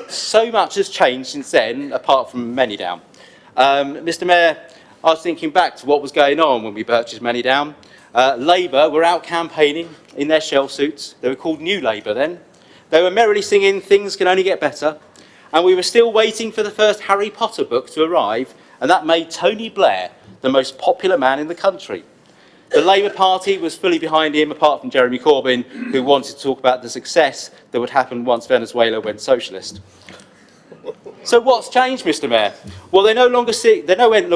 So much has changed since then, apart from Manydown. Mr. Mayor, I was thinking back to what was going on when we purchased Manydown. Labour were out campaigning in their shell suits. They were called New Labour then. They were merrily singing "Things Can Only Get Better." And we were still waiting for the first Harry Potter book to arrive, and that made Tony Blair the most popular man in the country. The Labour Party was fully behind him, apart from Jeremy Corbyn, who wanted to talk about the success that would happen once Venezuela went socialist. So what's changed, Mr. Mayor? Well, they no longer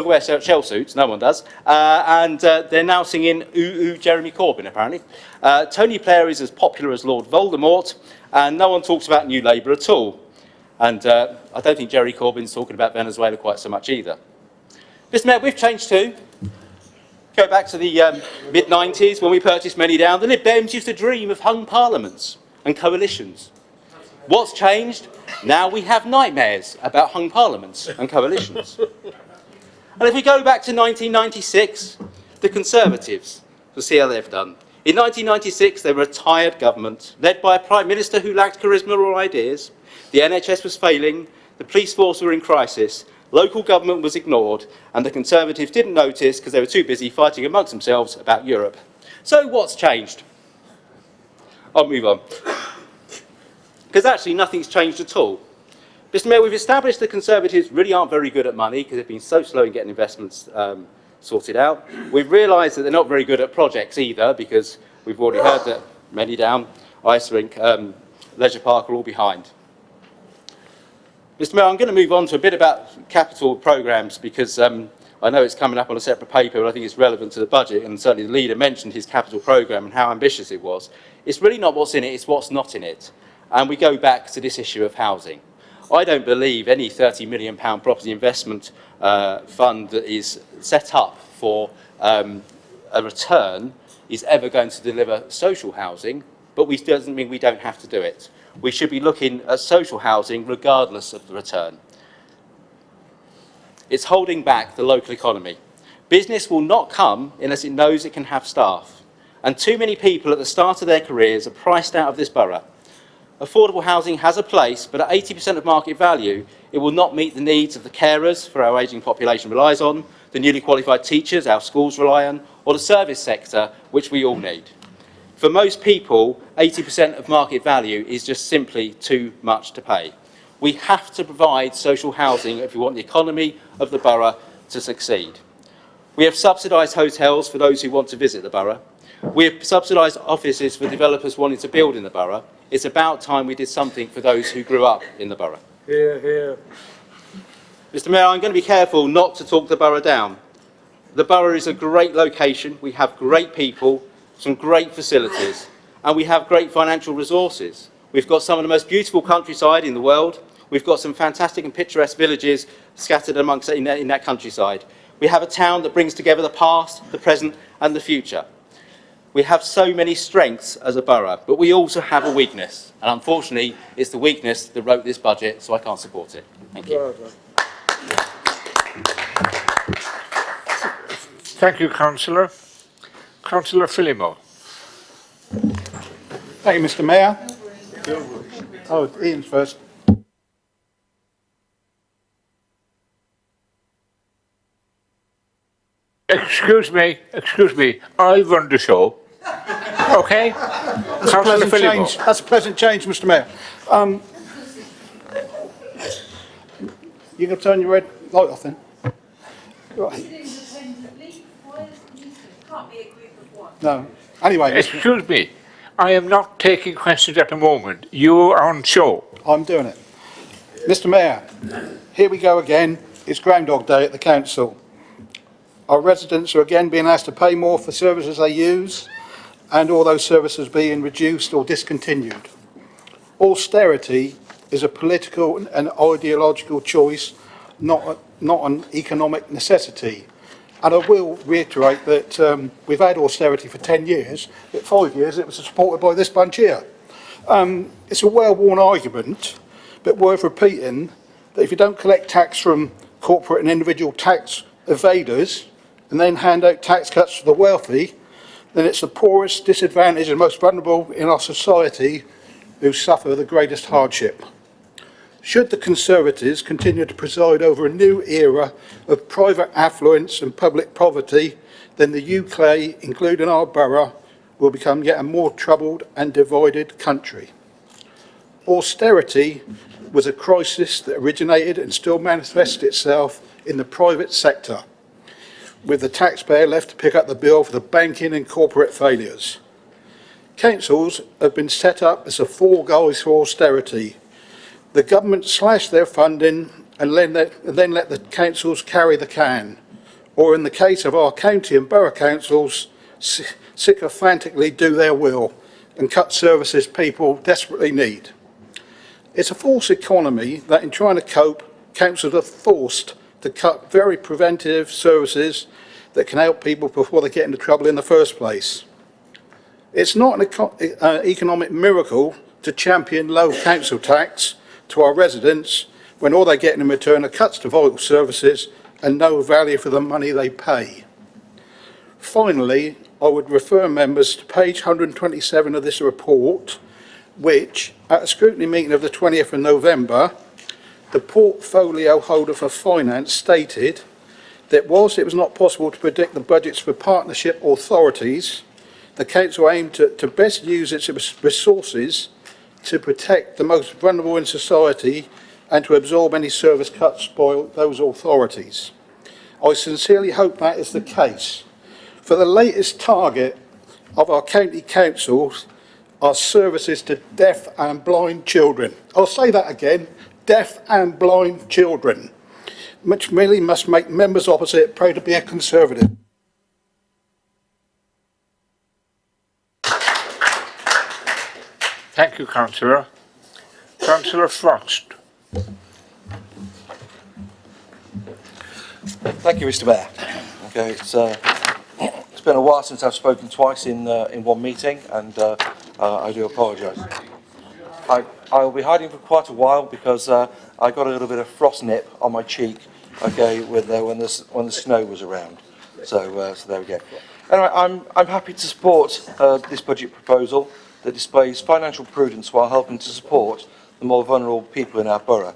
wear shell suits, no one does, and they're now singing "Ooh Ooh Jeremy Corbyn," apparently. Tony Blair is as popular as Lord Voldemort, and no one talks about New Labour at all. And I don't think Jerry Corbyn's talking about Venezuela quite so much either. Mr. Mayor, we've changed too. Go back to the mid-90s when we purchased Manydown. The Lib Dems used to dream of hung parliaments and coalitions. What's changed? Now we have nightmares about hung parliaments and coalitions. And if we go back to 1996, the Conservatives, we'll see how they've done. In 1996, they were a tired government, led by a Prime Minister who lacked charisma or ideas. The NHS was failing, the police force were in crisis, local government was ignored, and the Conservatives didn't notice because they were too busy fighting amongst themselves about Europe. So what's changed? I'll move on. Because actually nothing's changed at all. Mr. Mayor, we've established the Conservatives really aren't very good at money because they've been so slow in getting investments sorted out. We've realised that they're not very good at projects either, because we've already heard that Manydown, Ice Rink, Leisure Park are all behind. Mr. Mayor, I'm going to move on to a bit about capital programmes, because I I know it's coming up on a separate paper, but I think it's relevant to the budget, and certainly the leader mentioned his capital programme and how ambitious it was. It's really not what's in it, it's what's not in it. And we go back to this issue of housing. I don't believe any £30 million property investment fund that is set up for a return is ever going to deliver social housing, but it doesn't mean we don't have to do it. We should be looking at social housing regardless of the return. It's holding back the local economy. Business will not come unless it knows it can have staff. And too many people at the start of their careers are priced out of this borough. Affordable housing has a place, but at 80% of market value, it will not meet the needs of the carers for our ageing population relies on, the newly qualified teachers our schools rely on, or the service sector, which we all need. For most people, 80% of market value is just simply too much to pay. We have to provide social housing if we want the economy of the borough to succeed. We have subsidised hotels for those who want to visit the borough. We have subsidised offices for developers wanting to build in the borough. It's about time we did something for those who grew up in the borough. Hear, hear. Mr Mayor, I'm going to be careful not to talk the borough down. The borough is a great location. We have great people, some great facilities, and we have great financial resources. We've got some of the most beautiful countryside in the world. We've got some fantastic and picturesque villages scattered amongst in that countryside. We have a town that brings together the past, the present and the future. We have so many strengths as a borough, but we also have a weakness. And unfortunately, it's the weakness that wrote this budget, so I can't support it. Thank you. Thank you, Councillor. Councillor Phillimore. Thank you, Mr Mayor. Oh, Ian's first. Excuse me, I run the show. Okay? That's a pleasant change. That's a pleasant change, Mr Mayor. You can turn your red light off then. Right. No. Anyway. Excuse me, I am not taking questions at the moment. You're on show. I'm doing it. Mr Mayor, here we go again. It's Groundhog Day at the council. Our residents are again being asked to pay more for services they use, and all those services being reduced or discontinued. Austerity is a political and ideological choice, not an economic necessity. And I will reiterate that we've had austerity for 10 years, but 5 years it was supported by this bunch here. It's a well-worn argument, but worth repeating, that if you don't collect tax from corporate and individual tax evaders, and then hand out tax cuts to the wealthy, then it's the poorest, disadvantaged and most vulnerable in our society who suffer the greatest hardship. Should the Conservatives continue to preside over a new era of private affluence and public poverty, then the UK, including our borough, will become yet a more troubled and divided country. Austerity was a crisis that originated and still manifests itself in the private sector, with the taxpayer left to pick up the bill for the banking and corporate failures. Councils have been set up as the fall guys for austerity. The government slashed their funding and then let the councils carry the can, or in the case of our county and borough councils, sycophantically do their will and cut services people desperately need. It's a false economy that in trying to cope, councils are forced to cut very preventative services that can help people before they get into trouble in the first place. It's not an economic miracle to champion low council tax to our residents when all they get in return are cuts to vital services and no value for the money they pay. Finally, I would refer members to page 127 of this report, which, at a scrutiny meeting of the 20th of November, the portfolio holder for finance stated that whilst it was not possible to predict the budgets for partnership authorities, the council aimed to best use its resources to protect the most vulnerable in society and to absorb any service cuts by those authorities. I sincerely hope that is the case. For the latest target of our county councils are services to deaf and blind children. I'll say that again. Deaf and blind children. which merely must make members opposite proud to be a Conservative. Thank you, Councillor. Councillor Frost. Thank you, Mr. Mayor. Okay, it's been a while since I've spoken twice in one meeting, and I do apologise. I will be hiding for quite a while because I got a little bit of frost nip on my cheek. Okay, when the snow was around. So there we go. Anyway, I'm happy to support this budget proposal that displays financial prudence while helping to support the more vulnerable people in our borough.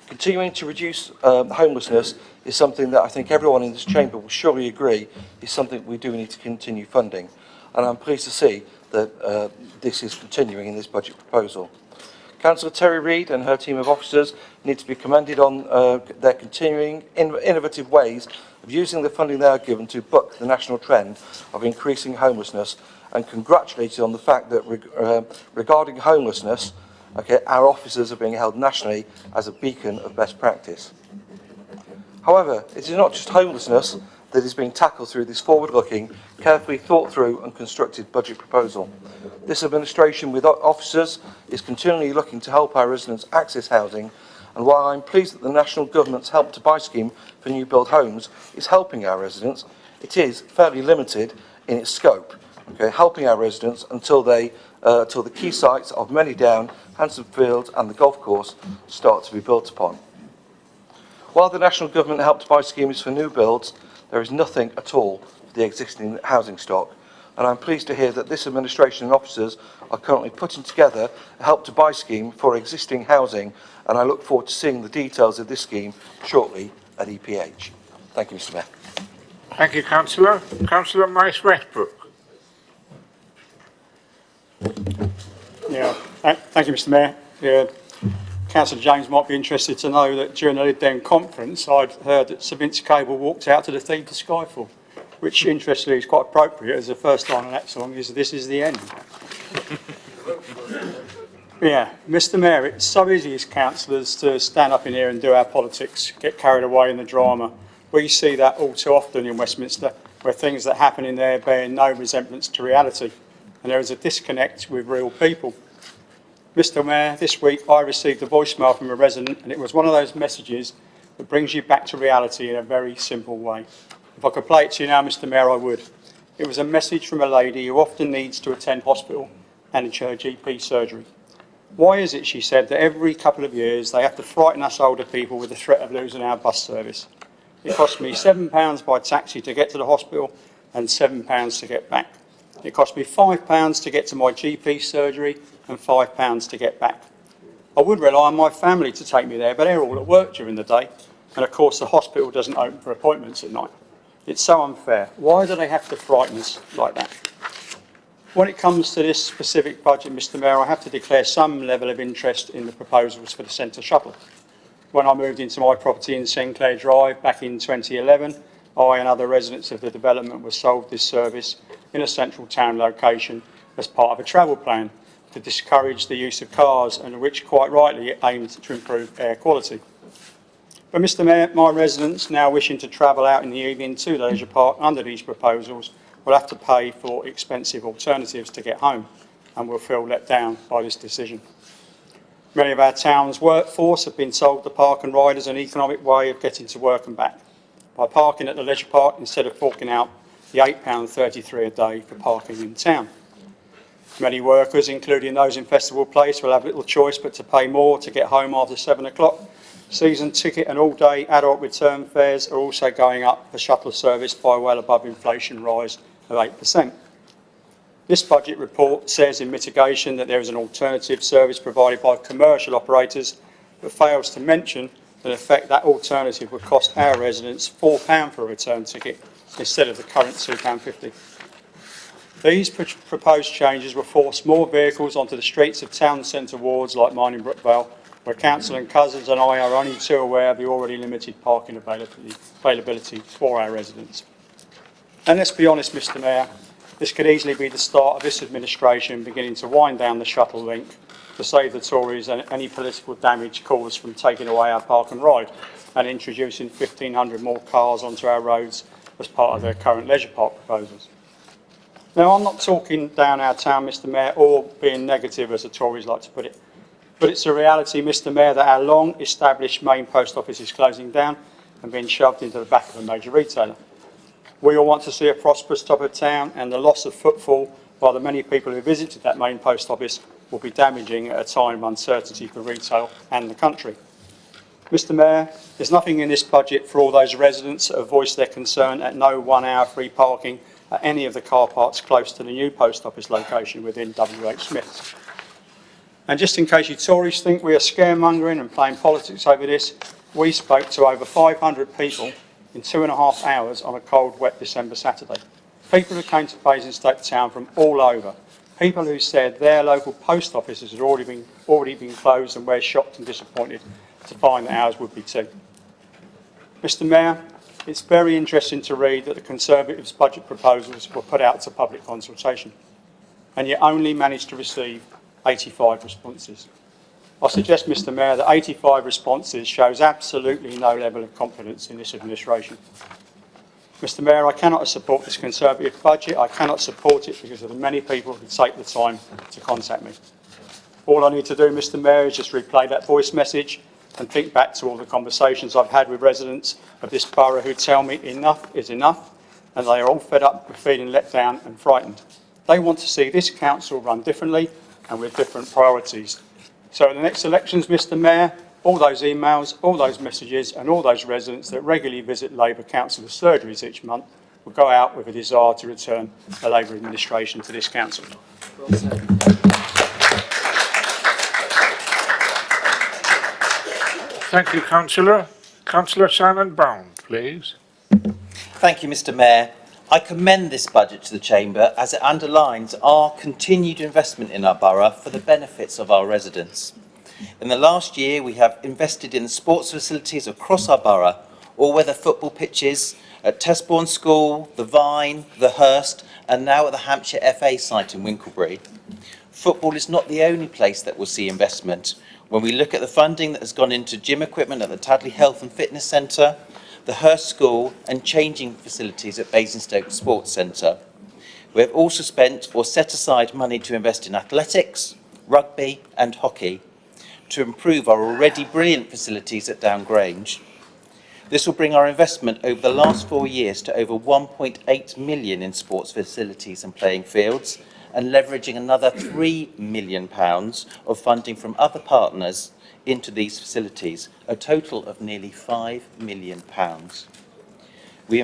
Continuing to reduce homelessness is something that I think everyone in this chamber will surely agree is something we do need to continue funding. And I'm pleased to see that this is continuing in this budget proposal. Councillor Terry Reid and her team of officers need to be commended on their continuing innovative ways of using the funding they are given to buck the national trend of increasing homelessness, and congratulated on the fact that regarding homelessness, okay, our officers are being held nationally as a beacon of best practice. However, it is not just homelessness that is being tackled through this forward-looking, carefully thought through and constructed budget proposal. This administration with officers is continually looking to help our residents access housing, and while I'm pleased that the national government's Help to Buy scheme for new build homes is helping our residents, it is fairly limited in its scope, okay, helping our residents until the key sites of Many Down, Hanson Fields and the golf course start to be built upon. While the national government Help to Buy scheme is for new builds, there is nothing at all for the existing housing stock, and I'm pleased to hear that this administration and officers are currently putting together a Help to Buy scheme for existing housing, and I look forward to seeing the details of this scheme shortly at EPH. Thank you, Mr. Mayor. Thank you, Councillor. Councillor Maurice Westbrook. Yeah, thank you, Mr. Mayor. Yeah. Councillor James might be interested to know that during the Lid Down conference, I'd heard that Sir Vince Cable walked out to the theme to Skyfall, which interestingly is quite appropriate, as the first line of that song is "This Is the End." Yeah, Mr. Mayor, it's so easy as councillors to stand up in here and do our politics, get carried away in the drama. We see that all too often in Westminster, where things that happen in there bear no resemblance to reality, and there is a disconnect with real people. Mr. Mayor, this week I received a voicemail from a resident, and it was one of those messages that brings you back to reality in a very simple way. If I could play it to you now, Mr. Mayor, I would. It was a message from a lady who often needs to attend hospital and her GP surgery. Why is it, she said, that every couple of years they have to frighten us older people with the threat of losing our bus service? It cost me £7 by taxi to get to the hospital and £7 to get back. It cost me £5 to get to my GP surgery and £5 to get back. I would rely on my family to take me there, but they're all at work during the day. And of course the hospital doesn't open for appointments at night. It's so unfair. Why do they have to frighten us like that? When it comes to this specific budget, Mr. Mayor, I have to declare some level of interest in the proposals for the centre shuttle. When I moved into my property in Sinclair Drive back in 2011, I and other residents of the development were sold this service in a central town location as part of a travel plan to discourage the use of cars, and which quite rightly aimed to improve air quality. But Mr. Mayor, my residents now wishing to travel out in the evening to the leisure park under these proposals will have to pay for expensive alternatives to get home and will feel let down by this decision. Many of our town's workforce have been told the park and ride as an economic way of getting to work and back by parking at the leisure park instead of forking out the £8.33 a day for parking in town. Many workers, including those in Festival Place, will have little choice but to pay more to get home after 7 o'clock. Season ticket and all-day adult return fares are also going up for shuttle service by well above inflation rise of 8%. This budget report says in mitigation that there is an alternative service provided by commercial operators, but fails to mention that in effect that alternative would cost our residents £4 for a return ticket instead of the current £2.50. These proposed changes will force more vehicles onto the streets of town centre wards like mine in Brookvale, where Council and Cousins and I are only too aware of the already limited parking availability for our residents. And let's be honest, Mr. Mayor, this could easily be the start of this administration beginning to wind down the shuttle link to save the Tories any political damage caused from taking away our park and ride and introducing 1,500 more cars onto our roads as part of their current leisure park proposals. Now, I'm not talking down our town, Mr Mayor, or being negative, as the Tories like to put it, but it's a reality, Mr Mayor, that our long-established main post office is closing down and being shoved into the back of a major retailer. We all want to see a prosperous top of town, and the loss of footfall by the many people who visited that main post office will be damaging at a time of uncertainty for retail and the country. Mr Mayor, there's nothing in this budget for all those residents that have voiced their concern at no 1 hour free parking at any of the car parks close to the new post office location within WH Smith's. And just in case you Tories think we are scaremongering and playing politics over this, we spoke to over 500 people in 2.5 hours on a cold, wet December Saturday. People who came to Basingstoke town from all over. People who said their local post offices had already been closed, and we're shocked and disappointed to find that ours would be too. Mr Mayor, it's very interesting to read that the Conservatives' budget proposals were put out to public consultation, and yet only managed to receive 85 responses. I suggest, Mr Mayor, that 85 responses shows absolutely no level of confidence in this administration. Mr Mayor, I cannot support this Conservative budget. I cannot support it because of the many people who take the time to contact me. All I need to do, Mr Mayor, is just replay that voice message and think back to all the conversations I've had with residents of this borough who tell me enough is enough, and they are all fed up with feeling let down and frightened. They want to see this council run differently and with different priorities. So at the next elections, Mr Mayor, all those emails, all those messages and all those residents that regularly visit Labour councillor surgeries each month will go out with a desire to return the Labour administration to this council. Thank you, Councillor. Councillor Simon Brown, please. Thank you, Mr Mayor. I commend this budget to the Chamber as it underlines our continued investment in our borough for the benefits of our residents. In the last year, we have invested in sports facilities across our borough, all-weather football pitches at Tesbourne School, the Vine, the Hurst, and now at the Hampshire FA site in Winklebury. Football is not the only place that will see investment. When we look at the funding that has gone into gym equipment at the Tadley Health and Fitness Centre, the Hurst School and changing facilities at Basingstoke Sports Centre. We have also spent or set aside money to invest in athletics, rugby and hockey to improve our already brilliant facilities at Downgrange. This will bring our investment over the last 4 years to over £1.8 million in sports facilities and playing fields, and leveraging another £3 million of funding from other partners into these facilities, a total of nearly £5 million. We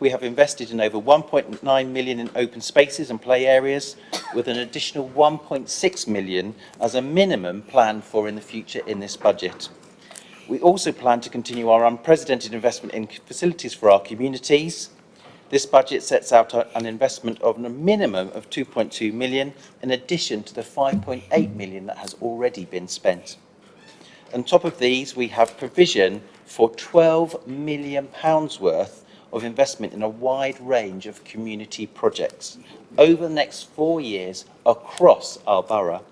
have invested in over 1.9 million in open spaces and play areas, with an additional 1.6 million as a minimum planned for in the future in this budget. We also plan to continue our unprecedented investment in facilities for our communities. This budget sets out an investment of a minimum of 2.2 million, in addition to the 5.8 million that has already been spent. On top of these, we have provision for £12 million worth of investment in a wide range of community projects over the next 4 years across our borough,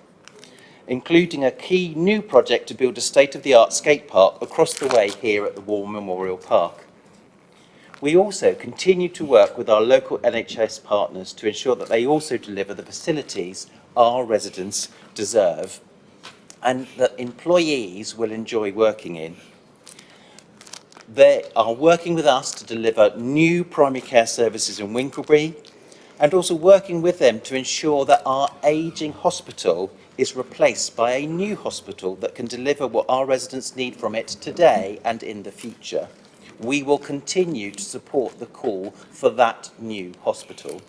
including a key new project to build a state-of-the-art skate park across the way here at the War Memorial Park. We also continue to work with our local NHS partners to ensure that they also deliver the facilities our residents deserve and that employees will enjoy working in. They are working with us to deliver new primary care services in Winklebury, and also working with them to ensure that our ageing hospital is replaced by a new hospital that can deliver what our residents need from it today and in the future. We will continue to support the call for that new hospital.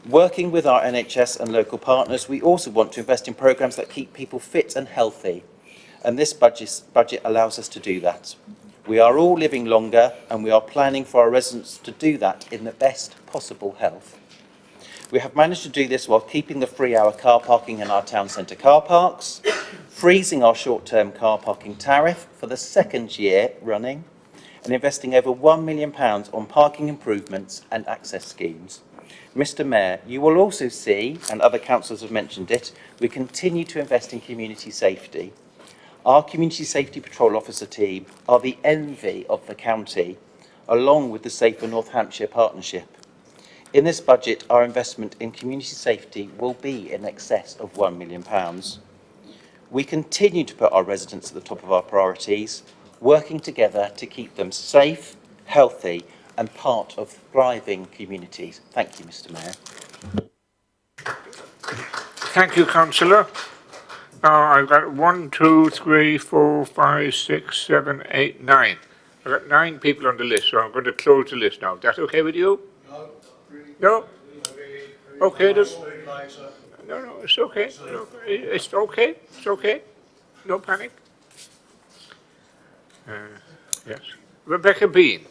Working with our NHS and local partners, we also want to invest in programmes that keep people fit and healthy, and this budget allows us to do that. We are all living longer, and we are planning for our residents to do that in the best possible health. We have managed to do this while keeping the free-hour car parking in our town centre car parks, freezing our short-term car parking tariff for the second year running, and investing over £1 million on parking improvements and access schemes. Mr Mayor, you will also see, and other councillors have mentioned it, we continue to invest in community safety. Our Community Safety Patrol Officer team are the envy of the county, along with the Safer North Hampshire Partnership. In this budget, our investment in community safety will be in excess of £1 million. We continue to put our residents at the top of our priorities, working together to keep them safe, healthy and part of thriving communities. Thank you, Mr Mayor. Thank you, Councillor. I've got 1, 2, 3, 4, 5, 6, 7, 8, 9. I've got 9 people on the list, so I'm going to close the list now. Is that okay with you? No? Okay, no, it's okay. No, it's okay. It's okay. No panic. Yes. Rebecca Bean.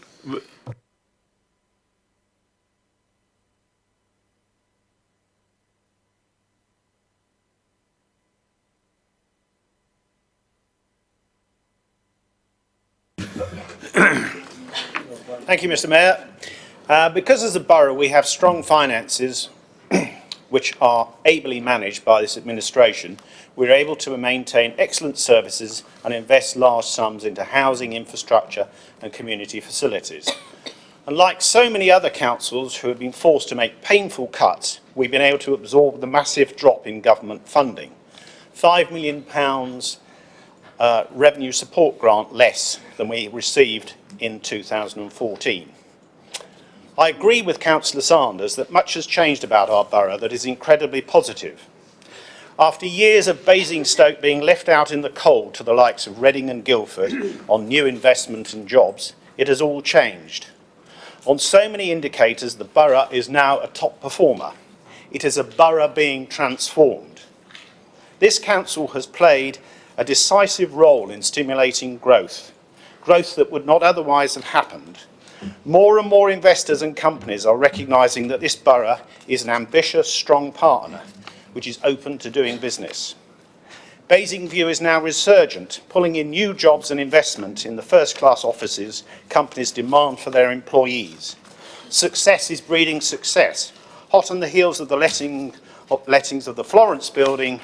Thank you, Mr Mayor. Because as a borough we have strong finances which are ably managed by this administration, we're able to maintain excellent services and invest large sums into housing, infrastructure and community facilities. Unlike so many other councils who have been forced to make painful cuts, we've been able to absorb the massive drop in government funding. £5 million revenue support grant less than we received in 2014. I agree with Councillor Sanders that much has changed about our borough that is incredibly positive. After years of Basingstoke being left out in the cold to the likes of Reading and Guildford on new investment and jobs, it has all changed. On so many indicators, the borough is now a top performer. It is a borough being transformed. This council has played a decisive role in stimulating growth that would not otherwise have happened. More and more investors and companies are recognising that this borough is an ambitious, strong partner which is open to doing business. Basingview is now resurgent, pulling in new jobs and investment in the first-class offices companies demand for their employees. Success is breeding success. Hot on the heels of the lettings of the Florence building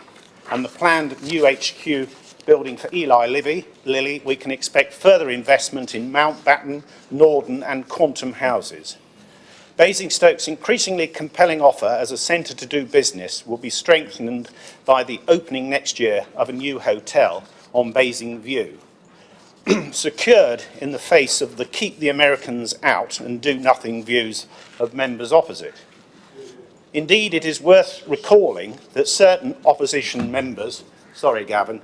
and the planned new HQ building for Eli Lilly, we can expect further investment in Mountbatten, Norden and Quantum houses. Basingstoke's increasingly compelling offer as a centre to do business will be strengthened by the opening next year of a new hotel on Basingview, secured in the face of the keep the Americans out and do nothing views of members opposite. Indeed, it is worth recalling that certain opposition members, sorry Gavin,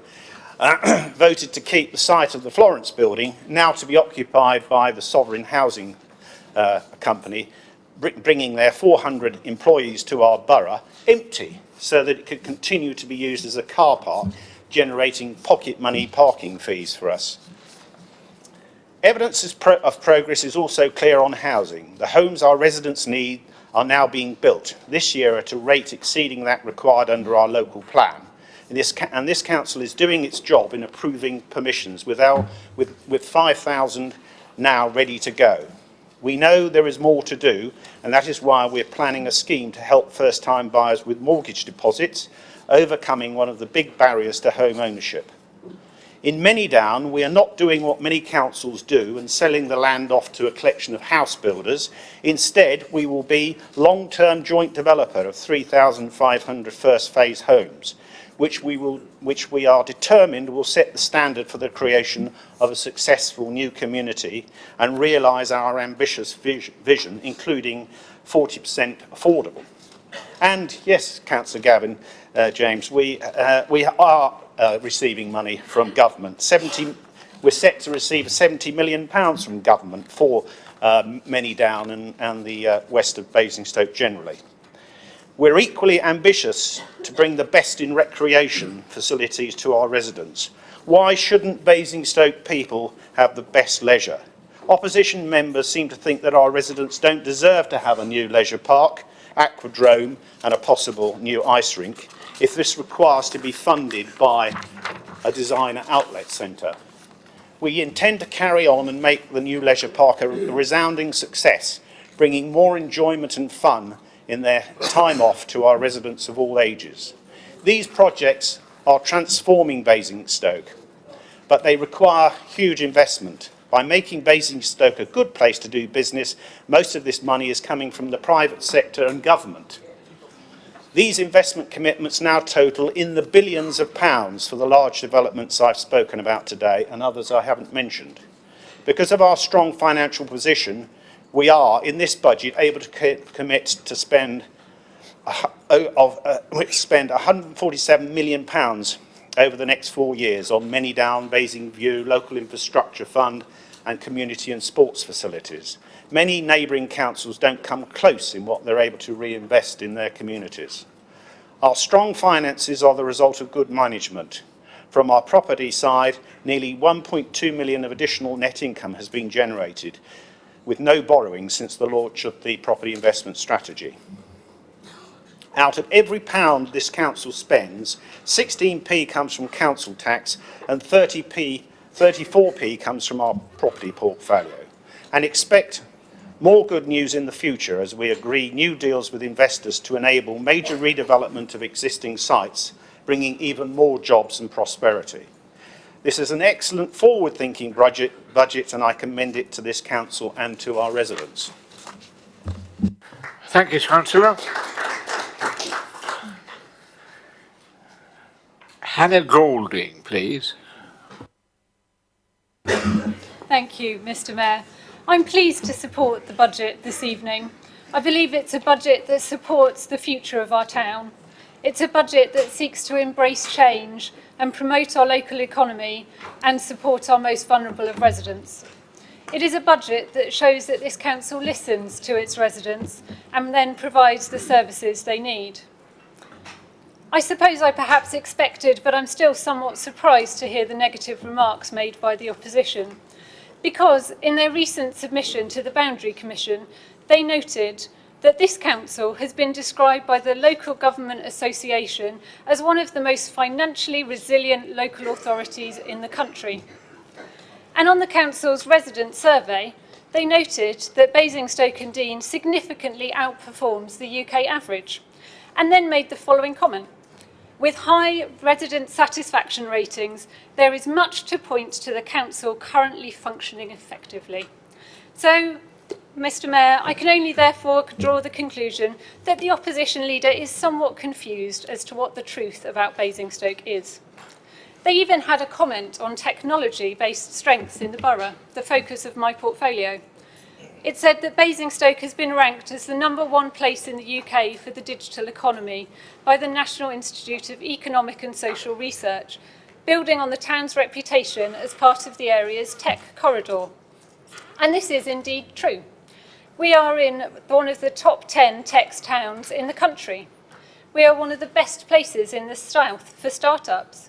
voted to keep the site of the Florence building, now to be occupied by the Sovereign Housing Company, bringing their 400 employees to our borough, empty, so that it could continue to be used as a car park, generating pocket money parking fees for us. Evidence of progress is also clear on housing. The homes our residents need are now being built, this year at a rate exceeding that required under our local plan. And this council is doing its job in approving permissions with 5,000 now ready to go. We know there is more to do, and that is why we're planning a scheme to help first-time buyers with mortgage deposits, overcoming one of the big barriers to home ownership. In Manydown, we are not doing what many councils do and selling the land off to a collection of house builders. Instead, we will be long-term joint developer of 3,500 first phase homes, which we are determined will set the standard for the creation of a successful new community and realise our ambitious vision, including 40% affordable. And yes, Councillor Gavin, James, we are receiving money from government. We're set to receive £70 million from government for Manydown and the west of Basingstoke generally. We're equally ambitious to bring the best in recreation facilities to our residents. Why shouldn't Basingstoke people have the best leisure? Opposition members seem to think that our residents don't deserve to have a new leisure park, aquadrome and a possible new ice rink if this requires to be funded by a designer outlet centre. We intend to carry on and make the new leisure park a resounding success, bringing more enjoyment and fun in their time off to our residents of all ages. These projects are transforming Basingstoke, but they require huge investment. By making Basingstoke a good place to do business, most of this money is coming from the private sector and government. These investment commitments now total in the billions of pounds for the large developments I've spoken about today and others I haven't mentioned. Because of our strong financial position, we are, in this budget, able to commit to spend £147 million over the next 4 years on Many Down, Basingview, Local Infrastructure Fund and community and sports facilities. Many neighbouring councils don't come close in what they're able to reinvest in their communities. Our strong finances are the result of good management. From our property side, nearly 1.2 million of additional net income has been generated, with no borrowing since the launch of the property investment strategy. Out of every pound this council spends, 16p comes from council tax and 34p comes from our property portfolio. And expect more good news in the future as we agree new deals with investors to enable major redevelopment of existing sites, bringing even more jobs and prosperity. This is an excellent forward-thinking budget and I commend it to this council and to our residents. Thank you, Councillor. Hannah Golding, please. Thank you, Mr. Mayor. I'm pleased to support the budget this evening. I believe it's a budget that supports the future of our town. It's a budget that seeks to embrace change and promote our local economy and support our most vulnerable of residents. It is a budget that shows that this council listens to its residents and then provides the services they need. I suppose I perhaps expected, but I'm still somewhat surprised to hear the negative remarks made by the opposition, because in their recent submission to the Boundary Commission, they noted that this council has been described by the Local Government Association as one of the most financially resilient local authorities in the country. And on the council's resident survey, they noted that Basingstoke and Deane significantly outperforms the UK average, and then made the following comment. With high resident satisfaction ratings, there is much to point to the council currently functioning effectively. So, Mr. Mayor, I can only therefore draw the conclusion that the opposition leader is somewhat confused as to what the truth about Basingstoke is. They even had a comment on technology-based strengths in the borough, the focus of my portfolio. It said that Basingstoke has been ranked as the #1 place in the UK for the digital economy by the National Institute of Economic and Social Research, building on the town's reputation as part of the area's tech corridor. And this is indeed true. We are in one of the top 10 tech towns in the country. We are one of the best places in the south for startups.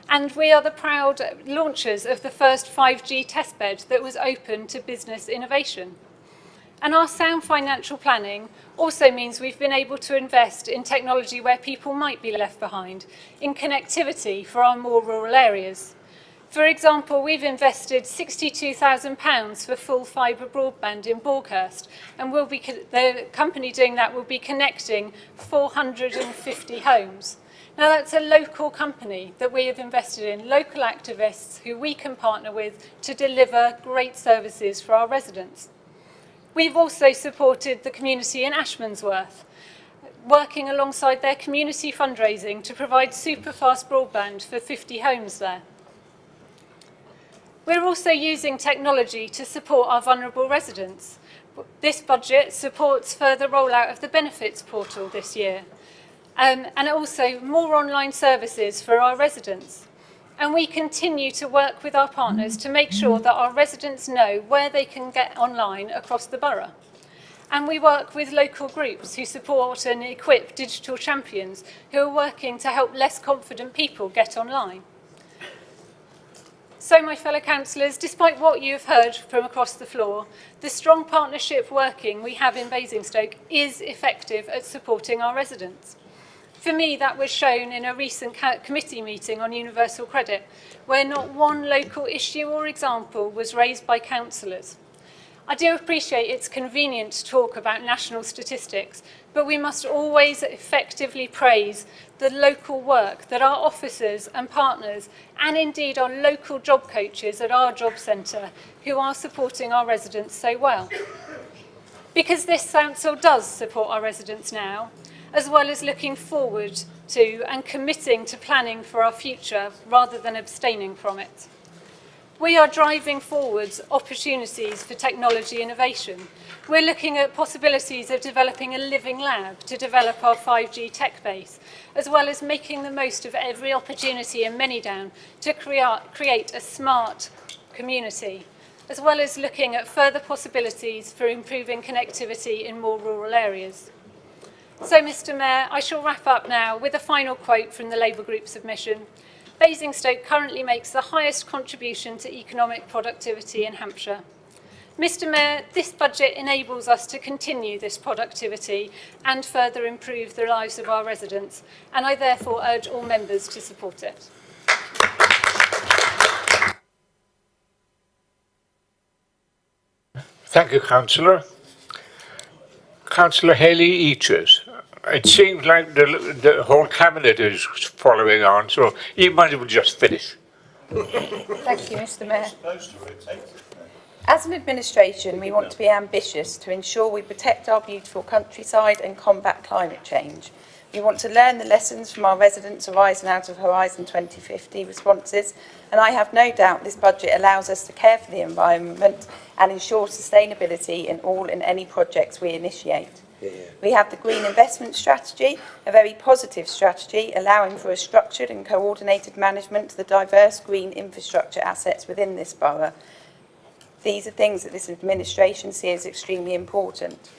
And we are the proud launchers of the first 5G testbed that was open to business innovation. And our sound financial planning also means we've been able to invest in technology where people might be left behind, in connectivity for our more rural areas. For example, we've invested £62,000 for full fibre broadband in Borghurst, and the company doing that will be connecting 450 homes. Now, that's a local company that we have invested in, local activists who we can partner with to deliver great services for our residents. We've also supported the community in Ashmansworth, working alongside their community fundraising to provide super fast broadband for 50 homes there. We're also using technology to support our vulnerable residents. This budget supports further rollout of the benefits portal this year, and also more online services for our residents. And we continue to work with our partners to make sure that our residents know where they can get online across the borough. And we work with local groups who support and equip digital champions who are working to help less confident people get online. So, my fellow councillors, despite what you have heard from across the floor, the strong partnership working we have in Basingstoke is effective at supporting our residents. For me, that was shown in a recent committee meeting on universal credit, where not one local issue or example was raised by councillors. I do appreciate it's convenient to talk about national statistics, but we must always effectively praise the local work that our officers and partners, and indeed our local job coaches at our job centre, who are supporting our residents so well. Because this council does support our residents now, as well as looking forward to and committing to planning for our future rather than abstaining from it. We are driving forwards opportunities for technology innovation. We're looking at possibilities of developing a living lab to develop our 5G tech base, as well as making the most of every opportunity in Manydown to create a smart community, as well as looking at further possibilities for improving connectivity in more rural areas. So, Mr. Mayor, I shall wrap up now with a final quote from the Labour Group submission. Basingstoke currently makes the highest contribution to economic productivity in Hampshire. Mr. Mayor, this budget enables us to continue this productivity and further improve the lives of our residents, and I therefore urge all members to support it. Thank you, Councillor. Councillor Haley-Eachers. It seems like the whole cabinet is following on, so you might as well just finish. Thank you, Mr. Mayor. As an administration, we want to be ambitious to ensure we protect our beautiful countryside and combat climate change. We want to learn the lessons from our residents arising out of Horizon 2050 responses, and I have no doubt this budget allows us to care for the environment and ensure sustainability in all and any projects we initiate. We have the Green Investment Strategy, a very positive strategy allowing for a structured and coordinated management of the diverse green infrastructure assets within this borough. These are things that this administration sees as extremely important.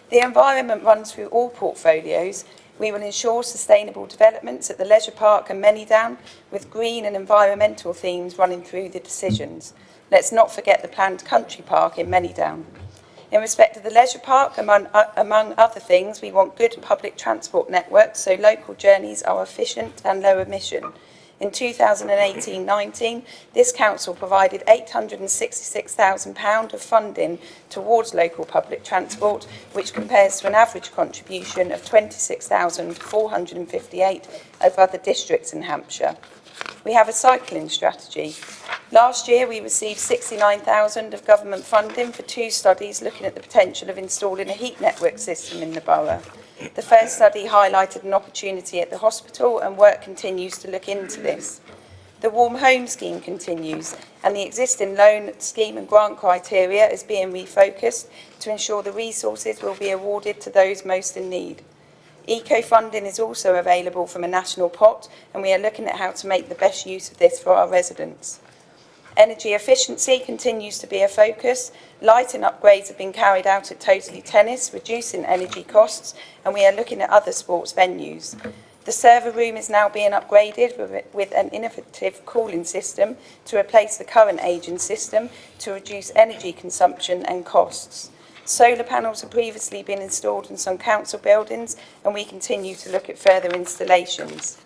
The environment runs through all portfolios. We will ensure sustainable developments at the Leisure Park and Manydown, with green and environmental themes running through the decisions. Let's not forget the planned country park in Manydown. In respect of the Leisure Park, among other things, we want good public transport networks so local journeys are efficient and low emission. In 2018-19, this council provided £866,000 of funding towards local public transport, which compares to an average contribution of £26,458 of other districts in Hampshire. We have a cycling strategy. Last year, we received £69,000 of government funding for 2 studies looking at the potential of installing a heat network system in the borough. The first study highlighted an opportunity at the hospital, and work continues to look into this. The Warm Home Scheme continues, and the existing loan scheme and grant criteria is being refocused to ensure the resources will be awarded to those most in need. Eco-funding is also available from a national pot, and we are looking at how to make the best use of this for our residents. Energy efficiency continues to be a focus. Lighting upgrades have been carried out at Totally Tennis, reducing energy costs, and we are looking at other sports venues. The server room is now being upgraded with an innovative cooling system to replace the current aging system to reduce energy consumption and costs. Solar panels have previously been installed in some council buildings, and we continue to look at further installations.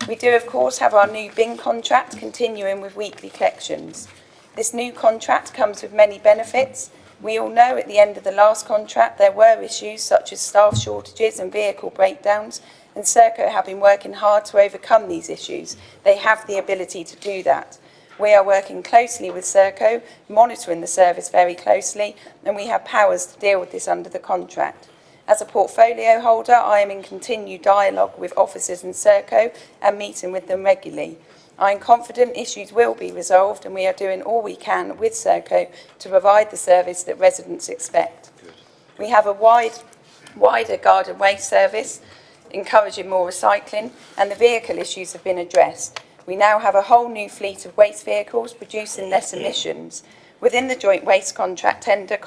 We do, of course, have our new bin contract continuing with weekly collections. This new contract comes with many benefits. We all know at the end of the last contract there were issues such as staff shortages and vehicle breakdowns, and Serco have been working hard to overcome these issues. They have the ability to do that. We are working closely with Serco, monitoring the service very closely, and we have powers to deal with this under the contract. As a portfolio holder, I am in continued dialogue with officers in Serco and meeting with them regularly. I am confident issues will be resolved, and we are doing all we can with Serco to provide the service that residents expect. We have a wider garden waste service, encouraging more recycling, and the vehicle issues have been addressed. We now have a whole new fleet of waste vehicles producing less emissions. Within the joint waste contract tender,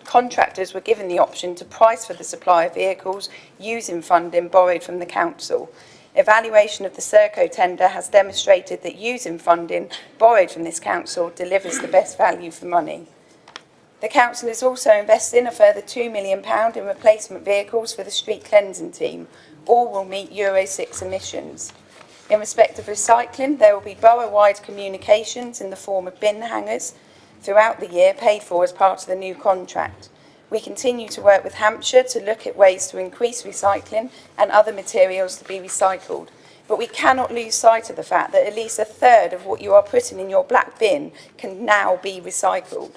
contractors were given the option to price for the supply of vehicles using funding borrowed from the council. Evaluation of the Serco tender has demonstrated that using funding borrowed from this council delivers the best value for money. The council is also investing a further £2 million in replacement vehicles for the street cleansing team. All will meet Euro 6 emissions. In respect of recycling, there will be borough-wide communications in the form of bin hangers. throughout the year paid for as part of the new contract. We continue to work with Hampshire to look at ways to increase recycling and other materials to be recycled. But we cannot lose sight of the fact that at least a third of what you are putting in your black bin can now be recycled.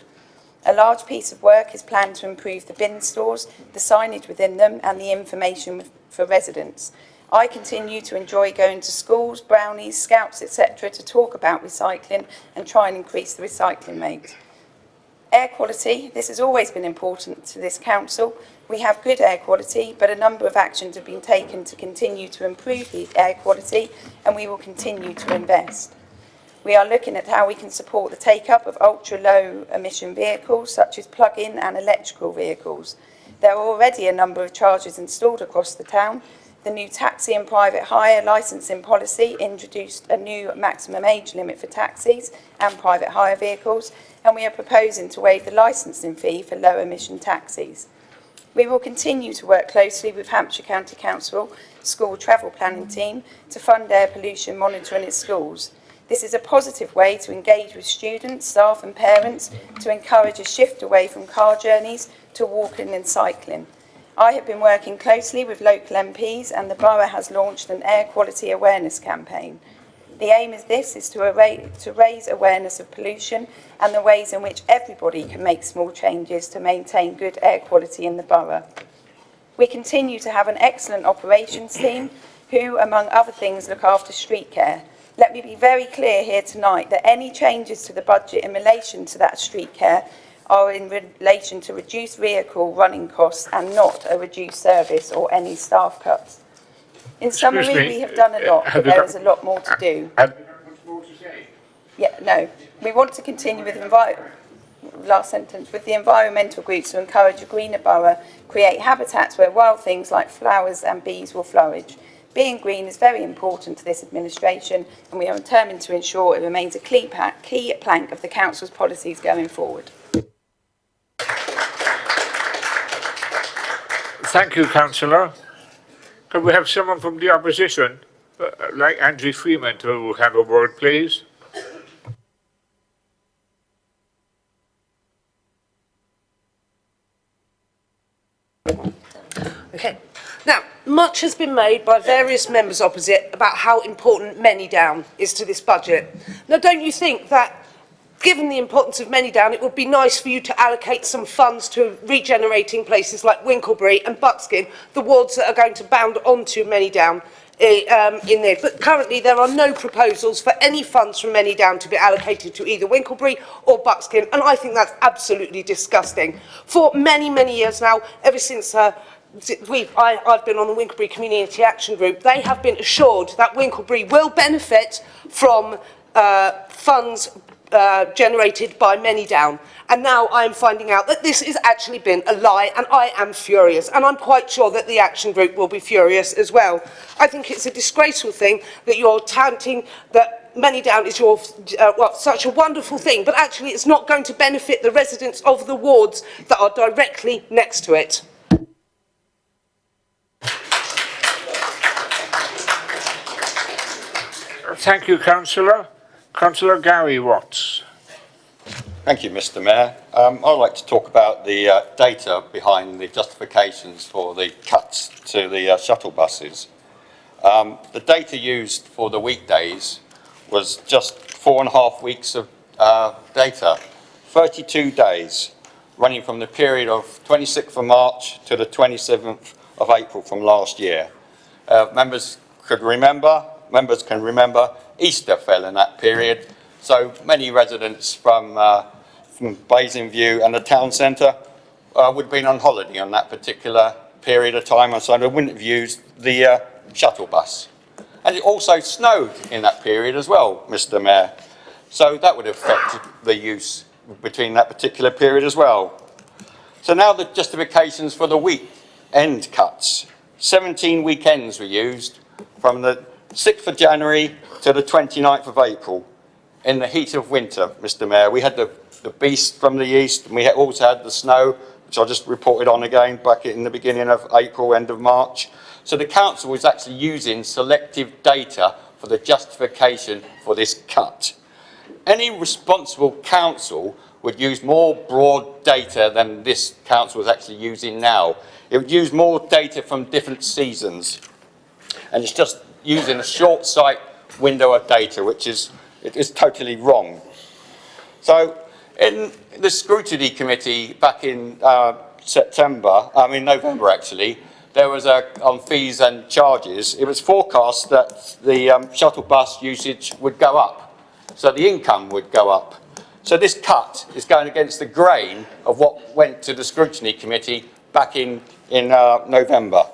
A large piece of work is planned to improve the bin stores, the signage within them and the information for residents. I continue to enjoy going to schools, brownies, scouts, etc. to talk about recycling and try and increase the recycling rate. Air quality, this has always been important to this council. We have good air quality, but a number of actions have been taken to continue to improve the air quality, and we will continue to invest. We are looking at how we can support the take-up of ultra-low emission vehicles, such as plug-in and electrical vehicles. There are already a number of chargers installed across the town. The new taxi and private hire licensing policy introduced a new maximum age limit for taxis and private hire vehicles, and we are proposing to waive the licensing fee for low emission taxis. We will continue to work closely with Hampshire County Council School Travel Planning Team to fund air pollution monitoring at schools. This is a positive way to engage with students, staff and parents to encourage a shift away from car journeys to walking and cycling. I have been working closely with local MPs and the Borough has launched an air quality awareness campaign. The aim of this is to raise awareness of pollution and the ways in which everybody can make small changes to maintain good air quality in the borough. We continue to have an excellent operations team who, among other things, look after street care. Let me be very clear here tonight that any changes to the budget in relation to that street care are in relation to reduced vehicle running costs and not a reduced service or any staff cuts. In summary, we have done a lot, but there is a lot more to do. Yeah, no. We want to continue with with the environmental groups to encourage a greener borough, create habitats where wild things like flowers and bees will flourish. Being green is very important to this administration, and we are determined to ensure it remains a key plank of the council's policies going forward. Thank you, Councillor. Can we have someone from the opposition, like Andrew Freeman, to have a word, please? Okay. Now, much has been made by various members opposite about how important Manydown is to this budget. Now, don't you think that, given the importance of Manydown, it would be nice for you to allocate some funds to regenerating places like Winklebury and Buckskin, the wards that are going to bound onto Manydown in there. But currently there are no proposals for any funds from Manydown to be allocated to either Winklebury or Buckskin, and I think that's absolutely disgusting. For many, many years now, ever since I've been on the Winklebury Community Action Group, they have been assured that Winklebury will benefit from funds generated by Manydown. And now I am finding out that this has actually been a lie, and I am furious. And I'm quite sure that the Action Group will be furious as well. I think it's a disgraceful thing that you're touting that Manydown is such a wonderful thing, but actually it's not going to benefit the residents of the wards that are directly next to it. Thank you, Councillor. Councillor Gary Watts. Thank you, Mr. Mayor. I'd like to talk about the data behind the justifications for the cuts to the shuttle buses. The data used for the weekdays was just 4.5 weeks of data, 32 days, running from the period of 26th of March to the 27th of April from last year. Members can remember Easter fell in that period, so many residents from Basingview and the town centre would have been on holiday on that particular period of time, and so they wouldn't have used the shuttle bus. And it also snowed in that period as well, Mr. Mayor, so that would affect the use between that particular period as well. So now the justifications for the weekend cuts. 17 weekends were used from the 6th of January to the 29th of April in the heat of winter, Mr. Mayor. We had the beast from the east, and we also had the snow, which I just reported on again back in the beginning of April, end of March. So the council was actually using selective data for the justification for this cut. Any responsible council would use more broad data than this council is actually using now. It would use more data from different seasons. And it's just using a short sight window of data, which is totally wrong. So in the scrutiny committee back in November actually, there was on fees and charges, it was forecast that the shuttle bus usage would go up. So the income would go up. So this cut is going against the grain of what went to the scrutiny committee back in November.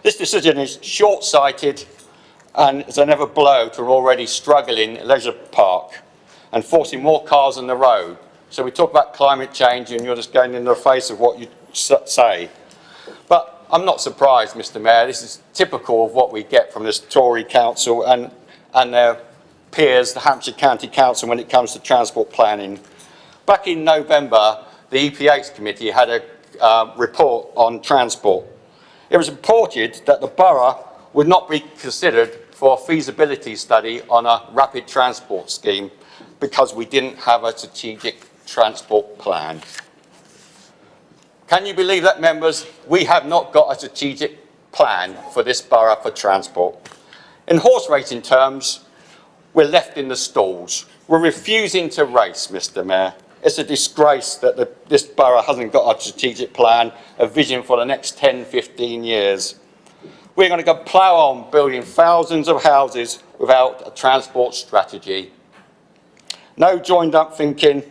This decision is short-sighted and it's another blow to an already struggling leisure park and forcing more cars on the road. So we talk about climate change and you're just going in the face of what you say. But I'm not surprised, Mr. Mayor. This is typical of what we get from this Tory council and their peers, the Hampshire County Council, when it comes to transport planning. Back in November, the EPH committee had a report on transport. It was reported that the borough would not be considered for a feasibility study on a rapid transport scheme because we didn't have a strategic transport plan. Can you believe that, members? We have not got a strategic plan for this borough for transport. In horse racing terms, we're left in the stalls. We're refusing to race, Mr. Mayor. It's a disgrace that this borough hasn't got a strategic plan, a vision for the next 10, 15 years. We're going to go plough on building thousands of houses without a transport strategy. No joined up thinking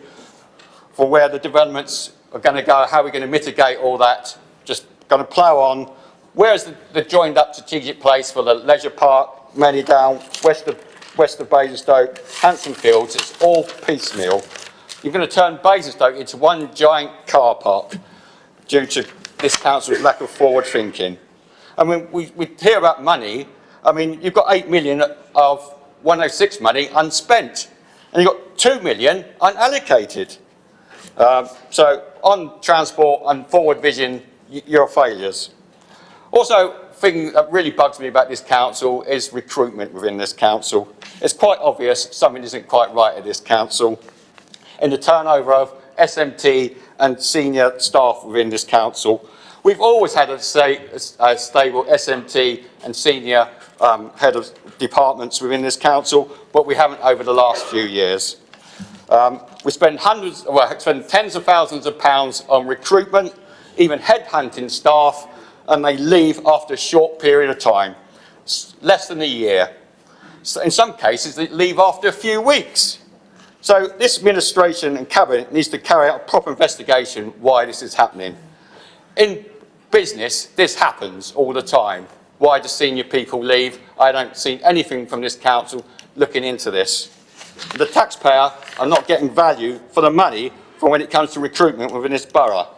for where the developments are going to go, how we're going to mitigate all that, just going to plough on. Where's the joined up strategic place for the leisure park, Down, west of Basingstoke, Hanson Fields? It's all piecemeal. You're going to turn Basingstoke into one giant car park due to this council's lack of forward thinking. I mean, we hear about money. I mean, you've got 8 million of 106 money unspent, and you've got 2 million unallocated. So on transport and forward vision, you're failures. Also, thing that really bugs me about this council is recruitment within this council. It's quite obvious something isn't quite right at this council. In the turnover of SMT and senior staff within this council, we've always had a stable SMT and senior head of departments within this council, but we haven't over the last few years. We spend tens of thousands of pounds on recruitment, even headhunting staff, and they leave after a short period of time, less than a year. So in some cases, they leave after a few weeks. So this administration and cabinet needs to carry out a proper investigation why this is happening. In business, this happens all the time. Why do senior people leave? I don't see anything from this council looking into this. The taxpayer are not getting value for the money for when it comes to recruitment within this borough.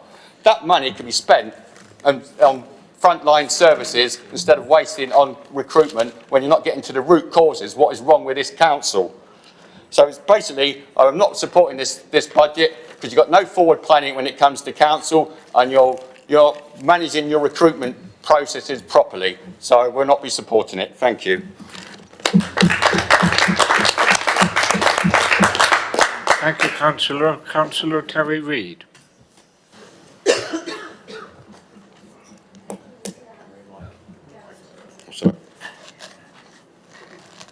That money can be spent on frontline services instead of wasting on recruitment when you're not getting to the root causes, what is wrong with this council. So it's basically, I'm not supporting this budget because you've got no forward planning when it comes to council and you're managing your recruitment processes properly. So I will not be supporting it. Thank you. Thank you, Councillor. Councillor Terry Reid.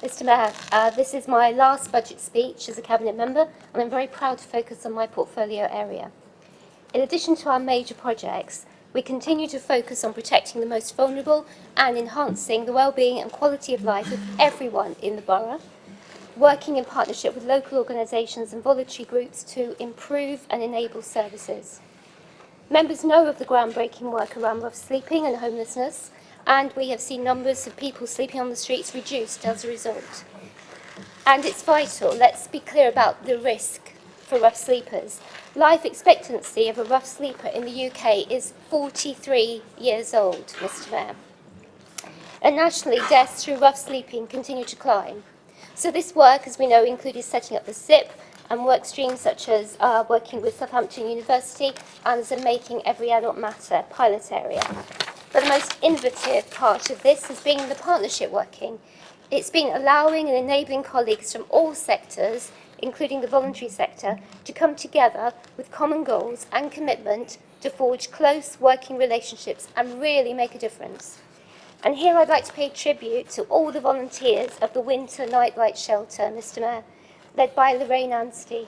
Mr Mayor, this is my last budget speech as a Cabinet Member, and I'm very proud to focus on my portfolio area. In addition to our major projects, we continue to focus on protecting the most vulnerable and enhancing the well-being and quality of life of everyone in the borough, working in partnership with local organisations and voluntary groups to improve and enable services. Members know of the groundbreaking work around rough sleeping and homelessness, and we have seen numbers of people sleeping on the streets reduced as a result. And it's vital, let's be clear about the risk for rough sleepers. Life expectancy of a rough sleeper in the UK is 43 years old, Mr Mayor. And nationally, deaths through rough sleeping continue to climb. So this work, as we know, included setting up the SIP and work streams such as working with Southampton University and as a Making Every Adult Matter pilot area. But the most innovative part of this has been the partnership working. It's been allowing and enabling colleagues from all sectors including the voluntary sector, to come together with common goals and commitment to forge close working relationships and really make a difference. And here I'd like to pay tribute to all the volunteers of the Winter Nightlight Shelter, Mr. Mayor, led by Lorraine Anstey.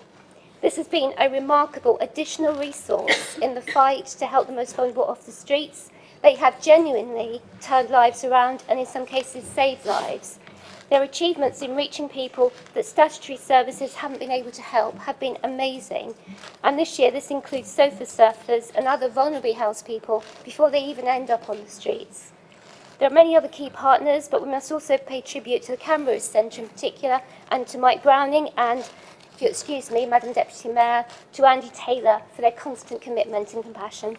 This has been a remarkable additional resource in the fight to help the most vulnerable off the streets. They have genuinely turned lives around and in some cases saved lives. Their achievements in reaching people that statutory services haven't been able to help have been amazing. And this year this includes sofa surfers and other vulnerably housed people before they even end up on the streets. There are many other key partners, but we must also pay tribute to the Canberra Centre in particular, and to Mike Browning and, if you excuse me, Madam Deputy Mayor, to Andy Taylor for their constant commitment and compassion.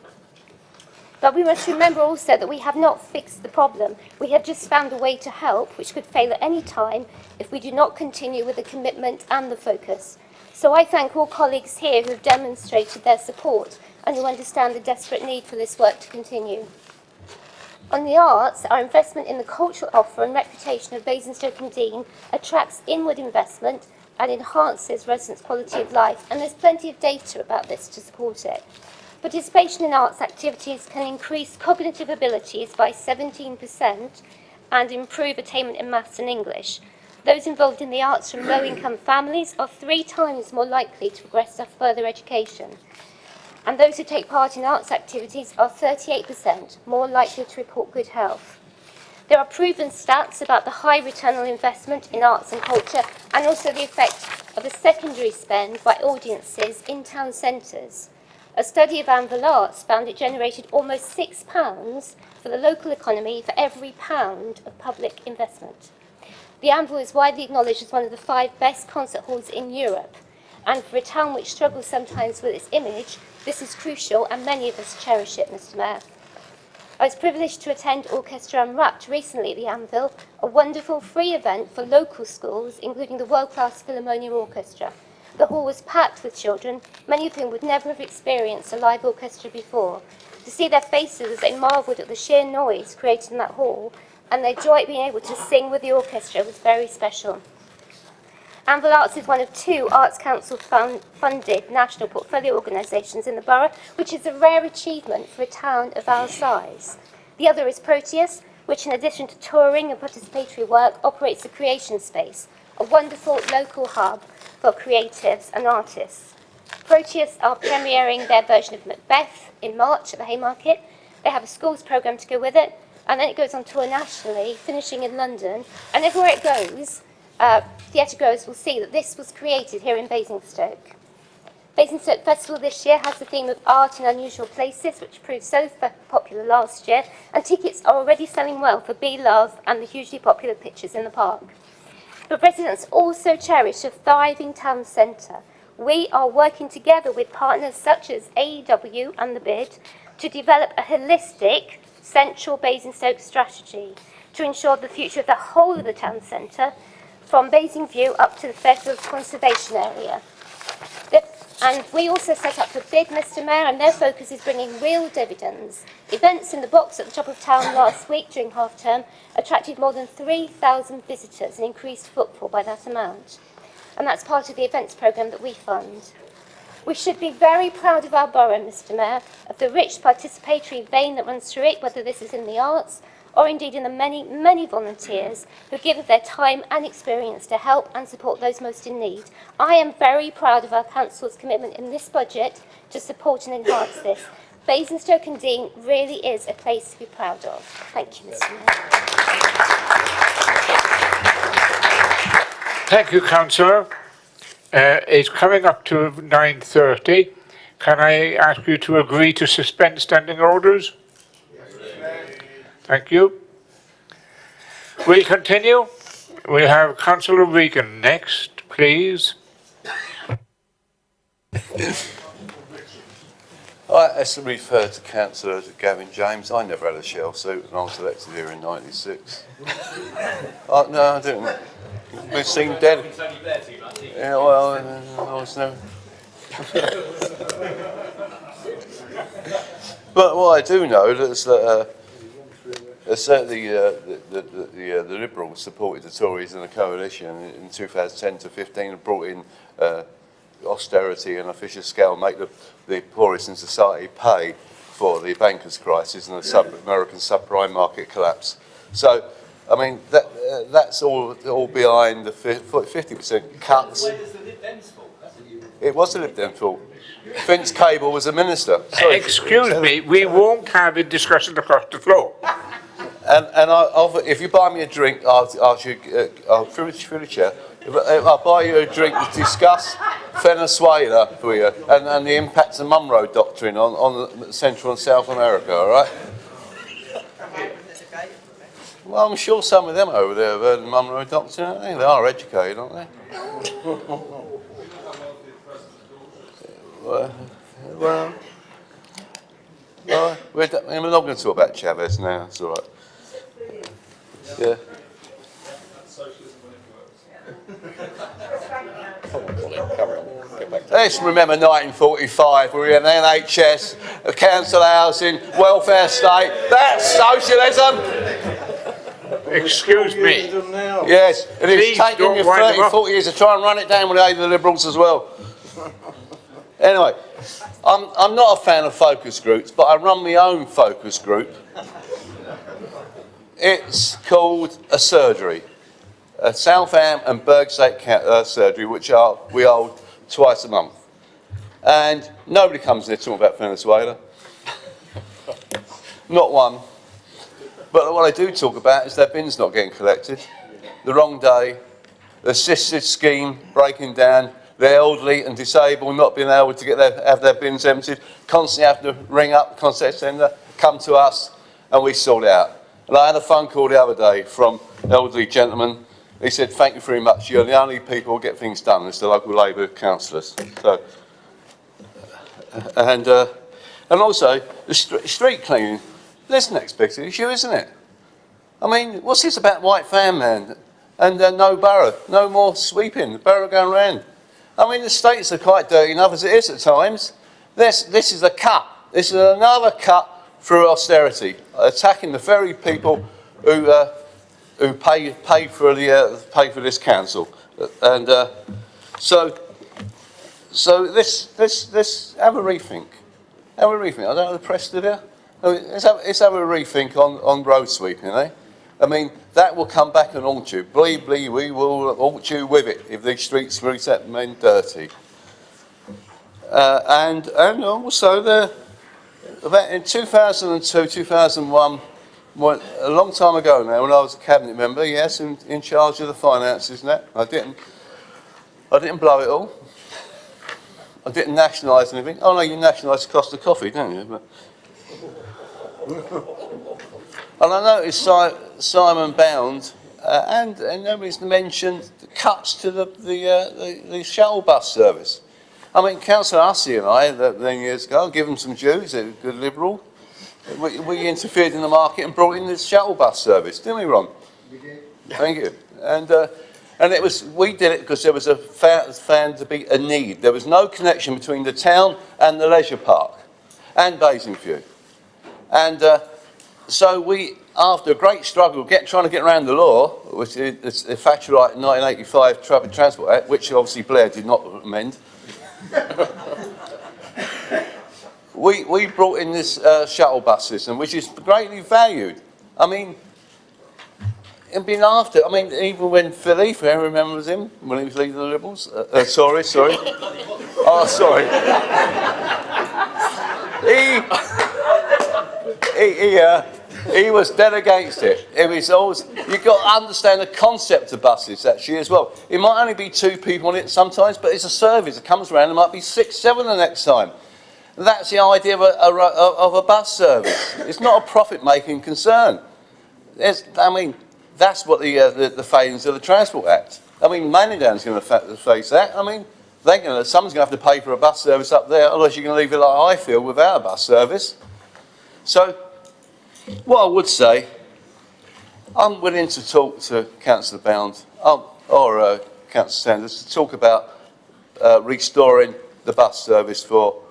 But we must remember also that we have not fixed the problem. We have just found a way to help, which could fail at any time if we do not continue with the commitment and the focus. So I thank all colleagues here who have demonstrated their support and who understand the desperate need for this work to continue. On the arts, our investment in the cultural offer and reputation of Basingstoke-on-Deane attracts inward investment and enhances residents' quality of life, and there's plenty of data about this to support it. Participation in arts activities can increase cognitive abilities by 17% and improve attainment in maths and English. Those involved in the arts from low-income families are 3 times more likely to progress to further education. And those who take part in arts activities are 38% more likely to report good health. There are proven stats about the high return on investment in arts and culture, and also the effect of the secondary spend by audiences in town centres. A study of Anvil Arts found it generated almost £6 for the local economy for every £1 of public investment. The Anvil is widely acknowledged as one of the 5 best concert halls in Europe, and for a town which struggles sometimes with its image, this is crucial, and many of us cherish it, Mr. Mayor. I was privileged to attend Orchestra Unwrapped recently at the Anvil, a wonderful free event for local schools, including the world-class Philharmonia Orchestra. The hall was packed with children, many of whom would never have experienced a live orchestra before. To see their faces as they marvelled at the sheer noise created in that hall, and their joy at being able to sing with the orchestra was very special. Anvil Arts is one of 2 Arts Council funded national portfolio organisations in the borough, which is a rare achievement for a town of our size. The other is Proteus, which in addition to touring and participatory work operates a creation space, a wonderful local hub for creatives and artists. Proteus are premiering their version of Macbeth in March at the Haymarket. They have a schools programme to go with it, and then it goes on tour nationally, finishing in London, and everywhere it goes, theatre goers will see that this was created here in Basingstoke. Basingstoke Festival this year has the theme of art in unusual places, which proved so popular last year, and tickets are already selling well for Be Love and the hugely popular pictures in the park. But residents also cherish a thriving town centre. We are working together with partners such as AEW and the BID to develop a holistic central Basingstoke strategy to ensure the future of the whole of the town centre, from Basingview up to the Fairfields Conservation Area. And we also set up the BID, Mr. Mayor, and their focus is bringing real dividends. Events in the box at the top of town last week during half-term attracted more than 3,000 visitors and increased footfall by that amount. And that's part of the events programme that we fund. We should be very proud of our borough, Mr. Mayor, of the rich participatory vein that runs through it, whether this is in the arts or indeed in the many, many volunteers who give of their time and experience to help and support those most in need. I am very proud of our council's commitment in this budget to support and enhance this. Basingstoke-on-Deane really is a place to be proud of. Thank you, Mr. Mayor. Thank you, Councillor. It's coming up to 9:30. Can I ask you to agree to suspend standing orders? Thank you. We continue. We have Councillor Regan next, please. As to refer to Councillor Gavin James, I never had a shell suit and I was elected here in '96. No, I didn't. We've seen dead. Yeah, well, I was never. But what I do know is that certainly the Liberals supported the Tories and the coalition in 2010 to 15 and brought in austerity and a fisher scale, make the poorest in society pay for the bankers' crisis and the American subprime market collapse. So, I mean, that's all behind the 50% cuts. It was the Lib Dem's fault. Vince Cable was a minister. Sorry. Excuse me, we won't have a discussion across the floor. And if you buy me a drink, I'll through the chair, I'll buy you a drink to discuss Venezuela for you and the impacts of Monroe Doctrine on Central and South America, all right? Well, I'm sure some of them over there have heard of the Monroe Doctrine, aren't they? They are educated, aren't they? Well, we're not going to talk about Chavez now, it's all right. Yeah. Let's remember 1945, we had an NHS, a council housing, welfare state. That's socialism! Excuse me. Yes, and it's Please taken you don't wind 30, them up. 40 years to try and run it down with the aid of the Liberals as well. Anyway, I'm not a fan of focus groups, but I run my own focus group. It's called a surgery, a Southam and Bergstate surgery, which we hold twice a month. And nobody comes there talking about Venezuela. Not one. But what I do talk about is their bins not getting collected, the wrong day, the assisted scheme breaking down, the elderly and disabled not being able to have their bins emptied, constantly having to ring up the contact centre, come to us, and we sort it out. And I had a phone call the other day from an elderly gentleman. He said, "Thank you very much. You're the only people who get things done. It's the local Labour councillors." So, and also the street cleaning. That's the next big issue, isn't it? I mean, what's this about white fan man and no borough, no more sweeping, the borough going round? I mean, the states are quite dirty enough as it is at times. This is a cut. This is another cut through austerity, attacking the very people who pay for this council, and so this have a rethink. Have a rethink. I don't know the press did it. Let's have a rethink on road sweeping, eh? I mean, that will come back and haunt you. Believe me, we will haunt you with it if these streets remain dirty. And also in 2002, 2001, a long time ago now, when I was a cabinet member, yes, in charge of the finances and that, I didn't blow it all. I didn't nationalise anything. Oh no, you nationalise the cost of coffee, don't you? But, and I noticed Simon Bound, and nobody's mentioned the cuts to the shuttle bus service. I mean, Councillor Hussey and I, 10 years ago, give them some dues, they're a good Liberal. We interfered in the market and brought in the shuttle bus service, didn't we, Ron? We did. Thank you. And we did it because there was found to be a need. There was no connection between the town and the leisure park and Basingstoke. And so we, after a great struggle trying to get around the law, which is the Thatcher Act 1985 Traffic Transport Act, which obviously Blair did not amend, we brought in this shuttle bus system, which is greatly valued. I mean, and been after. I mean, even when Phil Heath, everyone remembers him when he was leading the Liberals. Sorry. Oh, sorry. He was dead against it. It was always, you've got to understand the concept of buses actually as well. It might only be 2 people on it sometimes, but it's a service. It comes around, it might be 6, 7 the next time. And that's the idea of a bus service. It's not a profit-making concern. That's what the failings of the Transport Act. I mean, Manningham going to face that. I mean, someone's going to have to pay for a bus service up there, otherwise you're going to leave it like I feel without a bus service. So, what I would say, I'm willing to talk to Councillor Bound or Councillor Sanders to talk about restoring the bus service for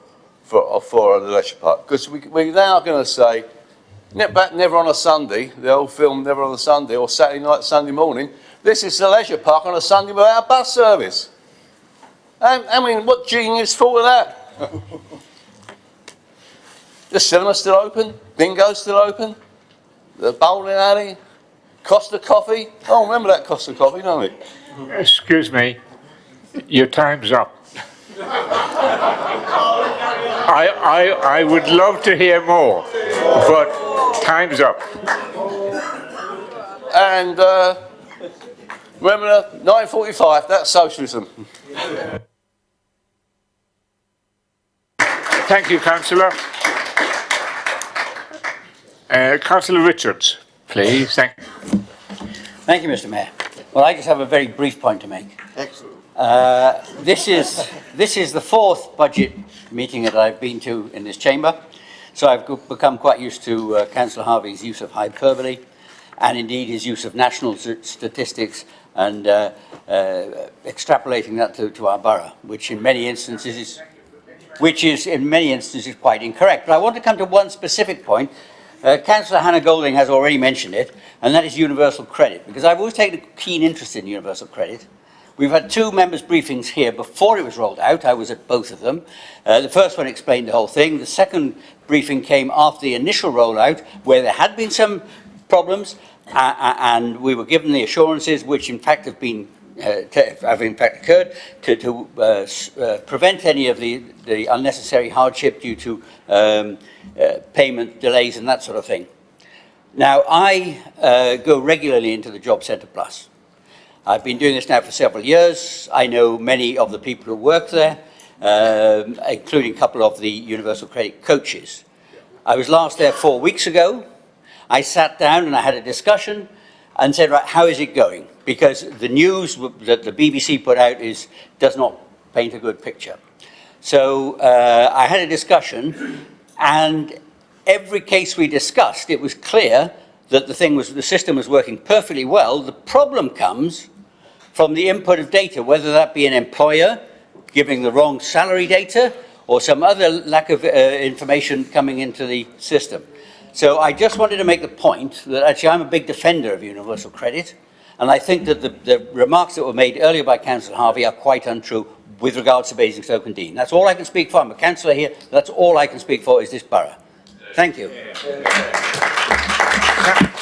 the leisure park, because we now are going to say Never on a Sunday, the old film Never on a Sunday, or Saturday night, Sunday morning. This is the leisure park on a Sunday without a bus service. I mean, what genius thought of that? The cinema's still open, bingo's still open, the bowling alley, Costa Coffee. Oh, remember that Costa Coffee, don't we? Excuse me, your time's up. I would love to hear more, but time's up. And remember, 1945, that's socialism. Thank you, Councillor. Councillor Richards, please. Thank you, Mr. Mayor. Well, I just have a very brief point to make. Excellent. This is the fourth budget meeting that I've been to in this chamber, so I've become quite used to Councillor Harvey's use of hyperbole, and indeed his use of national statistics and extrapolating that to our borough, which in many instances is quite incorrect. But I want to come to one specific point. Councillor Hannah Golding has already mentioned it, and that is universal credit, because I've always taken a keen interest in universal credit. We've had two members' briefings here before it was rolled out. I was at both of them. The first one explained the whole thing. The second briefing came after the initial rollout, where there had been some problems, and we were given the assurances, which in fact have occurred, to prevent any of the unnecessary hardship due to payment delays and that sort of thing. Now, I go regularly into the Job Centre Plus. I've been doing this now for several years. I know many of the people who work there, including a couple of the Universal Credit coaches. I was last there 4 weeks ago. I sat down and I had a discussion and said, right, how is it going? Because the news that the BBC put out does not paint a good picture. So I had a discussion, and every case we discussed, it was clear that the system was working perfectly well. The problem comes from the input of data, whether that be an employer giving the wrong salary data or some other lack of information coming into the system. So I just wanted to make the point that actually I'm a big defender of universal credit, and I think that the remarks that were made earlier by Councillor Harvey are quite untrue with regards to Basingstoke and Dean. That's all I can speak for. I'm a councillor here. That's all I can speak for is this borough. Thank you.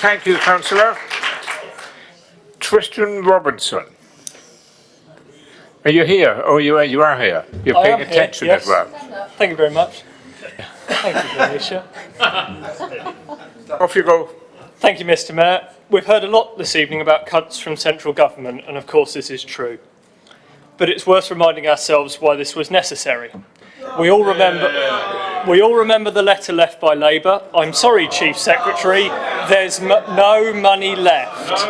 Thank you, Councillor. Tristan Robinson. Are you here? Oh, you are here. You're paying attention as well. Thank you very much. Thank you, Alicia. Off you go. Thank you, Mr. Mayor. We've heard a lot this evening about cuts from central government, and of course this is true. But it's worth reminding ourselves why this was necessary. We all remember the letter left by Labour. I'm sorry, Chief Secretary, there's no money left.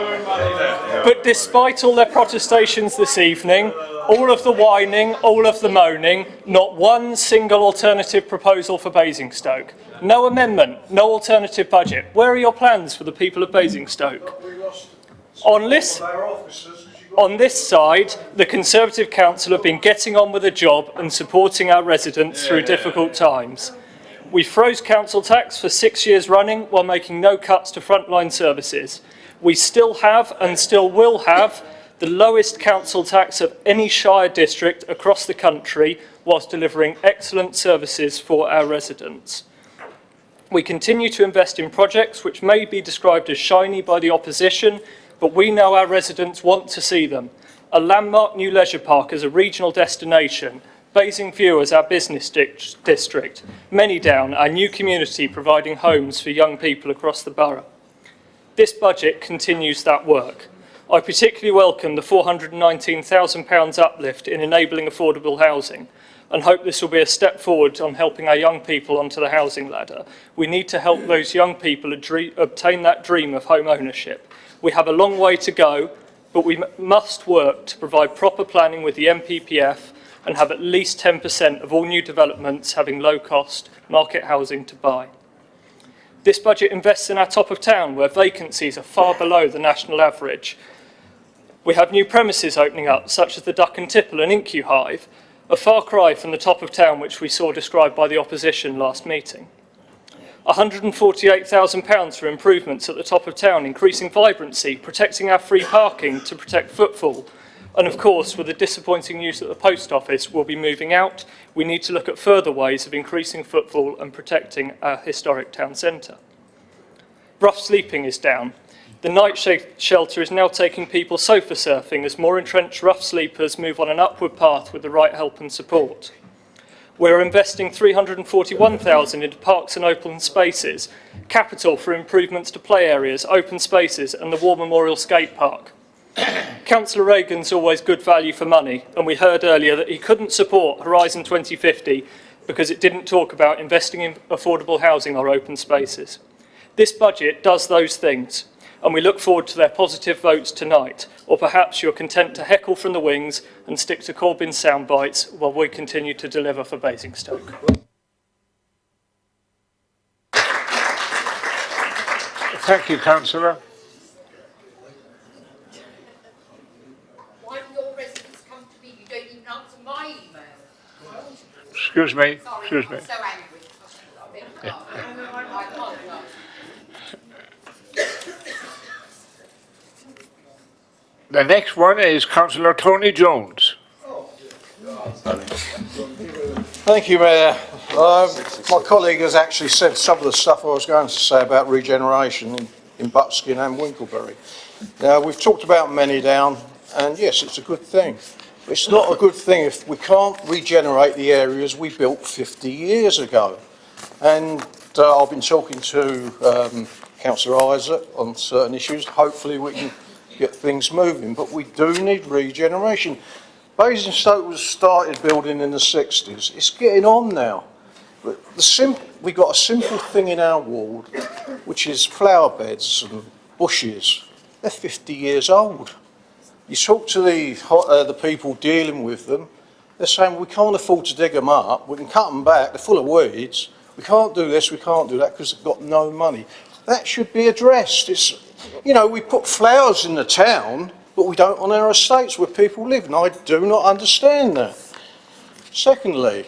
But despite all their protestations this evening, all of the whining, all of the moaning, not one single alternative proposal for Basingstoke. No amendment, no alternative budget. Where are your plans for the people of Basingstoke? On this side, the Conservative Council have been getting on with the job and supporting our residents through difficult times. We froze council tax for 6 years running while making no cuts to frontline services. We still have and still will have the lowest council tax of any shire district across the country, whilst delivering excellent services for our residents. We continue to invest in projects which may be described as shiny by the opposition, but we know our residents want to see them. A landmark new leisure park as a regional destination, Basingview as our business district, Manydown, our new community providing homes for young people across the borough. This budget continues that work. I particularly welcome the £419,000 uplift in enabling affordable housing, and hope this will be a step forward on helping our young people onto the housing ladder. We need to help those young people obtain that dream of home ownership. We have a long way to go, but we must work to provide proper planning with the MPPF and have at least 10% of all new developments having low-cost market housing to buy. This budget invests in our top of town, where vacancies are far below the national average. We have new premises opening up, such as the Duck and Tipple and Incu Hive, a far cry from the top of town which we saw described by the opposition last meeting. £148,000 for improvements at the top of town, increasing vibrancy, protecting our free parking to protect footfall. And of course, with the disappointing news that the post office will be moving out, we need to look at further ways of increasing footfall and protecting our historic town centre. Rough sleeping is down. The night shelter is now taking people sofa surfing as more entrenched rough sleepers move on an upward path with the right help and support. We're investing £341,000 into parks and open spaces, capital for improvements to play areas, open spaces and the War Memorial Skate Park. Councillor Reagan's always good value for money, and we heard earlier that he couldn't support Horizon 2050 because it didn't talk about investing in affordable housing or open spaces. This budget does those things, and we look forward to their positive votes tonight, or perhaps you're content to heckle from the wings and stick to Corbyn's sound bites while we continue to deliver for Basingstoke. Thank you, Councillor. Why do your residents come to me? You don't even answer my email. Excuse me. Sorry, Excuse me. I'm so angry. I apologise. The next one is Councillor Tony Jones. Thank you, Mayor. My colleague has actually said some of the stuff I was going to say about regeneration in Buckskin and Winklebury. Now, we've talked about Manydown, and yes, it's a good thing. But it's not a good thing if we can't regenerate the areas we built 50 years ago. And I've been talking to Councillor Isaac on certain issues. Hopefully we can get things moving, but we do need regeneration. Basingstoke was started building in the 60s. It's getting on now. But we've got a simple thing in our ward, which is flower beds and bushes. They're 50 years old. You talk to the people dealing with them, they're saying we can't afford to dig them up, we can cut them back, they're full of weeds, we can't do this, we can't do that because they've got no money. That should be addressed. You know, we put flowers in the town, but we don't on our estates where people live, and I do not understand that. Secondly,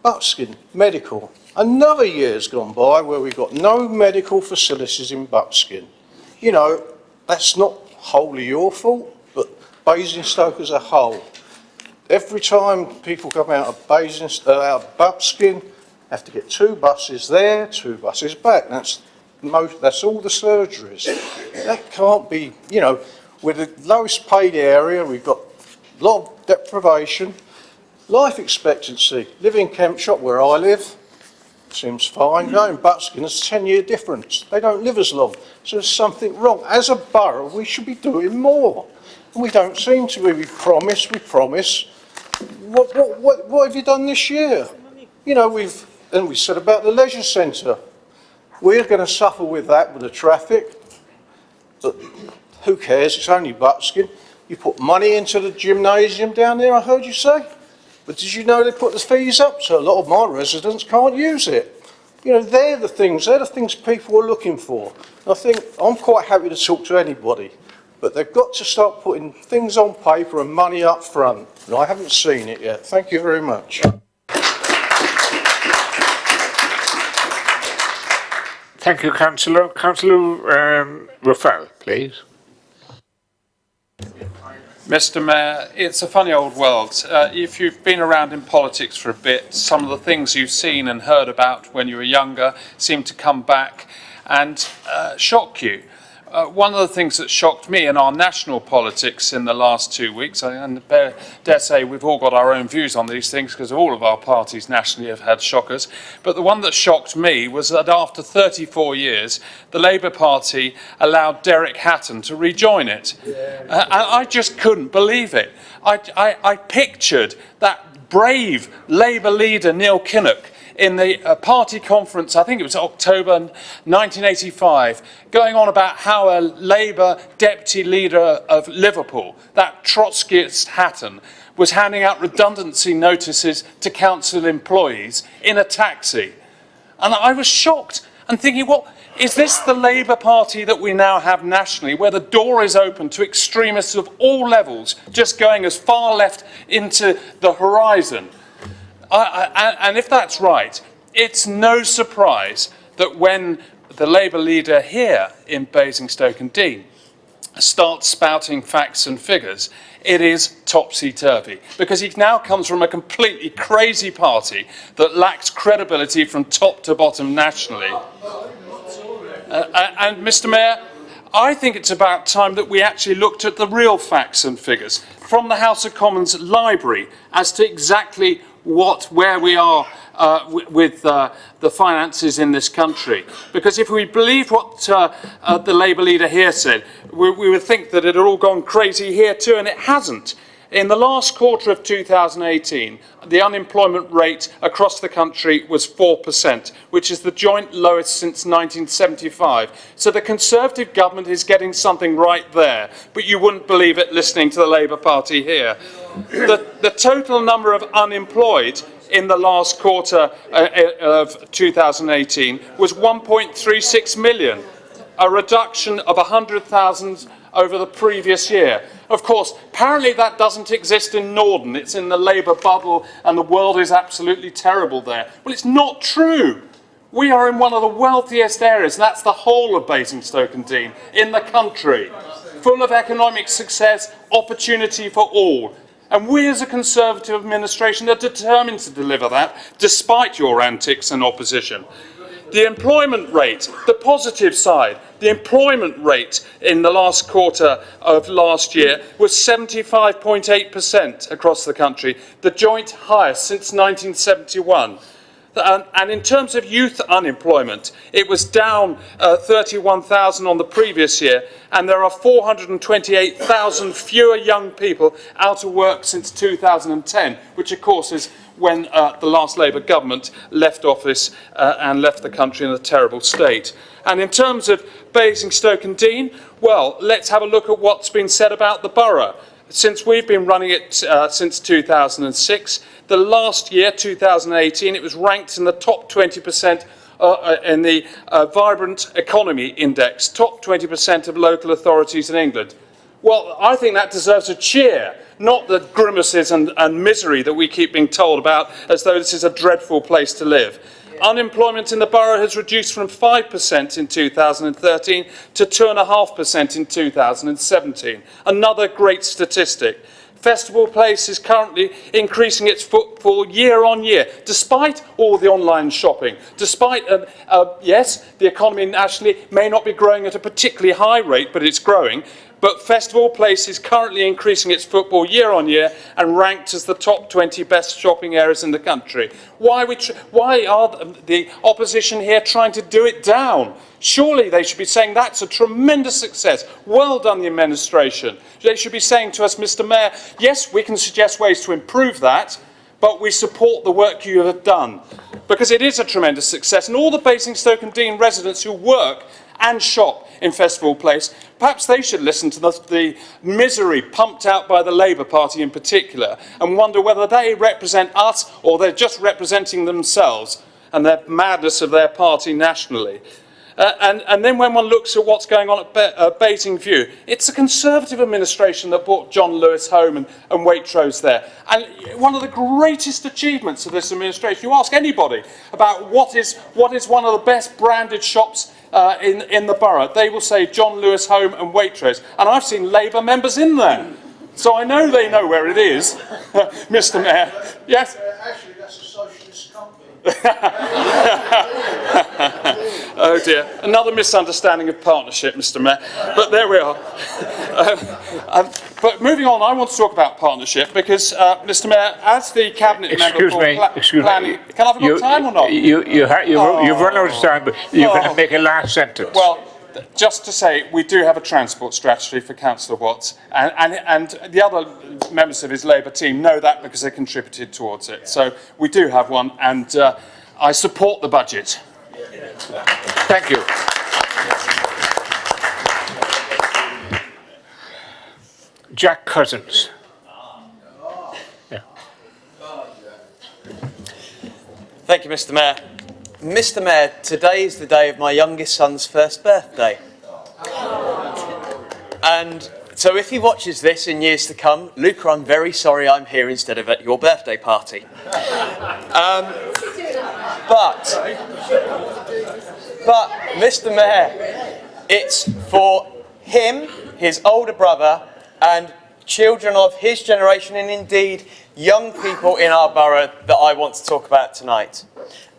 Buckskin, medical. Another year's gone by where we've got no medical facilities in Buckskin. You know, that's not wholly your fault, but Basingstoke as a whole. Every time people come out of Buckskin, have to get 2 buses there, 2 buses back. That's all the surgeries. That can't be, you know, we're the lowest paid area, we've got a lot of deprivation, life expectancy. Live in Kempshire, where I live, seems fine. Go in Buckskin, there's a 10-year difference. They don't live as long, so there's something wrong. As a borough, we should be doing more. And we don't seem to be. We promise. What have you done this year? You know, we said about the leisure centre. We're going to suffer with that, with the traffic. But who cares? It's only Buckskin. You put money into the gymnasium down there, I heard you say. But did you know they put the fees up? So a lot of my residents can't use it. You know, they're the things people are looking for. And I think I'm quite happy to talk to anybody. But they've got to start putting things on paper and money up front. And I haven't seen it yet. Thank you very much. Thank you, Councillor. Councillor Raphael, please. Mr. Mayor, it's a funny old world. If you've been around in politics for a bit, some of the things you've seen and heard about when you were younger seem to come back and shock you. One of the things that shocked me in our national politics in the last 2 weeks, and I dare say we've all got our own views on these things because all of our parties nationally have had shockers, but the one that shocked me was that after 34 years, the Labour Party allowed Derek Hatton to rejoin it. I just couldn't believe it. I pictured that brave Labour leader Neil Kinnock in the party conference, I think it was October 1985, going on about how a Labour deputy leader of Liverpool, that Trotskyist Hatton, was handing out redundancy notices to council employees in a taxi. And I was shocked and thinking, well, is this the Labour Party that we now have nationally, where the door is open to extremists of all levels, just going as far left into the horizon? And if that's right, it's no surprise that when the Labour leader here in Basingstoke-and-Deane starts spouting facts and figures, it is topsy-turvy, because he now comes from a completely crazy party that lacks credibility from top to bottom nationally. And Mr. Mayor, I think it's about time that we actually looked at the real facts and figures from the House of Commons library as to exactly where we are with the finances in this country. Because if we believe what the Labour leader here said, we would think that it had all gone crazy here too, and it hasn't. In the last quarter of 2018, the unemployment rate across the country was 4%, which is the joint lowest since 1975. So the Conservative government is getting something right there, but you wouldn't believe it listening to the Labour Party here. The total number of unemployed in the last quarter of 2018 was 1.36 million, a reduction of 100,000 over the previous year. Of course, apparently that doesn't exist in Norden. It's in the Labour bubble and the world is absolutely terrible there. Well, it's not true. We are in one of the wealthiest areas, and that's the whole of Basingstoke-and-Deane, in the country, full of economic success, opportunity for all. And we as a Conservative administration are determined to deliver that, despite your antics and opposition. The employment rate, the positive side, the employment rate in the last quarter of last year was 75.8% across the country, the joint highest since 1971. And in terms of youth unemployment, it was down 31,000 on the previous year, and there are 428,000 fewer young people out of work since 2010, which of course is when the last Labour government left office and left the country in a terrible state. And in terms of Basingstoke-and-Deane, well, let's have a look at what's been said about the borough. Since we've been running it since 2006, the last year, 2018, it was ranked in the top 20% in the Vibrant Economy Index, top 20% of local authorities in England. Well, I think that deserves a cheer, not the grimaces and misery that we keep being told about as though this is a dreadful place to live. Unemployment in the borough has reduced from 5% in 2013 to 2.5% in 2017. Another great statistic. Festival Place is currently increasing its footfall year on year, despite all the online shopping, despite, yes, the economy nationally may not be growing at a particularly high rate, but it's growing. But Festival Place is currently increasing its footfall year on year and ranked as the top 20 best shopping areas in the country. Why are the opposition here trying to do it down? Surely they should be saying that's a tremendous success. Well done, the administration. They should be saying to us, Mr. Mayor, yes, we can suggest ways to improve that, but we support the work you have done. Because it is a tremendous success. And all the Basingstoke-and-Deane residents who work and shop in Festival Place, perhaps they should listen to the misery pumped out by the Labour Party in particular and wonder whether they represent us or they're just representing themselves and the madness of their party nationally. And then when one looks at what's going on at Basingview, it's a Conservative administration that brought John Lewis home and Waitrose there. And one of the greatest achievements of this administration, you ask anybody about what is one of the best branded shops in the borough, they will say John Lewis Home and Waitrose. And I've seen Labour members in there. So I know they know where it is, Mr. Mayor. Yes? Actually, that's a socialist company. Oh dear, another misunderstanding of partnership, Mr. Mayor. But there we are. But moving on, I want to talk about partnership because, Mr. Mayor, as the Cabinet member for planning, can I have a good time or not? You've run out of time, but you can make a last sentence. Well, just to say, we do have a transport strategy for Councillor Watts, and the other members of his Labour team know that because they contributed towards it. So we do have one, and I support the budget. Thank you. Jack Cousins. Yeah. Thank you, Mr. Mayor. Mr. Mayor, today is the day of my youngest son's first birthday. And so if he watches this in years to come, Luca, I'm very sorry I'm here instead of at your birthday party. But But, Mr. Mayor, it's for him, his older brother, and children of his generation, and indeed young people in our borough, that I want to talk about tonight.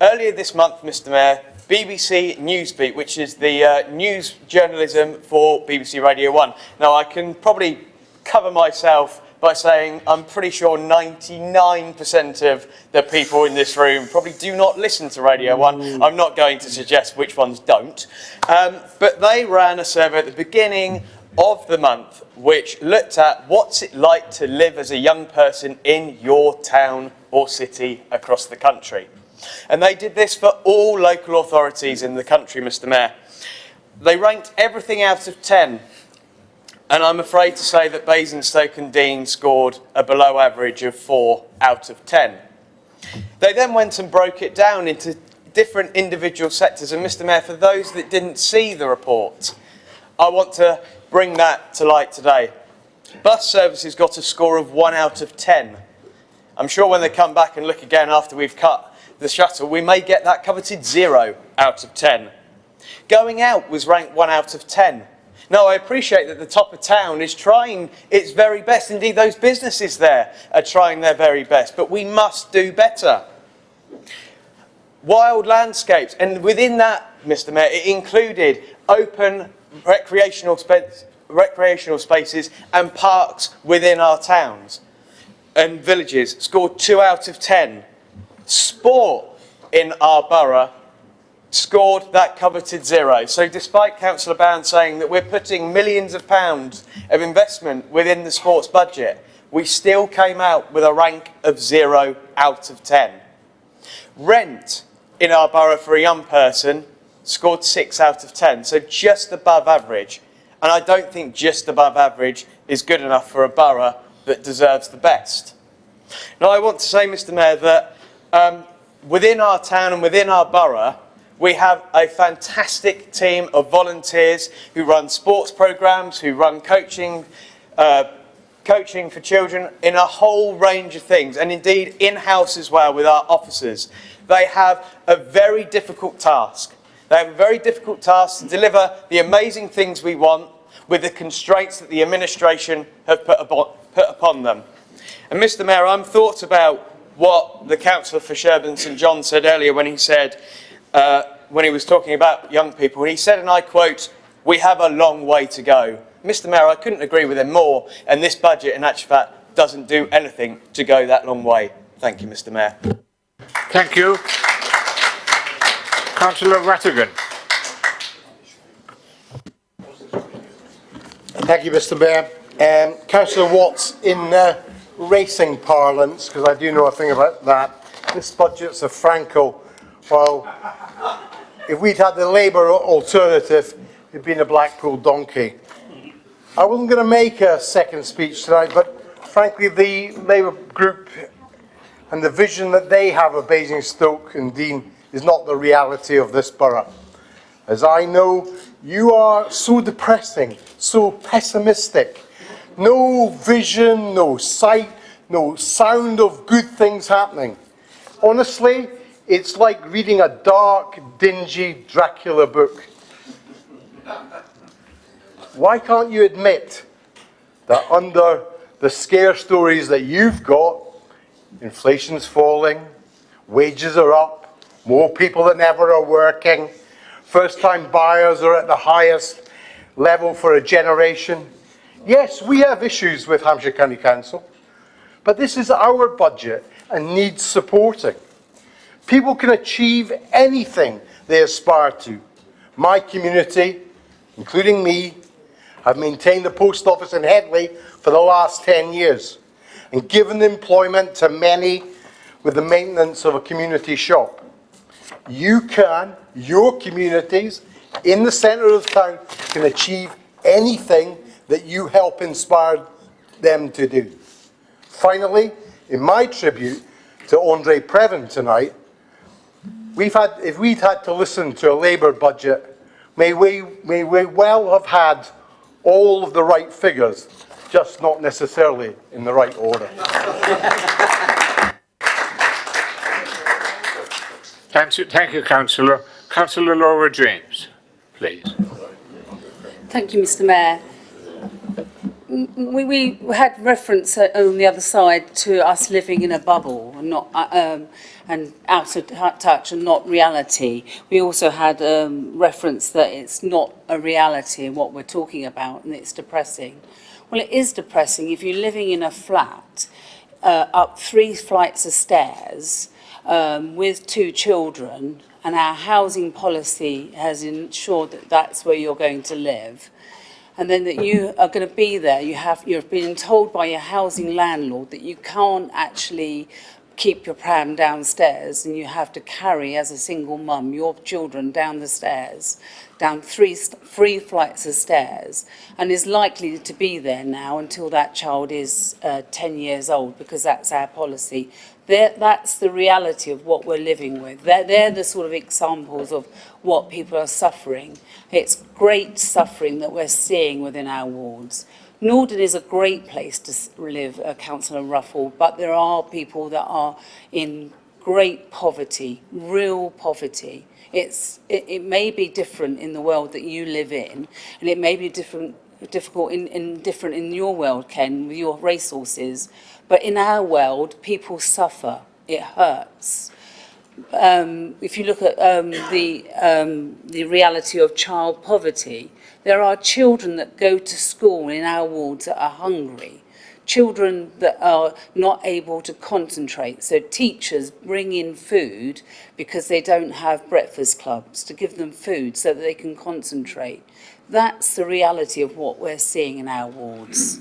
Earlier this month, Mr. Mayor, BBC Newsbeat, which is the news journalism for BBC Radio 1. Now, I can probably cover myself by saying I'm pretty sure 99% of the people in this room probably do not listen to Radio 1. I'm not going to suggest which ones don't. But they ran a survey at the beginning of the month which looked at what's it like to live as a young person in your town or city across the country. And they did this for all local authorities in the country, Mr. Mayor. They ranked everything out of 10. And I'm afraid to say that Basingstoke and Dean scored a below average of 4 out of 10. They then went and broke it down into different individual sectors. And Mr. Mayor, for those that didn't see the report, I want to bring that to light today. Bus services got a score of 1 out of 10. I'm sure when they come back and look again after we've cut the shuttle, we may get that coveted 0 out of 10. Going out was ranked 1 out of 10. Now, I appreciate that the top of town is trying its very best. Indeed, those businesses there are trying their very best. But we must do better. Wild landscapes. And within that, Mr. Mayor, it included open recreational spaces and parks within our towns and villages. Scored 2 out of 10. Sport in our borough scored that coveted 0. So despite Councillor Bound saying that we're putting millions of pounds of investment within the sports budget, we still came out with a rank of 0 out of 10. Rent in our borough for a young person scored 6 out of 10, so just above average. And I don't think just above average is good enough for a borough that deserves the best. Now, I want to say, Mr. Mayor, that within our town and within our borough, we have a fantastic team of volunteers who run sports programmes, who run coaching for children in a whole range of things, and indeed in-house as well with our officers. They have a very difficult task. They have a very difficult task to deliver the amazing things we want with the constraints that the administration have put upon them. And Mr. Mayor, I'm thought about what the Councillor for Sherburn St John said earlier when he said, when he was talking about young people, and he said, and I quote, "We have a long way to go." Mr. Mayor, I couldn't agree with him more, and this budget, in actual fact, doesn't do anything to go that long way. Thank you, Mr. Mayor. Thank you. Councillor Rattigan. Thank you, Mr. Mayor. Councillor Watts, in racing parlance, because I do know a thing about that, this budget's a Franco. Well, if we'd had the Labour alternative, it'd been a Blackpool donkey. I wasn't going to make a second speech tonight, but frankly, the Labour group and the vision that they have of Basingstoke and Dean is not the reality of this borough. As I know, you are so depressing, so pessimistic. No vision, no sight, no sound of good things happening. Honestly, it's like reading a dark, dingy Dracula book. Why can't you admit that under the scare stories that you've got, inflation's falling, wages are up, more people than ever are working, first-time buyers are at the highest level for a generation? Yes, we have issues with Hampshire County Council, but this is our budget and needs supporting. People can achieve anything they aspire to. My community, including me, have maintained the post office in Headley for the last 10 years and given employment to many with the maintenance of a community shop. You can, your communities in the centre of town can achieve anything that you help inspire them to do. Finally, in my tribute to Andre Previn tonight, if we'd had to listen to a Labour budget, may we well have had all of the right figures, just not necessarily in the right order. Thank you, Councillor. Councillor Laura James, please. Thank you, Mr. Mayor. We had reference on the other side to us living in a bubble and not and out of touch and not reality. We also had reference that it's not a reality what we're talking about, and it's depressing. Well, it is depressing if you're living in a flat up 3 flights of stairs with 2 children, and our housing policy has ensured that that's where you're going to live. And then that you are going to be there, you've been told by your housing landlord that you can't actually keep your pram downstairs, and you have to carry, as a single mum, your children down the stairs, down three flights of stairs, and is likely to be there now until that child is 10 years old, because that's our policy. That's the reality of what we're living with. They're the sort of examples of what people are suffering. It's great suffering that we're seeing within our wards. Norden is a great place to live, Councillor Ruffle, but there are people that are in great poverty, real poverty. It may be different in the world that you live in, and it may be different in your world, Ken, with your resources. But in our world, people suffer. It hurts. If you look at the reality of child poverty, there are children that go to school in our wards that are hungry, children that are not able to concentrate. So teachers bring in food because they don't have breakfast clubs to give them food so that they can concentrate. That's the reality of what we're seeing in our wards.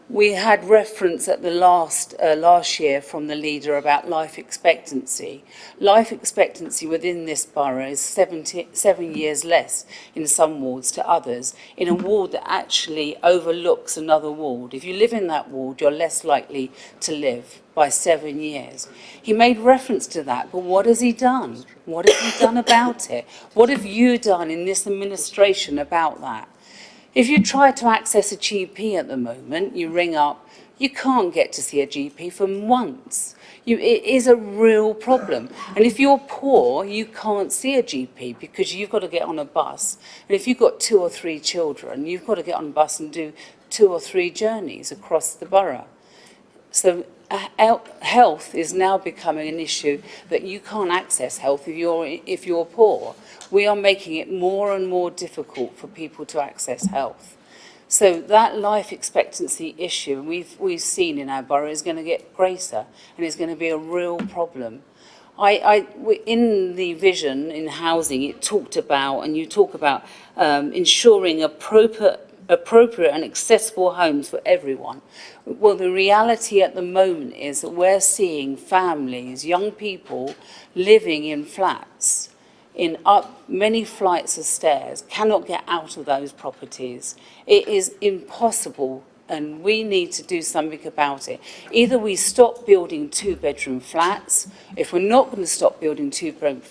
We had reference at the last year from the leader about life expectancy. Life expectancy within this borough is 7 years less in some wards to others, in a ward that actually overlooks another ward. If you live in that ward, you're less likely to live by 7 years. He made reference to that, but what has he done? What has he done about it? What have you done in this administration about that? If you try to access a GP at the moment, you ring up, you can't get to see a GP for months. It is a real problem. And if you're poor, you can't see a GP because you've got to get on a bus. And if you've got 2 or 3 children, you've got to get on a bus and do 2 or 3 journeys across the borough. So health is now becoming an issue that you can't access health if you're poor. We are making it more and more difficult for people to access health. So that life expectancy issue we've seen in our borough is going to get greater, and it's going to be a real problem. In the vision in housing, it talked about, and you talk about ensuring appropriate and accessible homes for everyone. Well, the reality at the moment is that we're seeing families, young people, living in flats, in up many flights of stairs, cannot get out of those properties. It is impossible, and we need to do something about it. Either we stop building 2-bedroom flats. If we're not going to stop building 2-bedroom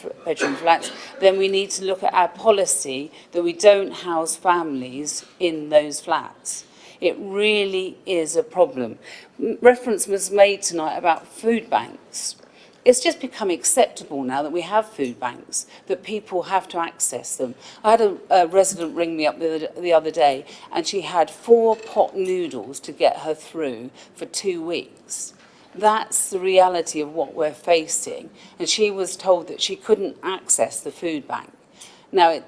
flats, then we need to look at our policy that we don't house families in those flats. It really is a problem. Reference was made tonight about food banks. It's just become acceptable now that we have food banks, that people have to access them. I had a resident ring me up the other day, and she had 4 pot noodles to get her through for 2 weeks. That's the reality of what we're facing. And she was told that she couldn't access the food bank. Now,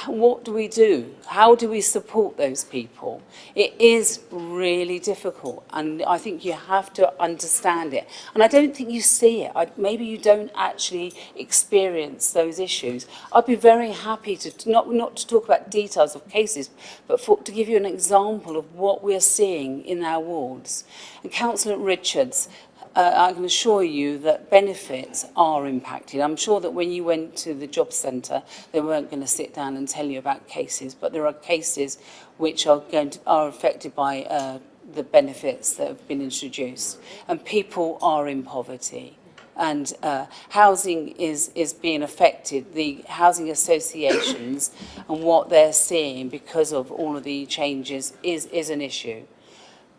what do we do? How do we support those people? It is really difficult, and I think you have to understand it. And I don't think you see it. Maybe you don't actually experience those issues. I'd be very happy to, not to talk about details of cases, but to give you an example of what we're seeing in our wards. And Councillor Richards, I can assure you that benefits are impacted. I'm sure that when you went to the job centre, they weren't going to sit down and tell you about cases, but there are cases which are affected by the benefits that have been introduced, and people are in poverty. And housing is being affected. The housing associations and what they're seeing because of all of the changes is an issue.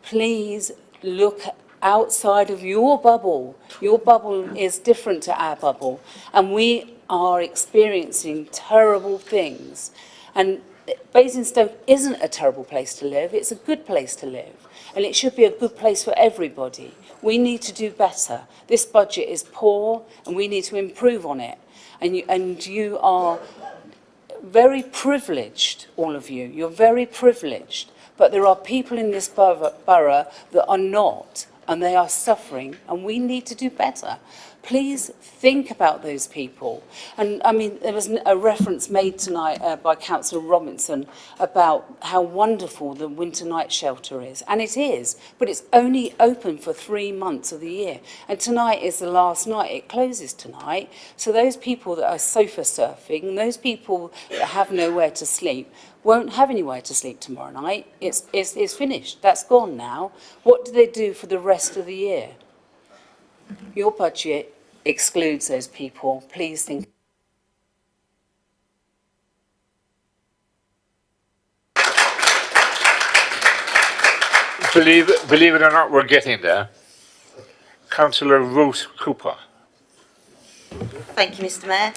Please look outside of your bubble. Your bubble is different to our bubble, and we are experiencing terrible things. And Basingstoke isn't a terrible place to live, it's a good place to live. And it should be a good place for everybody. We need to do better. This budget is poor and we need to improve on it. And you are very privileged, all of you. You're very privileged. But there are people in this borough that are not, and they are suffering, and we need to do better. Please think about those people. And I mean, there was a reference made tonight by Councillor Robinson about how wonderful the winter night shelter is. And it is, but it's only open for 3 months of the year. And tonight is the last night. It closes tonight. So those people that are sofa surfing, those people that have nowhere to sleep, won't have anywhere to sleep tomorrow night. It's finished. That's gone now. What do they do for the rest of the year? Your budget excludes those people. Please think. Believe it or not, we're getting there. Councillor Ruth Cooper. Thank you, Mr. Mayor.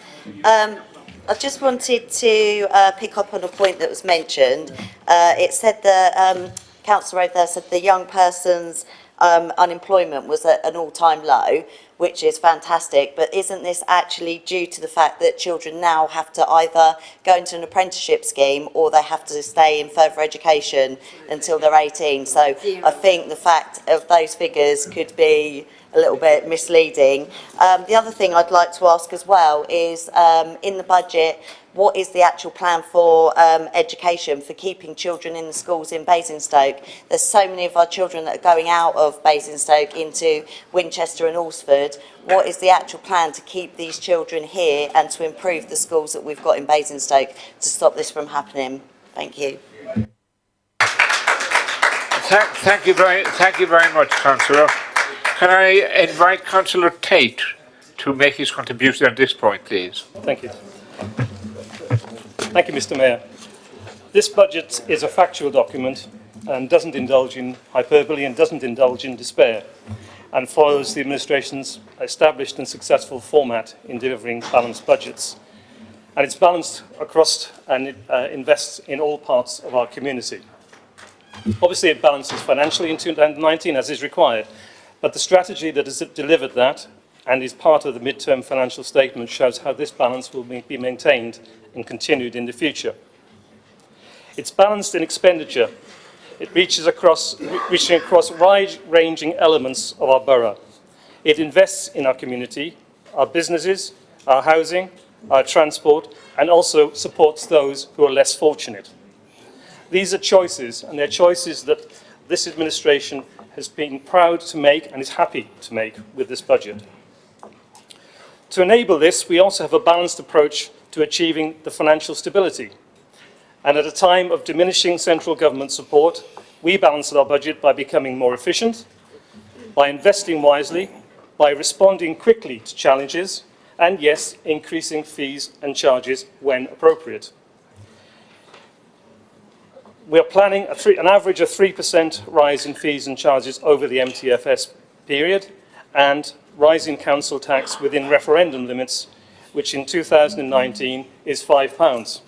I just wanted to pick up on a point that was mentioned. It said that Councillor over there said the young person's unemployment was at an all-time low, which is fantastic, but isn't this actually due to the fact that children now have to either go into an apprenticeship scheme or they have to stay in further education until they're 18? So I think the fact of those figures could be a little bit misleading. The other thing I'd like to ask as well is, in the budget, what is the actual plan for education, for keeping children in the schools in Basingstoke? There's so many of our children that are going out of Basingstoke into Winchester and Alresford. What is the actual plan to keep these children here and to improve the schools that we've got in Basingstoke to stop this from happening? Thank you. Thank you very much, Councillor. Can I invite Councillor Tate to make his contribution at this point, please? Thank you. Thank you, Mr. Mayor. This budget is a factual document and doesn't indulge in hyperbole and doesn't indulge in despair, and follows the administration's established and successful format in delivering balanced budgets. And it's balanced across and it invests in all parts of our community. Obviously, it balances financially in 2019 as is required, but the strategy that has delivered that and is part of the midterm financial statement shows how this balance will be maintained and continued in the future. It's balanced in expenditure. It reaching across wide-ranging elements of our borough. It invests in our community, our businesses, our housing, our transport, and also supports those who are less fortunate. These are choices, and they're choices that this administration has been proud to make and is happy to make with this budget. To enable this, we also have a balanced approach to achieving the financial stability. And at a time of diminishing central government support, we balanced our budget by becoming more efficient, by investing wisely, by responding quickly to challenges, and yes, increasing fees and charges when appropriate. We are planning an average of 3% rise in fees and charges over the MTFS period, and rising council tax within referendum limits, which in 2019 is £5,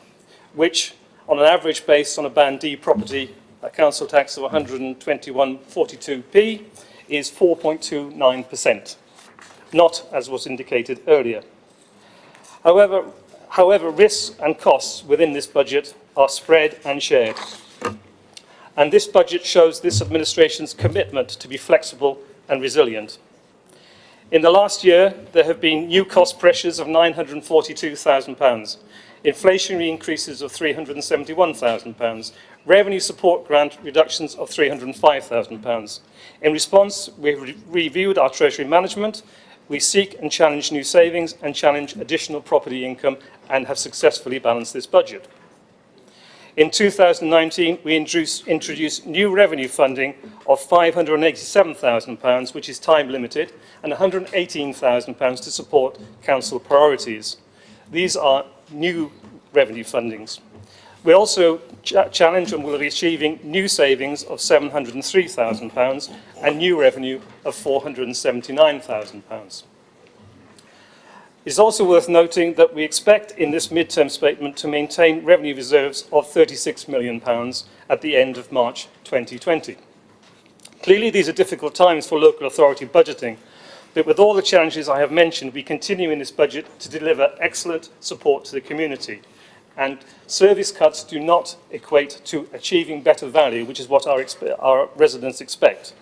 which on an average based on a Band D property, a council tax of 121.42p is 4.29%, not as was indicated earlier. However, risks and costs within this budget are spread and shared. And this budget shows this administration's commitment to be flexible and resilient. In the last year, there have been new cost pressures of £942,000, inflationary increases of £371,000, revenue support grant reductions of £305,000. In response, we've reviewed our treasury management. We seek and challenge new savings and challenge additional property income and have successfully balanced this budget. In 2019, we introduced new revenue funding of £587,000, which is time limited, and £118,000 to support council priorities. These are new revenue fundings. We also challenge and will be achieving new savings of £703,000 and new revenue of £479,000. It's also worth noting that we expect in this mid-term statement to maintain revenue reserves of £36 million at the end of March 2020. Clearly, these are difficult times for local authority budgeting, but with all the challenges I have mentioned, we continue in this budget to deliver excellent support to the community. And service cuts do not equate to achieving better value, which is what our residents expect.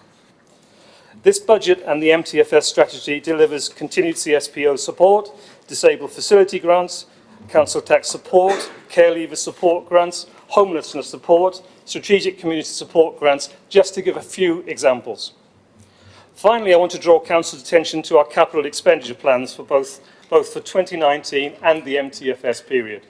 This budget and the MTFS strategy delivers continued CSPO support, disabled facility grants, council tax support, care leaver support grants, homelessness support, strategic community support grants, just to give a few examples. Finally, I want to draw council's attention to our capital expenditure plans for both for 2019 and the MTFS period.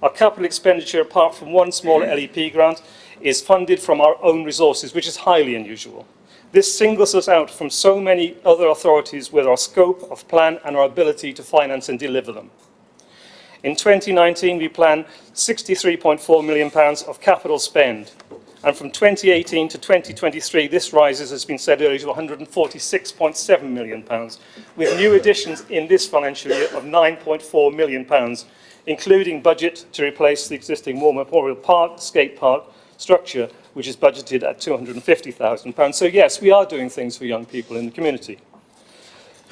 Our capital expenditure, apart from one small LEP grant, is funded from our own resources, which is highly unusual. This singles us out from so many other authorities with our scope of plan and our ability to finance and deliver them. In 2019, we plan £63.4 million of capital spend. And from 2018 to 2023, this rises, as has been said earlier, to £146.7 million, with new additions in this financial year of £9.4 million, including budget to replace the existing War Memorial Park, skate park structure, which is budgeted at £250,000. So yes, we are doing things for young people in the community.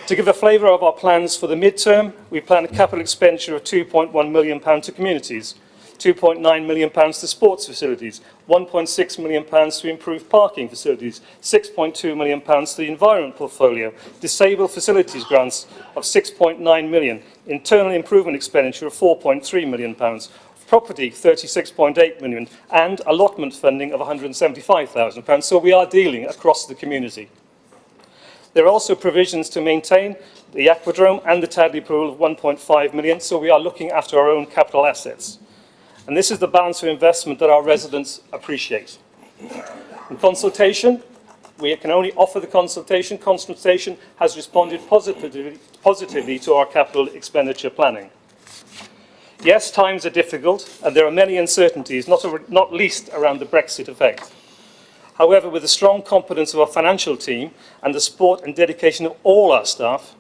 To give a flavour of our plans for the mid-term, we plan a capital expenditure of £2.1 million to communities, £2.9 million to sports facilities, £1.6 million to improve parking facilities, £6.2 million to the environment portfolio, disabled facilities grants of £6.9 million, internal improvement expenditure of £4.3 million, property £36.8 million, and allotment funding of £175,000. So we are dealing across the community. There are also provisions to maintain the aquadrome and the Tadley pool of £1.5 million, so we are looking after our own capital assets. And this is the balance of investment that our residents appreciate. In consultation, we can only offer the consultation. Consultation has responded positively to our capital expenditure planning. Yes, times are difficult, and there are many uncertainties, not least around the Brexit effect. However, with the strong competence of our financial team and the support and dedication of all our staff,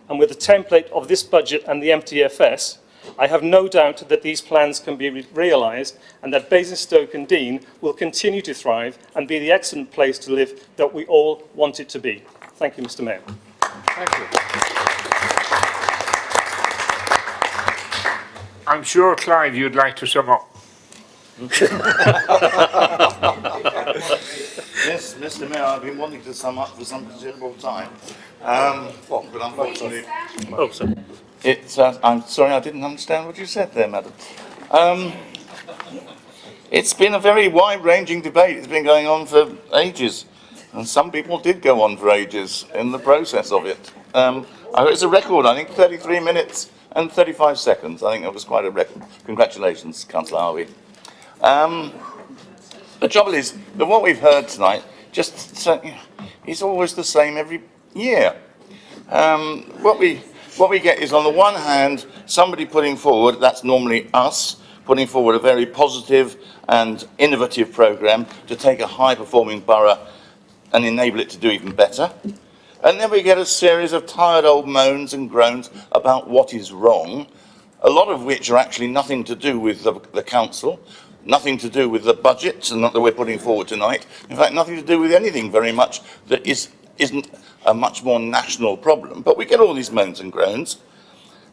and with the template of this budget and the MTFS, I have no doubt that these plans can be realised and that Basingstoke and Dean will continue to thrive and be the excellent place to live that we all want it to be. Thank you, Mr. Mayor. Thank you. I'm sure, Clive, you'd like to sum up. Yes, Mr. Mayor, I've been wanting to sum up for some considerable time. But unfortunately, I'm sorry, I didn't understand what you said there, madam. It's been a very wide-ranging debate. It's been going on for ages, and some people did go on for ages in the process of it. It's a record, I think, 33 minutes and 35 seconds. I think that was quite a record. Congratulations, Councillor Harvey. The trouble is that what we've heard tonight is always the same every year. What we get is, on the one hand, somebody putting forward, that's normally us, putting forward a very positive and innovative programme to take a high-performing borough and enable it to do even better. And then we get a series of tired old moans and groans about what is wrong, a lot of which are actually nothing to do with the council, nothing to do with the budget that we're putting forward tonight. In fact, nothing to do with anything very much that isn't a much more national problem. But we get all these moans and groans.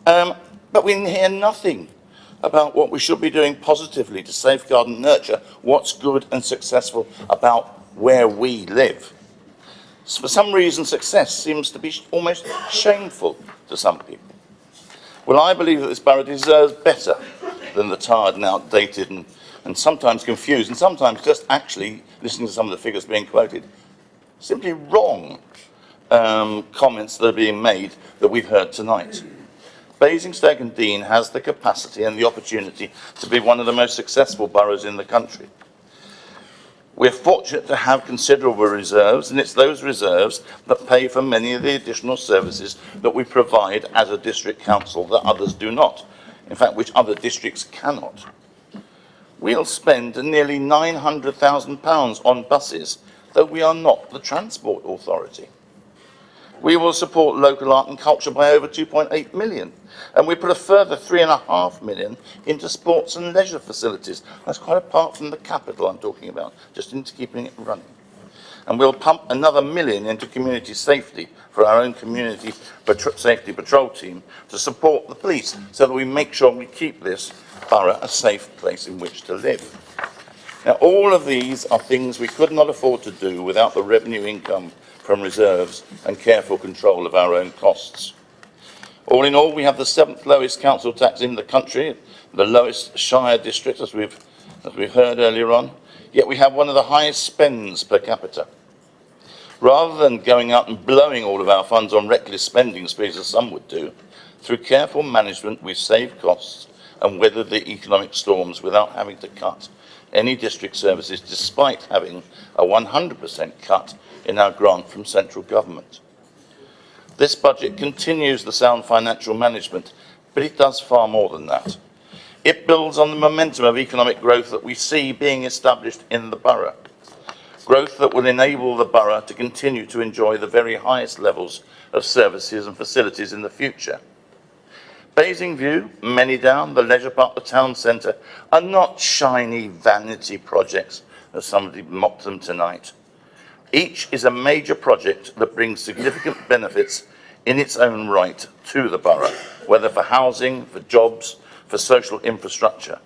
But we hear nothing about what we should be doing positively to safeguard and nurture what's good and successful about where we live. So for some reason, success seems to be almost shameful to some people. Well, I believe that this borough deserves better than the tired and outdated and sometimes confused, and sometimes just actually, listening to some of the figures being quoted, simply wrong comments that are being made that we've heard tonight. Basingstoke and Dean has the capacity and the opportunity to be one of the most successful boroughs in the country. We're fortunate to have considerable reserves, and it's those reserves that pay for many of the additional services that we provide as a district council that others do not, in fact, which other districts cannot. We'll spend nearly £900,000 on buses, though we are not the Transport Authority. We will support local art and culture by over 2.8 million. And we put a further 3.5 million into sports and leisure facilities. That's quite apart from the capital I'm talking about, just into keeping it running. And we'll pump another £1 million into community safety for our own community safety patrol team to support the police so that we make sure we keep this borough a safe place in which to live. Now, all of these are things we could not afford to do without the revenue income from reserves and careful control of our own costs. All in all, we have the 7th lowest council tax in the country, the lowest shire district, as we've heard earlier on, yet we have one of the highest spends per capita. Rather than going out and blowing all of our funds on reckless spending sprees, as some would do, through careful management we've saved costs and weathered the economic storms without having to cut any district services, despite having a 100% cut in our grant from central government. This budget continues the sound financial management, but it does far more than that. It builds on the momentum of economic growth that we see being established in the borough. Growth that will enable the borough to continue to enjoy the very highest levels of services and facilities in the future. Basingview, Manydown, the leisure park, the town centre are not shiny vanity projects, as somebody mocked them tonight. Each is a major project that brings significant benefits in its own right to the borough, whether for housing, for jobs, for social infrastructure.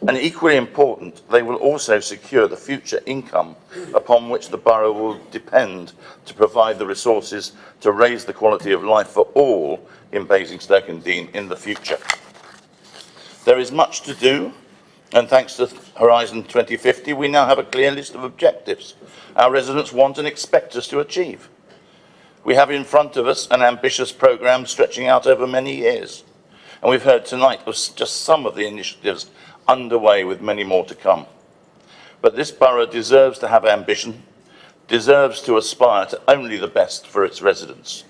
And equally important, they will also secure the future income upon which the borough will depend to provide the resources to raise the quality of life for all in Basingstoke and Deane in the future. There is much to do, and thanks to Horizon 2050, we now have a clear list of objectives our residents want and expect us to achieve. We have in front of us an ambitious programme stretching out over many years, and we've heard tonight of just some of the initiatives underway with many more to come. But this borough deserves to have ambition, deserves to aspire to only the best for its residents.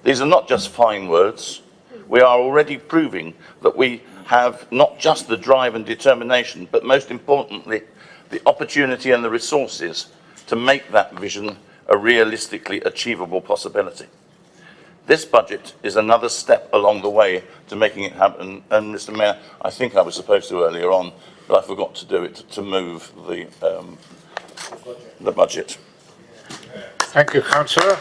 These are not just fine words. We are already proving that we have not just the drive and determination, but most importantly, the opportunity and the resources to make that vision a realistically achievable possibility. This budget is another step along the way to making it happen. And Mr. Mayor, I think I was supposed to earlier on, but I forgot to do it, to move the budget. Thank you, Councillor.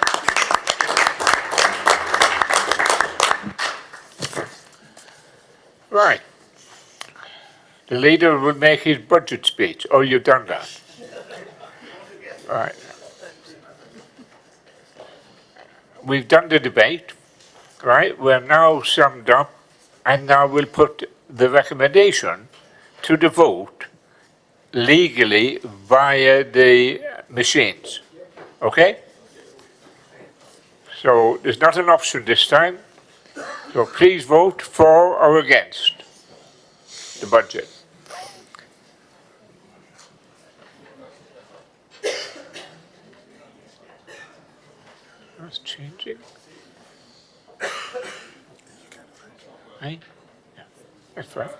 Right. The leader will make his budget speech. Oh, you've done that. Right. We've done the debate, right? We're now summed up, and now we'll put the recommendation to the vote legally via the machines. Okay? So there's not an option this time. So please vote for or against the budget. That's changing. Right? Yeah, that's right.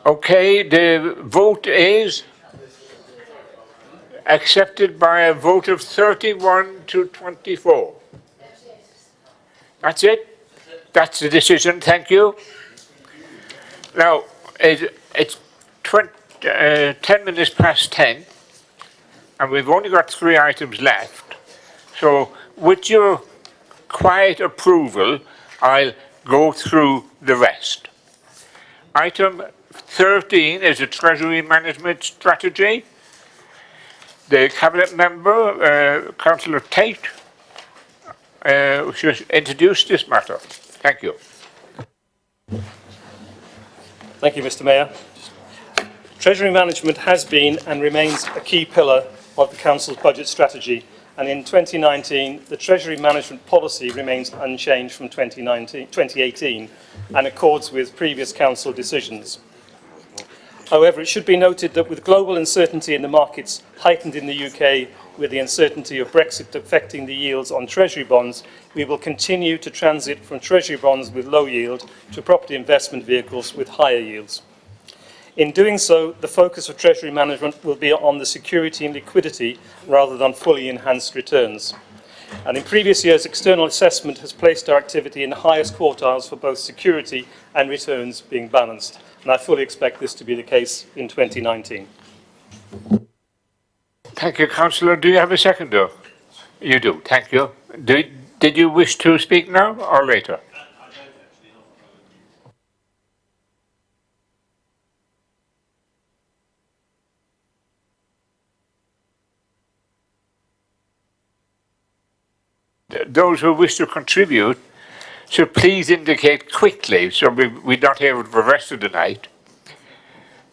Okay, the vote is accepted by a vote of 31 to 24. That's it? That's the decision, thank you. Now, it's 10 minutes past 10, and we've only got 3 items left. So, with your quiet approval, I'll go through the rest. Item 13 is a Treasury Management Strategy. The Cabinet Member, Councillor Tate, should introduce this matter. Thank you. Thank you, Mr. Mayor. Treasury management has been and remains a key pillar of the Council's budget strategy, and in 2019, the Treasury management policy remains unchanged from 2018 and accords with previous Council decisions. However, it should be noted that with global uncertainty in the markets heightened in the UK with the uncertainty of Brexit affecting the yields on Treasury bonds, we will continue to transit from Treasury bonds with low yield to property investment vehicles with higher yields. In doing so, the focus of Treasury management will be on the security and liquidity rather than fully enhanced returns. And in previous years, external assessment has placed our activity in the highest quartiles for both security and returns being balanced. And I fully expect this to be the case in 2019. Thank you, Councillor. Do you have a seconder? You do. Thank you. Did you wish to speak now or later? Those who wish to contribute should please indicate quickly so we don't hear it for the rest of the night.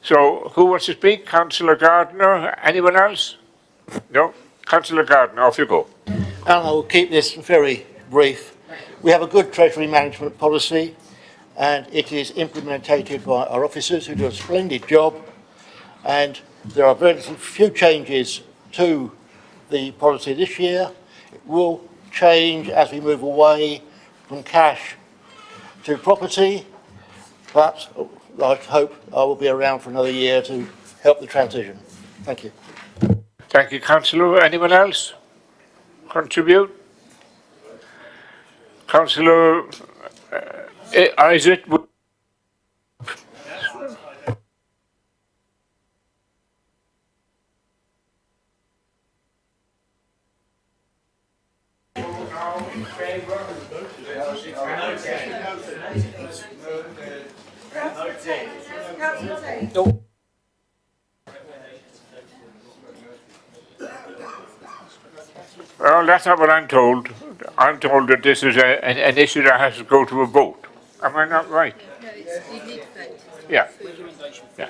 So who wants to speak? Councillor Gardner? Anyone else? No? Councillor Gardner, off you go. And I will keep this very brief. We have a good Treasury management policy and it is implemented by our officers who do a splendid job, and there are very few changes to the policy this year. It will change as we move away from cash to property, but I hope I will be around for another year to help the transition. Thank you. Thank you, Councillor. Anyone else contribute? Councillor Isaac? No. Well, that's not what I'm told. I'm told that this is an issue that has to go to a vote. Am I not right? No, you need to vote. Yeah. Yeah.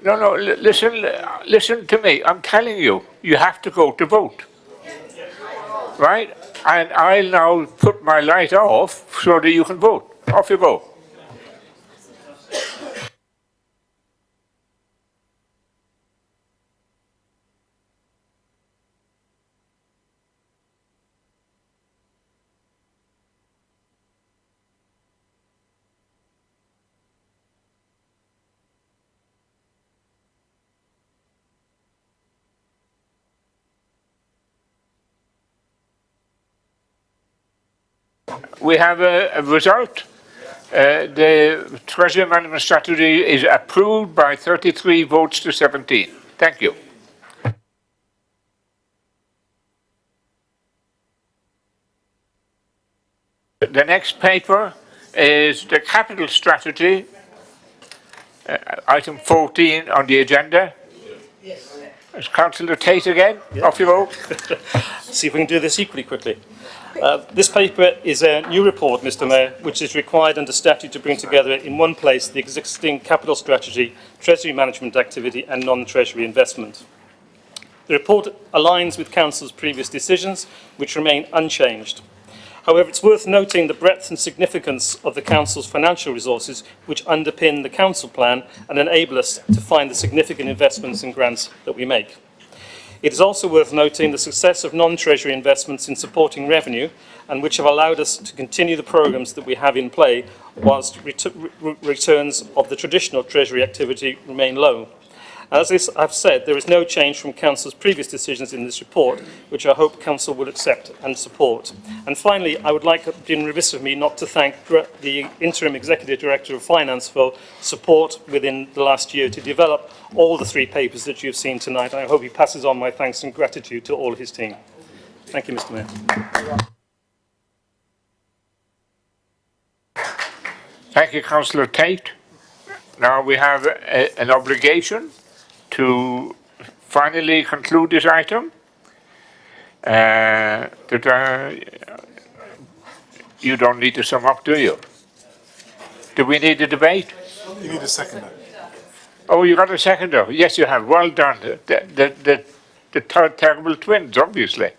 No, listen to me. I'm telling you, you have to go to vote. Right? And I'll now put my light off so that you can vote. Off you go. We have a result. The Treasury Management Strategy is approved by 33 votes to 17. Thank you. The next paper is the Capital Strategy, item 14 on the agenda. It's Councillor Tate again. Yeah. Off you go. See if we can do this equally quickly. This paper is a new report, Mr Mayor, which is required under statute to bring together in one place the existing capital strategy, treasury management activity and non-treasury investment. The report aligns with Council's previous decisions, which remain unchanged. However, it's worth noting the breadth and significance of the Council's financial resources, which underpin the Council plan and enable us to find the significant investments and grants that we make. It is also worth noting the success of non-treasury investments in supporting revenue, and which have allowed us to continue the programmes that we have in play, whilst returns of the traditional treasury activity remain low. As I've said, there is no change from Council's previous decisions in this report, which I hope Council will accept and support. And finally, I would like, it's been remiss of me not to thank the Interim Executive Director of Finance for support within the last year to develop all the three papers that you've seen tonight. I hope he passes on my thanks and gratitude to all his team. Thank you, Mr Mayor. Thank you, Councillor Tate. Now we have an obligation to finally conclude this item. You don't need to sum up, do you? Do we need a debate? You need a seconder. Oh, you got a seconder. Yes, you have. Well done. The terrible twins, obviously.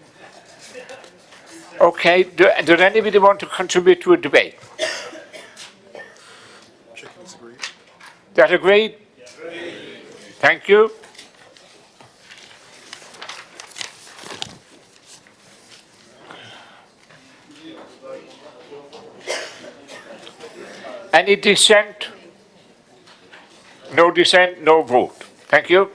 Okay. Does anybody want to contribute to a debate? Chickens agreed. That agreed? Thank you. Any dissent? No dissent, no vote. Thank you.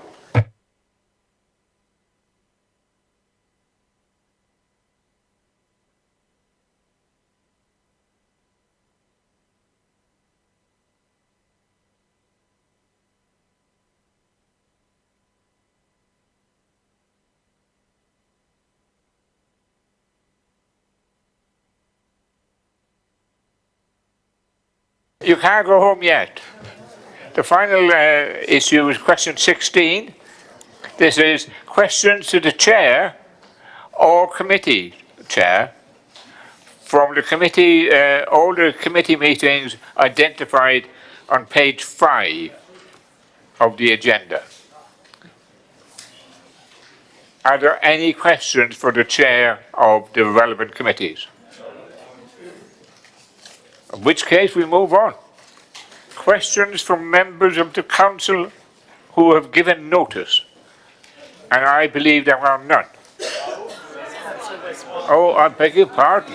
You can't go home yet. The final issue is question 16. This is questions to the chair or committee chair from the committee, all the committee meetings identified on page 5 of the agenda. Are there any questions for the chair of the relevant committees? In which case we move on. Questions from members of the council who have given notice. And I believe there are none. Oh, I beg your pardon.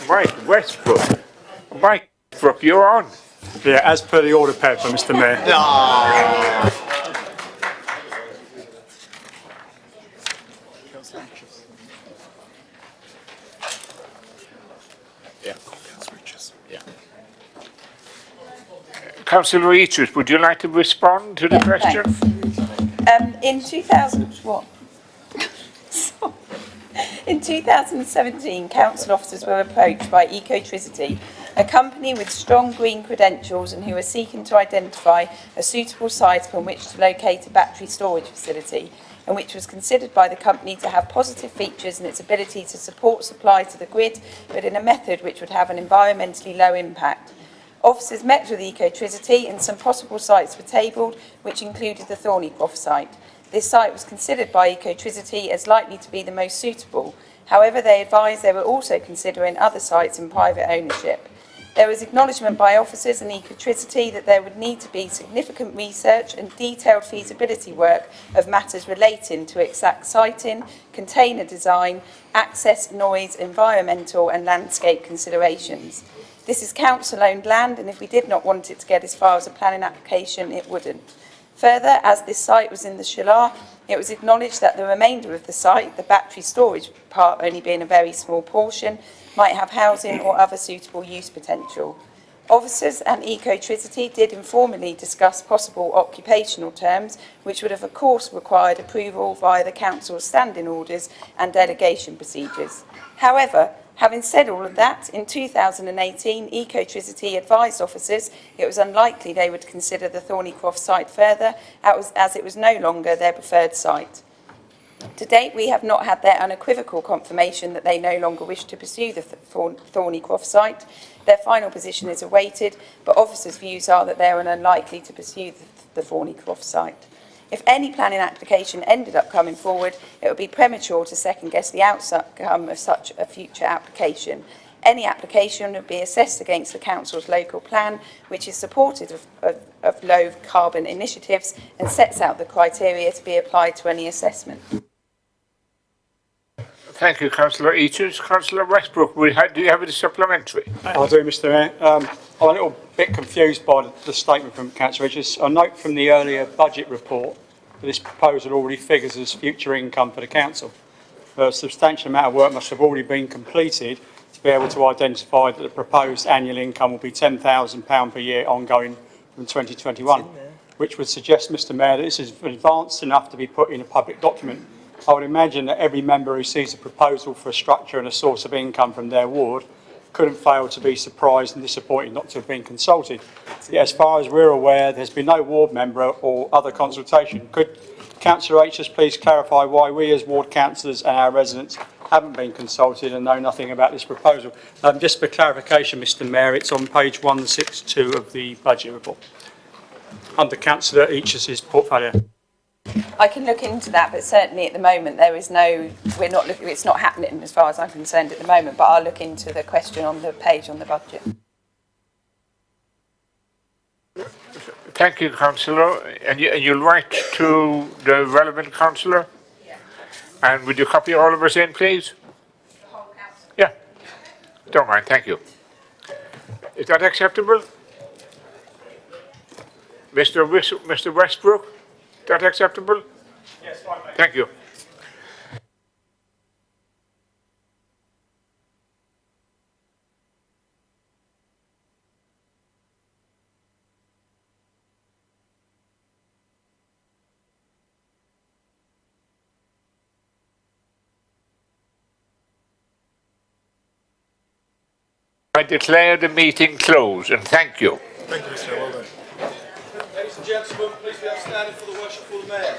Mike Westbrook. Mike Westbrook, you're on. Yeah, as per the order paper, Mr. Mayor. Councillor Eaches, would you like to respond to the question? In 2000, what? In 2017, council officers were approached by Ecotricity, a company with strong green credentials and who are seeking to identify a suitable site upon which to locate a battery storage facility, and which was considered by the company to have positive features in its ability to support supply to the grid, but in a method which would have an environmentally low impact. Officers met with Ecotricity and some possible sites were tabled, which included the Thornycroft site. This site was considered by Ecotricity as likely to be the most suitable. However, they advised they were also considering other sites in private ownership. There was acknowledgement by officers and Ecotricity that there would need to be significant research and detailed feasibility work of matters relating to exact siting, container design, access, noise, environmental and landscape considerations. This is council-owned land, and if we did not want it to get as far as a planning application, it wouldn't. Further, as this site was in the Shilar, it was acknowledged that the remainder of the site, the battery storage part only being a very small portion, might have housing or other suitable use potential. Officers and Ecotricity did informally discuss possible occupational terms, which would have of course required approval via the council's standing orders and delegation procedures. However, having said all of that, in 2018, Ecotricity advised officers it was unlikely they would consider the Thornycroft site further, as it was no longer their preferred site. To date, we have not had their unequivocal confirmation that they no longer wish to pursue the Thornycroft site. Their final position is awaited, but officers' views are that they are unlikely to pursue the Thornycroft site. If any planning application ended up coming forward, it would be premature to second-guess the outcome of such a future application. Any application would be assessed against the council's local plan, which is supportive of low-carbon initiatives and sets out the criteria to be applied to any assessment. Thank you, Councillor Eaches. Councillor Westbrook, do you have a supplementary? I do, Mr. Mayor. I'm a little bit confused by the statement from Councillor Richards. I note from the earlier budget report that this proposal already figures as future income for the council. A substantial amount of work must have already been completed to be able to identify that the proposed annual income will be £10,000 per year ongoing from 2021, which would suggest, Mr. Mayor, that this is advanced enough to be put in a public document. I would imagine that every member who sees a proposal for a structure and a source of income from their ward couldn't fail to be surprised and disappointed not to have been consulted. Yet, as far as we're aware, there's been no ward member or other consultation. Could Councillor H just please clarify why we as ward councillors and our residents haven't been consulted and know nothing about this proposal? Just for clarification, Mr. Mayor, it's on page 162 of the budget report, under Councillor H's portfolio. I can look into that, but certainly at the moment there is no, it's not happening as far as I'm concerned at the moment, but I'll look into the question on the page on the budget. Thank you, Councillor. And you'll write to the relevant councillor? Yeah. And would you copy all of us in, please? The whole council? Yeah. Don't mind, thank you. Is that acceptable? Mr. Westbrook, is that acceptable? Yes, fine, mate. Thank you. I declare the meeting closed, and thank you. Thank you, Mr. Well done. Ladies and gentlemen, please be outstanding for the worshipful mayor.